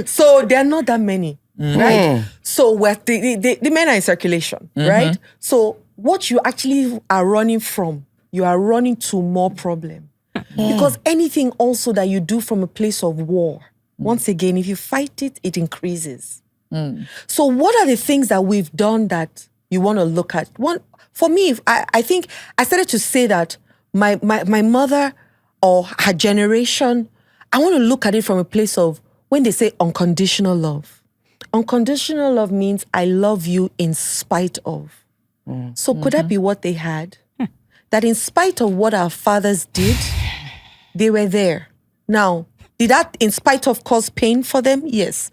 So there are not that many, right? So the men are in circulation, right? So what you actually are running from, you are running to more problem. Because anything also that you do from a place of war, once again, if you fight it, it increases. So what are the things that we've done that you want to look at? One, for me, I think I started to say that my mother or her generation, I want to look at it from a place of when they say unconditional love. Unconditional love means I love you in spite of. So could that be what they had? That in spite of what our fathers did, they were there. Now, did that in spite of cause pain for them? Yes.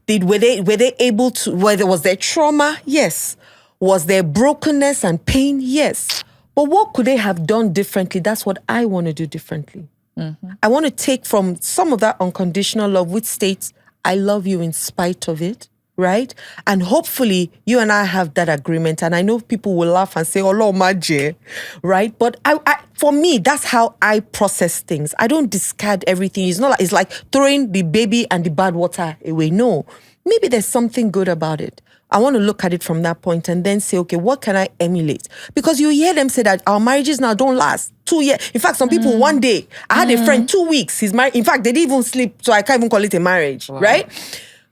Were they able to, was there trauma? Yes. Was there brokenness and pain? Yes. But what could they have done differently? That's what I want to do differently. I want to take from some of that unconditional love, which states, I love you in spite of it, right? And hopefully you and I have that agreement. And I know people will laugh and say, oh, Lord, Maje, right? But for me, that's how I process things. I don't discard everything. It's not like, it's like throwing the baby and the bad water away. No, maybe there's something good about it. I want to look at it from that point and then say, okay, what can I emulate? Because you hear them say that our marriages now don't last 2 years. In fact, some people one day, I had a friend 2 weeks, he's married. In fact, they didn't even sleep, so I can't even call it a marriage, right?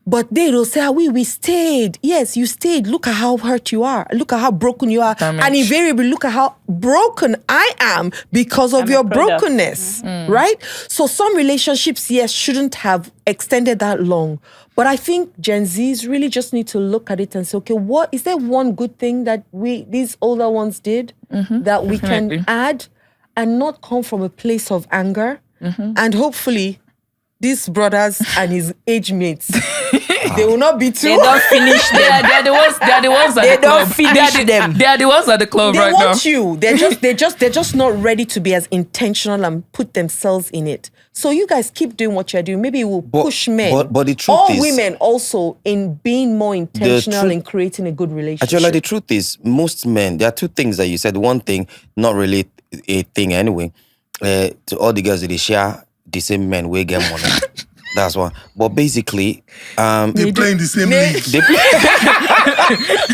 But they'll say, we stayed. Yes, you stayed. Look at how hurt you are. Look at how broken you are. Damage. And invariably, look at how broken I am because of your brokenness, right? So some relationships, yes, shouldn't have extended that long. But I think Gen Zs really just need to look at it and say, okay, what is there one good thing that these older ones did that we can add and not come from a place of anger? And hopefully these brothers and his age mates, they will not be too. They don't finish them. They're the ones at They the club. don't finish them. They are the ones at the club They right want now. you. They're just not ready to be as intentional and put themselves in it. So you guys keep doing what you're doing. Maybe it will push men, but the truth or is, women also, in being more intentional in creating a good relationship. Adeola, the truth is, most men, there are two things that you said. One thing, not really a thing anyway. To all the girls that they share the same men, we get money. That's one. But basically, They play in the same league.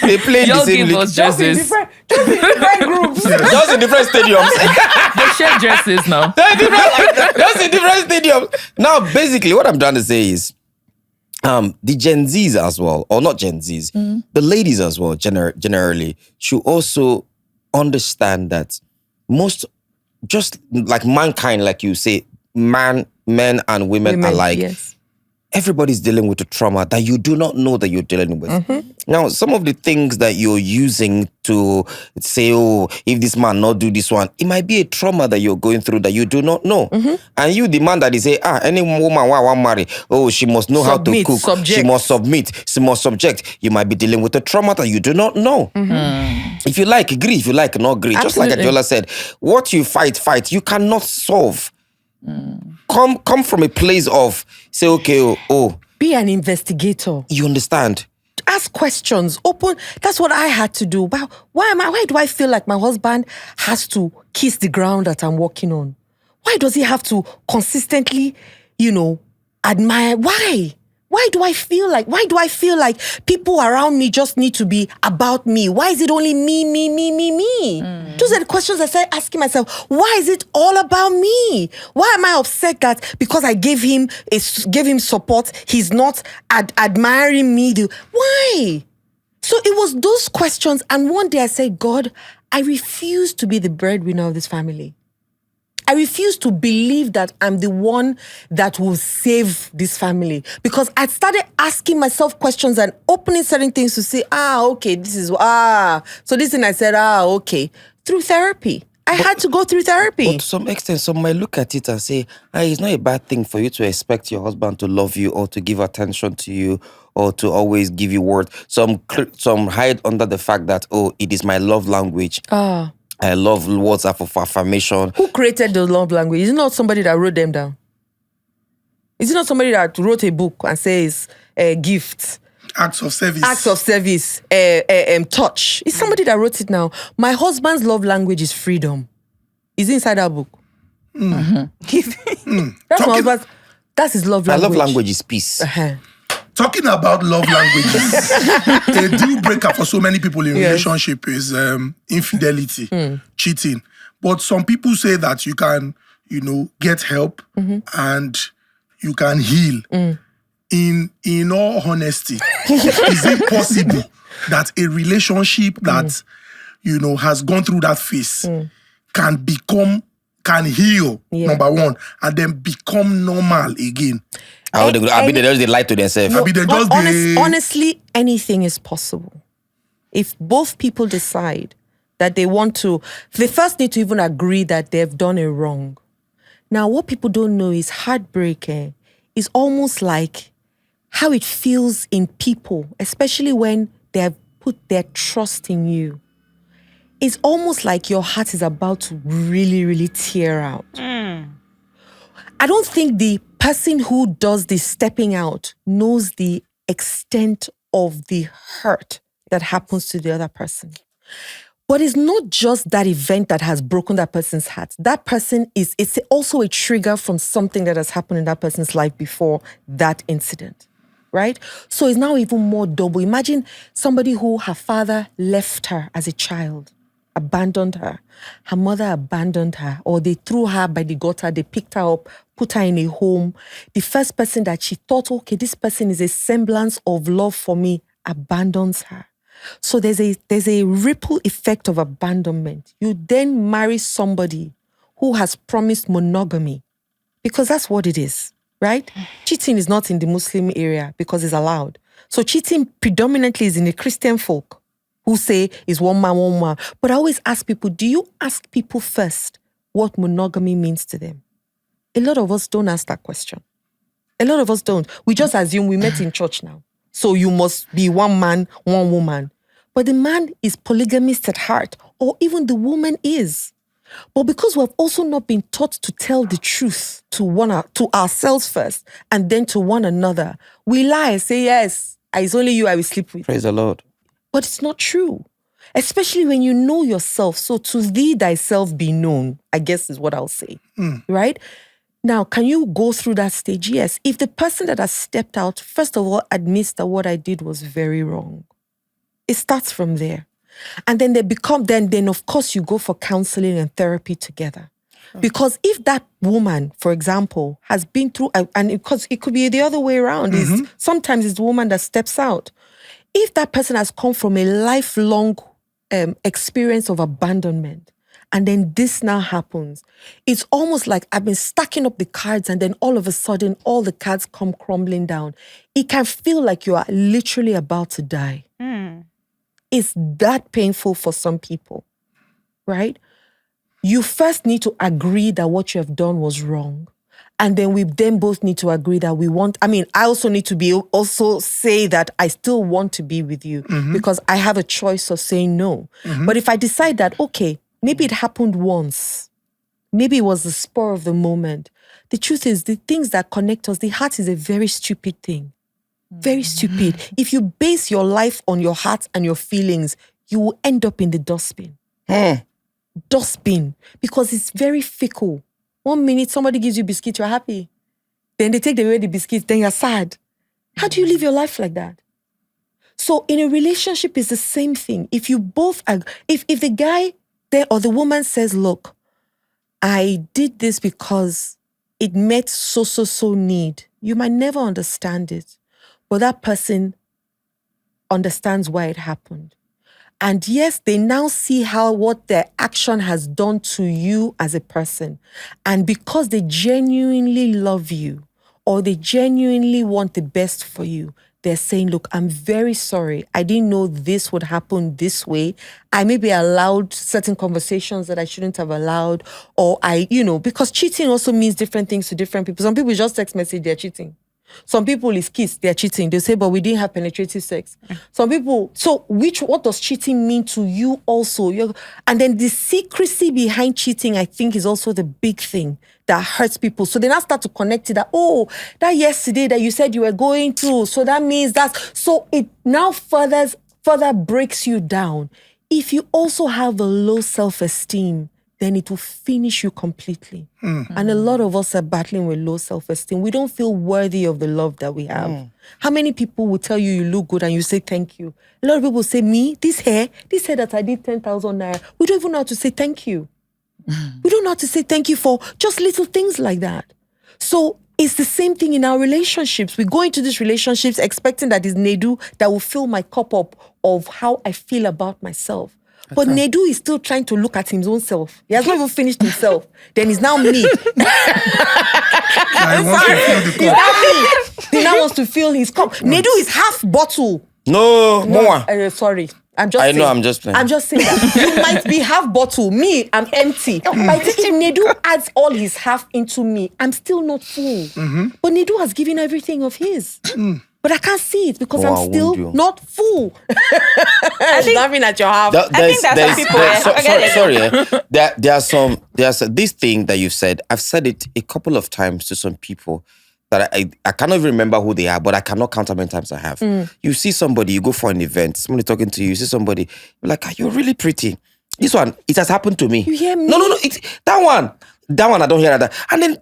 they play in the Y'all same give us league. just in dresses. different groups. Just in different stadiums. They share dresses now. Just in different stadiums. Now, basically, what I'm trying to say is, the Gen Zs as well, or not Gen Zs, the ladies as well, generally, should also understand that most, just like mankind, like you say, men and women alike, yes. everybody's dealing with a trauma that you do not know that you're dealing with. Now, some of the things that you're using to say, oh, if this man not do this one, it might be a trauma that you're going through that you do not know. And you demand that they say, any woman who want marry, oh, she must know how to cook. Subject. She must submit. She must subject. You might be dealing with a trauma that you do not know. If you like, agree. If you like, not agree. Absolutely. Just like Adeola said, what you fight, you cannot solve. Come from a place of say, okay, Be an investigator. you understand. Ask questions. Open. That's what I had to do. Why do I feel like my husband has to kiss the ground that I'm walking on? Why does he have to consistently, admire? Why? Why do I feel like people around me just need to be about me? Why is it only me? Those are the questions I started asking myself. Why is it all about me? Why am I upset that because I gave him support, he's not admiring me? Why? So it was those questions. And one day I said, God, I refuse to be the breadwinner of this family. I refuse to believe that I'm the one that will save this family, because I started asking myself questions and opening certain things to say, okay, so this thing I said, okay, through therapy. I had to go through therapy. But to some extent, some might look at it and say, it's not a bad thing for you to expect your husband to love you or to give attention to you or to always give you words. Some hide under the fact that, it is my love language. I love words of affirmation. Who created the love language? Is it not somebody that wrote them down? Is it not somebody that wrote a book and says gifts? Acts of service. Touch. It's somebody that wrote it now. My husband's love language is freedom. Is it inside that book? That's my husband's. That's his love language. My love language is peace. Talking about love languages, a deal breaker for so many people in relationship is infidelity, cheating. But some people say that you can, get help and you can heal. In all honesty, is it possible that a relationship that, has gone through that phase can can heal, Yeah. number one, and then become normal again. I mean, they just lie to themselves. I mean, they just Honestly, anything is possible. If both people decide that they want to, they first need to even agree that they've done a wrong. Now, what people don't know is heartbreak is almost like how it feels in people, especially when they have put their trust in you. It's almost like your heart is about to really, really tear out. I don't think the person who does the stepping out knows the extent of the hurt that happens to the other person. But it's not just that event that has broken that person's heart. That person it's also a trigger from something that has happened in that person's life before that incident, right? So it's now even more double. Imagine somebody who her father left her as a child, abandoned her. Her mother abandoned her, or they threw her by the gutter, they picked her up, put her in a home. The first person that she thought, okay, this person is a semblance of love for me, abandons her. So there's a ripple effect of abandonment. You then marry somebody who has promised monogamy, because that's what it is, right? Cheating is not in the Muslim area because it's allowed. So cheating predominantly is in the Christian folk who say is one man, one man. But I always ask people, do you ask people first what monogamy means to them? A lot of us don't ask that question. A lot of us don't. We just assume we met in church now. So you must be one man, one woman. But the man is polygamist at heart, or even the woman is. But because we've also not been taught to tell the truth to ourselves first and then to one another, we lie and say, yes, it's only you I will sleep with. Praise the Lord. But it's not true. Especially when you know yourself. So to thee thyself be known, I guess is what I'll say. Right? Now, can you go through that stage? Yes. If the person that has stepped out, first of all, admits that what I did was very wrong. It starts from there. And then then of course you go for counseling and therapy together. Because if that woman, for example, has been through, and because it could be the other way around, sometimes it's the woman that steps out. If that person has come from a lifelong experience of abandonment, and then this now happens, it's almost like I've been stacking up the cards and then all of a sudden, all the cards come crumbling down. It can feel like you are literally about to die. It's that painful for some people, right? You first need to agree that what you have done was wrong. And then we then both need to agree that I also need to also say that I still want to be with you because I have a choice of saying no. But if I decide that, okay, maybe it happened once, maybe it was the spur of the moment. The truth is, the things that connect us, the heart is a very stupid thing. Very stupid. If you base your life on your heart and your feelings, you will end up in the dustbin. Dustbin. Because it's very fickle. 1 minute somebody gives you biscuit, you're happy. Then they take away the biscuits, then you're sad. How do you live your life like that? So in a relationship, it's the same thing. If you both, if the guy there or the woman says, look, I did this because it met so need, you might never understand it. But that person understands why it happened. And yes, they now see what their action has done to you as a person. And because they genuinely love you or they genuinely want the best for you, they're saying, look, I'm very sorry. I didn't know this would happen this way. I maybe allowed certain conversations that I shouldn't have allowed. Or because cheating also means different things to different people. Some people just text message, they're cheating. Some people is kiss, they're cheating. They say, but we didn't have penetrative sex. Some people, so what does cheating mean to you also? And then the secrecy behind cheating, I think, is also the big thing that hurts people. So they now start to connect it that, that yesterday that you said you were going through, so that means so it now further breaks you down. If you also have a low self-esteem, then it will finish you completely. And a lot of us are battling with low self-esteem. We don't feel worthy of the love that we have. How many people will tell you look good and you say thank you? A lot of people say, me, this hair that I did 10,000 naira. We don't even know how to say thank you. We don't know how to say thank you for just little things like that. So it's the same thing in our relationships. We go into these relationships expecting that it's Nedu that will fill my cup up of how I feel about myself. But Nedu is still trying to look at his own self. He has not even finished himself. Then he's now me. He wants to feel the He's cup. now me. He now wants to fill his cup. Nedu is half bottle. No, more. Sorry. I'm just I saying. know, I'm just playing. I'm just saying that. You might be half bottle. Me, I'm empty. By taking Nedu adds all his half into me, I'm still not full. But Nedu has given everything of his. But I can't see it because Oh, I I'm won't still do. not full. I think laughing at your half. I think that's how people There's this thing that you've said. I've said it a couple of times to some people that I cannot even remember who they are, but I cannot count how many times I have. You see somebody, you go for an event, somebody talking to you, you see somebody, you're like, you're really pretty. This one, it has happened to me. You hear me? No, that one I don't hear that. And then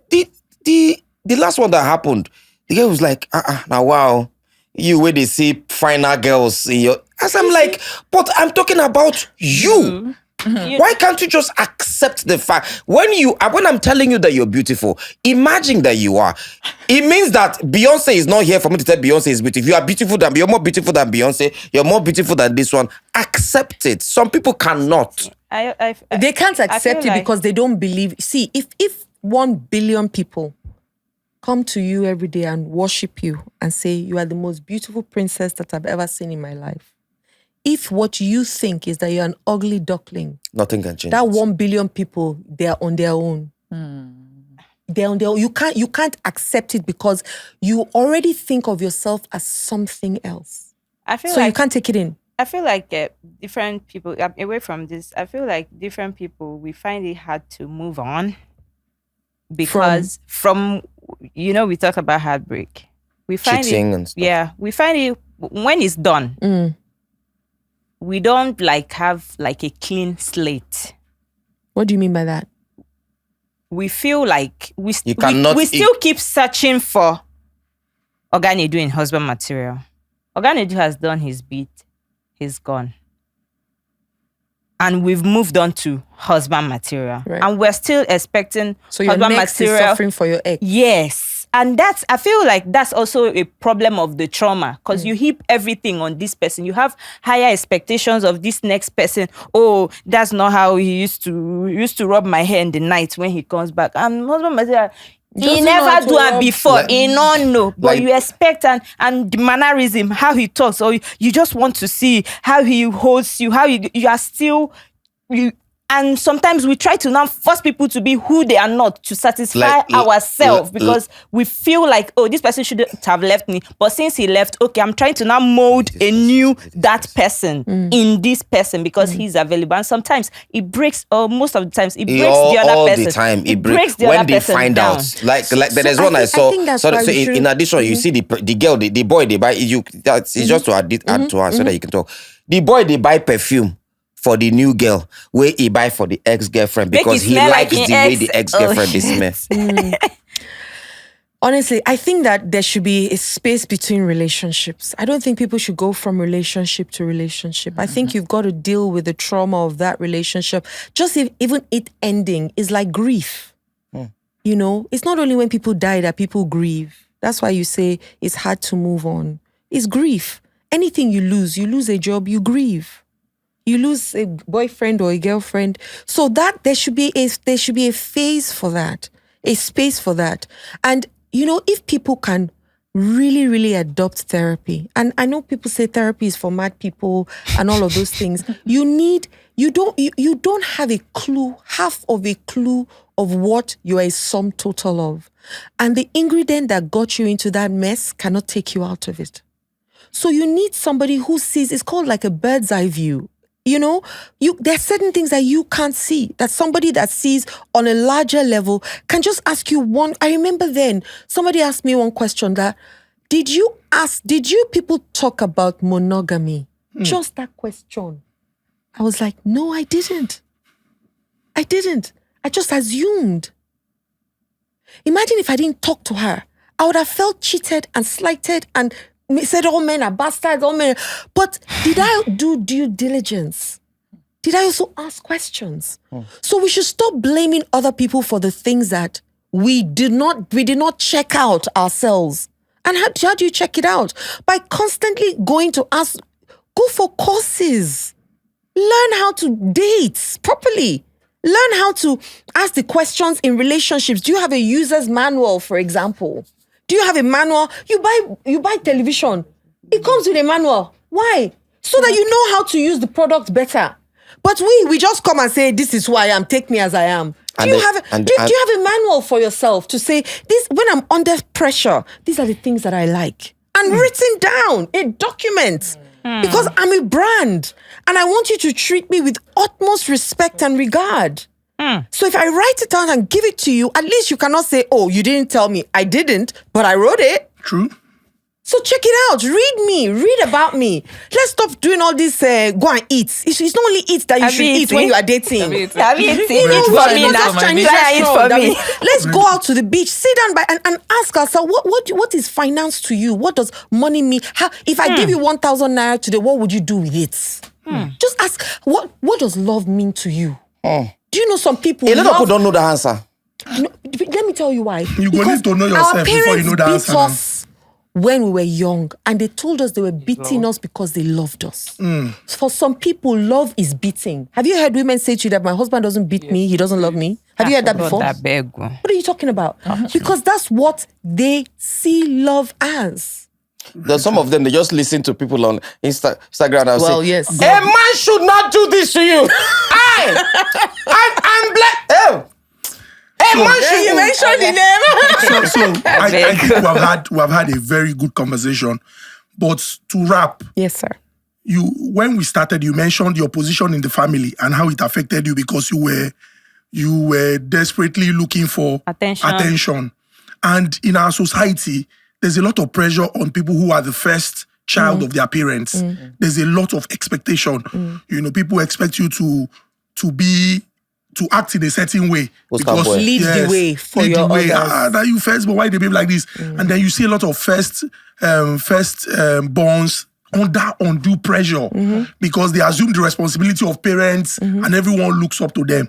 the last one that happened, the girl was like, now wow, you where they see finer girls in your. As I'm like, but I'm talking about you. Why can't you just accept the fact when I'm telling you that you're beautiful, imagine that you are. It means that Beyonce is not here for me to tell Beyonce is beautiful. You're more beautiful than Beyonce. You're more beautiful than this one. Accept it. Some people cannot. They can't accept it because they don't believe. See, if 1 billion people come to you every day and worship you and say you are the most beautiful princess that I've ever seen in my life. If what you think is that you're an ugly duckling, nothing can change. That 1 billion people, they are on their own. They're on their own. You can't accept it because you already think of yourself as something else. You can't take it in. I feel like different people, away from this, I feel like different people, we find it hard to move on because from we talk about heartbreak. We find cheating and stuff. Yeah, we find it when it's done. We don't have a clean slate. What do you mean by that? We feel like we still keep searching for Oga Nedu in husband material. Oga Nedu has done his bit. He's gone. And we've moved on to husband material. Right. And we're still expecting so your husband next material. Is suffering for your ex. Yes. And I feel like that's also a problem of the trauma because you heap everything on this person. You have higher expectations of this next person. Oh, that's not how he used to rub my hair in the night when he comes back. And husband material, he never do it before. He don't know. But you expect and the mannerism, how he talks, or you just want to see how he holds you, how you are still. And sometimes we try to now force people to be who they are not to satisfy ourselves because we feel like, oh, this person shouldn't have left me. But since he left, okay, I'm trying to now mold that person in this person because he's available. And sometimes it breaks, or most of the times, it breaks the other person. All the time. It breaks the other person when they find out. Like there's one I saw. So in addition, you see the girl, the boy, they buy, it's just to add to her so that you can talk. The boy, they buy perfume for the new girl, where he buy for the ex-girlfriend because he likes the way the ex-girlfriend is smell. Honestly, I think that there should be a space between relationships. I don't think people should go from relationship to relationship. I think you've got to deal with the trauma of that relationship. Just even it ending is like grief. It's not only when people die that people grieve. That's why you say it's hard to move on. It's grief. Anything you lose a job, you grieve. You lose a boyfriend or a girlfriend. So that there should be a phase for that, a space for that. And, if people can really, really adopt therapy, and I know people say therapy is for mad people and all of those things, you don't have a clue, half of a clue of what you are a sum total of. And the ingredient that got you into that mess cannot take you out of it. So you need somebody who sees, it's called like a bird's eye view. There's certain things that you can't see, that somebody that sees on a larger level can just ask you one. I remember then somebody asked me one question that, did you people talk about monogamy? Just that question. I was like, no, I didn't. I just assumed. Imagine if I didn't talk to her. I would have felt cheated and slighted and said all men are bastards, all men. But did I do due diligence? Did I also ask questions? So we should stop blaming other people for the things that we did not check out ourselves. And how do you check it out? By constantly going to ask, go for courses. Learn how to date properly. Learn how to ask the questions in relationships. Do you have a user's manual, for example? Do you have a manual? You buy television. It comes with a manual. Why? So that you know how to use the product better. But we just come and say, this is who I am, take me as I am. Do you have a manual for yourself to say, this when I'm under pressure, these are the things that I like? And written down, a document. Because I'm a brand. And I want you to treat me with utmost respect and regard. So if I write it down and give it to you, at least you cannot say, oh, you didn't tell me. I didn't, but I wrote it. True. So check it out. Read about me. Let's stop doing all this go and eat. It's not only eat that you should eat when you are dating. Have you eaten? Eat for me now. Chinese restaurant. for me. Let's go out to the beach, sit down and ask ourselves, what is finance to you? What does money mean? How, if I give you 1,000 naira today, what would you do with it? Just ask, what does love mean to you? Do you know some people? A lot of people don't know the answer. No, let me tell you why. You go need to know yourself before you know the answer. Our parents beat us when we were young, and they told us they were beating us because they loved us. For some people, love is beating. Have you heard women say to you that my husband doesn't beat me, he doesn't love me? Have you heard that before? What are you talking about? Because that's what they see love as. There's some of them, they just listen to people on Instagram and say, yes. a man should not do this to you. I'm black. Oh. A man should. You mentioned the name. So I think we have had a very good conversation. But to wrap, yes, sir. When we started, you mentioned your position in the family and how it affected you because you were desperately looking for attention. And in our society, there's a lot of pressure on people who are the first child of their parents. There's a lot of expectation. You know, people expect you to act in a certain way. Because lead the way for your others. That you first, but why they behave like this? And then you see a lot of first borns under undue pressure because they assume the responsibility of parents and everyone looks up to them.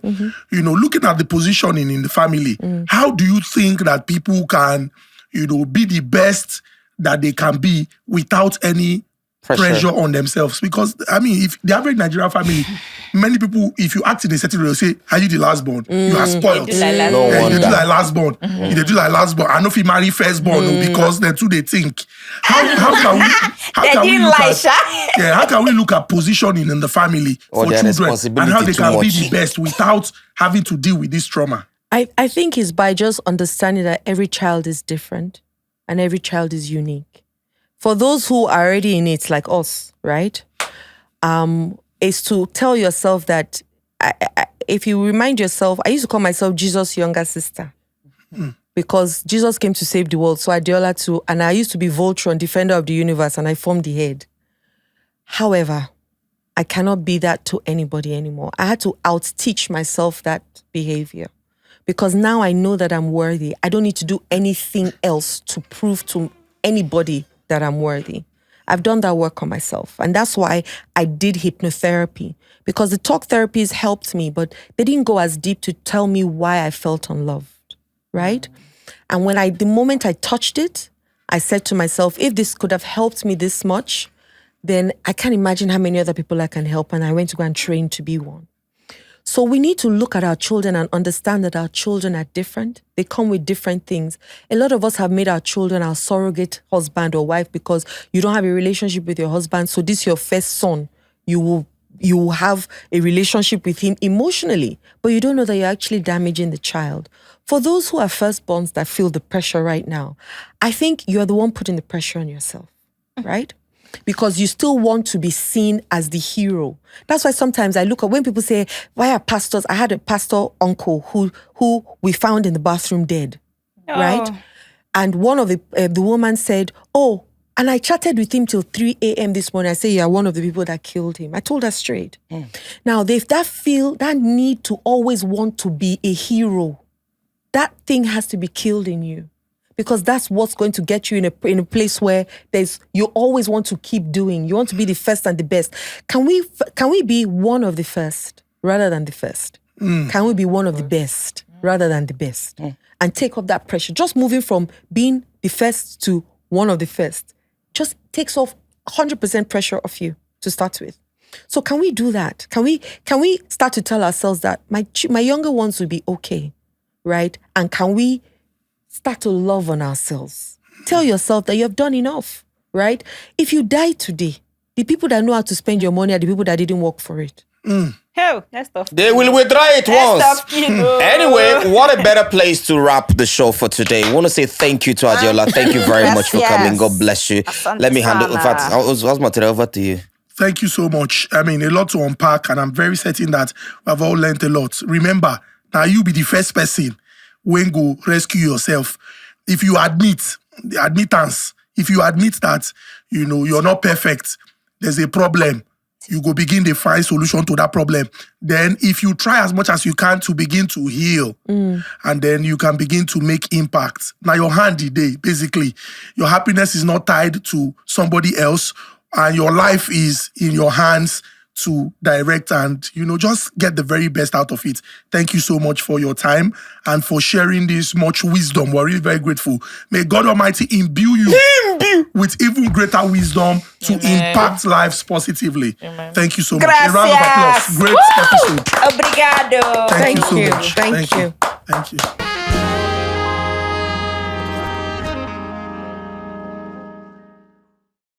You know, looking at the positioning in the family, how do you think that people can, be the best that they can be without any pressure on themselves? Because, I mean, if the average Nigerian family, many people, if you act in a certain way, they'll say, are you the last born? You are spoiled. You do like last born. You do like last born. I know if you marry first born because they're too they think. How can we look at positioning in the family for children and how they can be the best without having to deal with this trauma? I think it's by just understanding that every child is different and every child is unique. For those who are already in it, like us, right? Is to tell yourself that if you remind yourself, I used to call myself Jesus' younger sister because Jesus came to save the world. So Adeola too, and I used to be Voltron, defender of the universe, and I formed the head. However, I cannot be that to anybody anymore. I had to out-teach myself that behavior because now I know that I'm worthy. I don't need to do anything else to prove to anybody that I'm worthy. I've done that work on myself. And that's why I did hypnotherapy, because the talk therapies helped me, but they didn't go as deep to tell me why I felt unloved, right? And the moment I touched it, I said to myself, if this could have helped me this much, then I can't imagine how many other people I can help. And I went to go and train to be one. So we need to look at our children and understand that our children are different. They come with different things. A lot of us have made our children our surrogate husband or wife because you don't have a relationship with your husband. So this is your first son. You will have a relationship with him emotionally, but you don't know that you're actually damaging the child. For those who are firstborns that feel the pressure right now, I think you're the one putting the pressure on yourself, right? Because you still want to be seen as the hero. That's why sometimes I look at when people say, why are pastors? I had a pastor uncle who we found in the bathroom dead, right? And one of the woman said, oh, and I chatted with him till 3 a.m. this morning. I say, you're one of the people that killed him. I told her straight. Now, if that need to always want to be a hero, that thing has to be killed in you. Because that's what's going to get you in a place where you always want to keep doing. You want to be the first and the best. Can we be one of the first rather than the first? Can we be one of the best rather than the best? And take off that pressure. Just moving from being the first to one of the first just takes off 100% pressure off you to start with. So can we do that? Can we start to tell ourselves that my younger ones will be okay, right? And can we start to love on ourselves? Tell yourself that you have done enough, right? If you die today, the people that know how to spend your money are the people that didn't work for it. Hell, that's tough. They will withdraw it once. Anyway, what a better place to wrap the show for today. I want to say thank you to Adeola. Thank you very much for coming. God bless you. Let me hand it. In fact, I'll material over to you. Thank you so much. I mean, a lot to unpack, and I'm very certain that we've all learned a lot. Remember, now you be the first person when go rescue yourself. If you admit, the admittance, if you admit that, you're not perfect, there's a problem, you go begin to find solution to that problem. Then if you try as much as you can to begin to heal, and then you can begin to make impact. Now your hand day, basically, your happiness is not tied to somebody else, and your life is in your hands to direct and, just get the very best out of it. Thank you so much for your time and for sharing this much wisdom. We're really very grateful. May God Almighty imbue you with even greater wisdom to impact lives positively. Amen. Thank you so much. Gracias. A round of applause. Great episode. Obrigado. Thank you so you. much. Thank you. Thank you.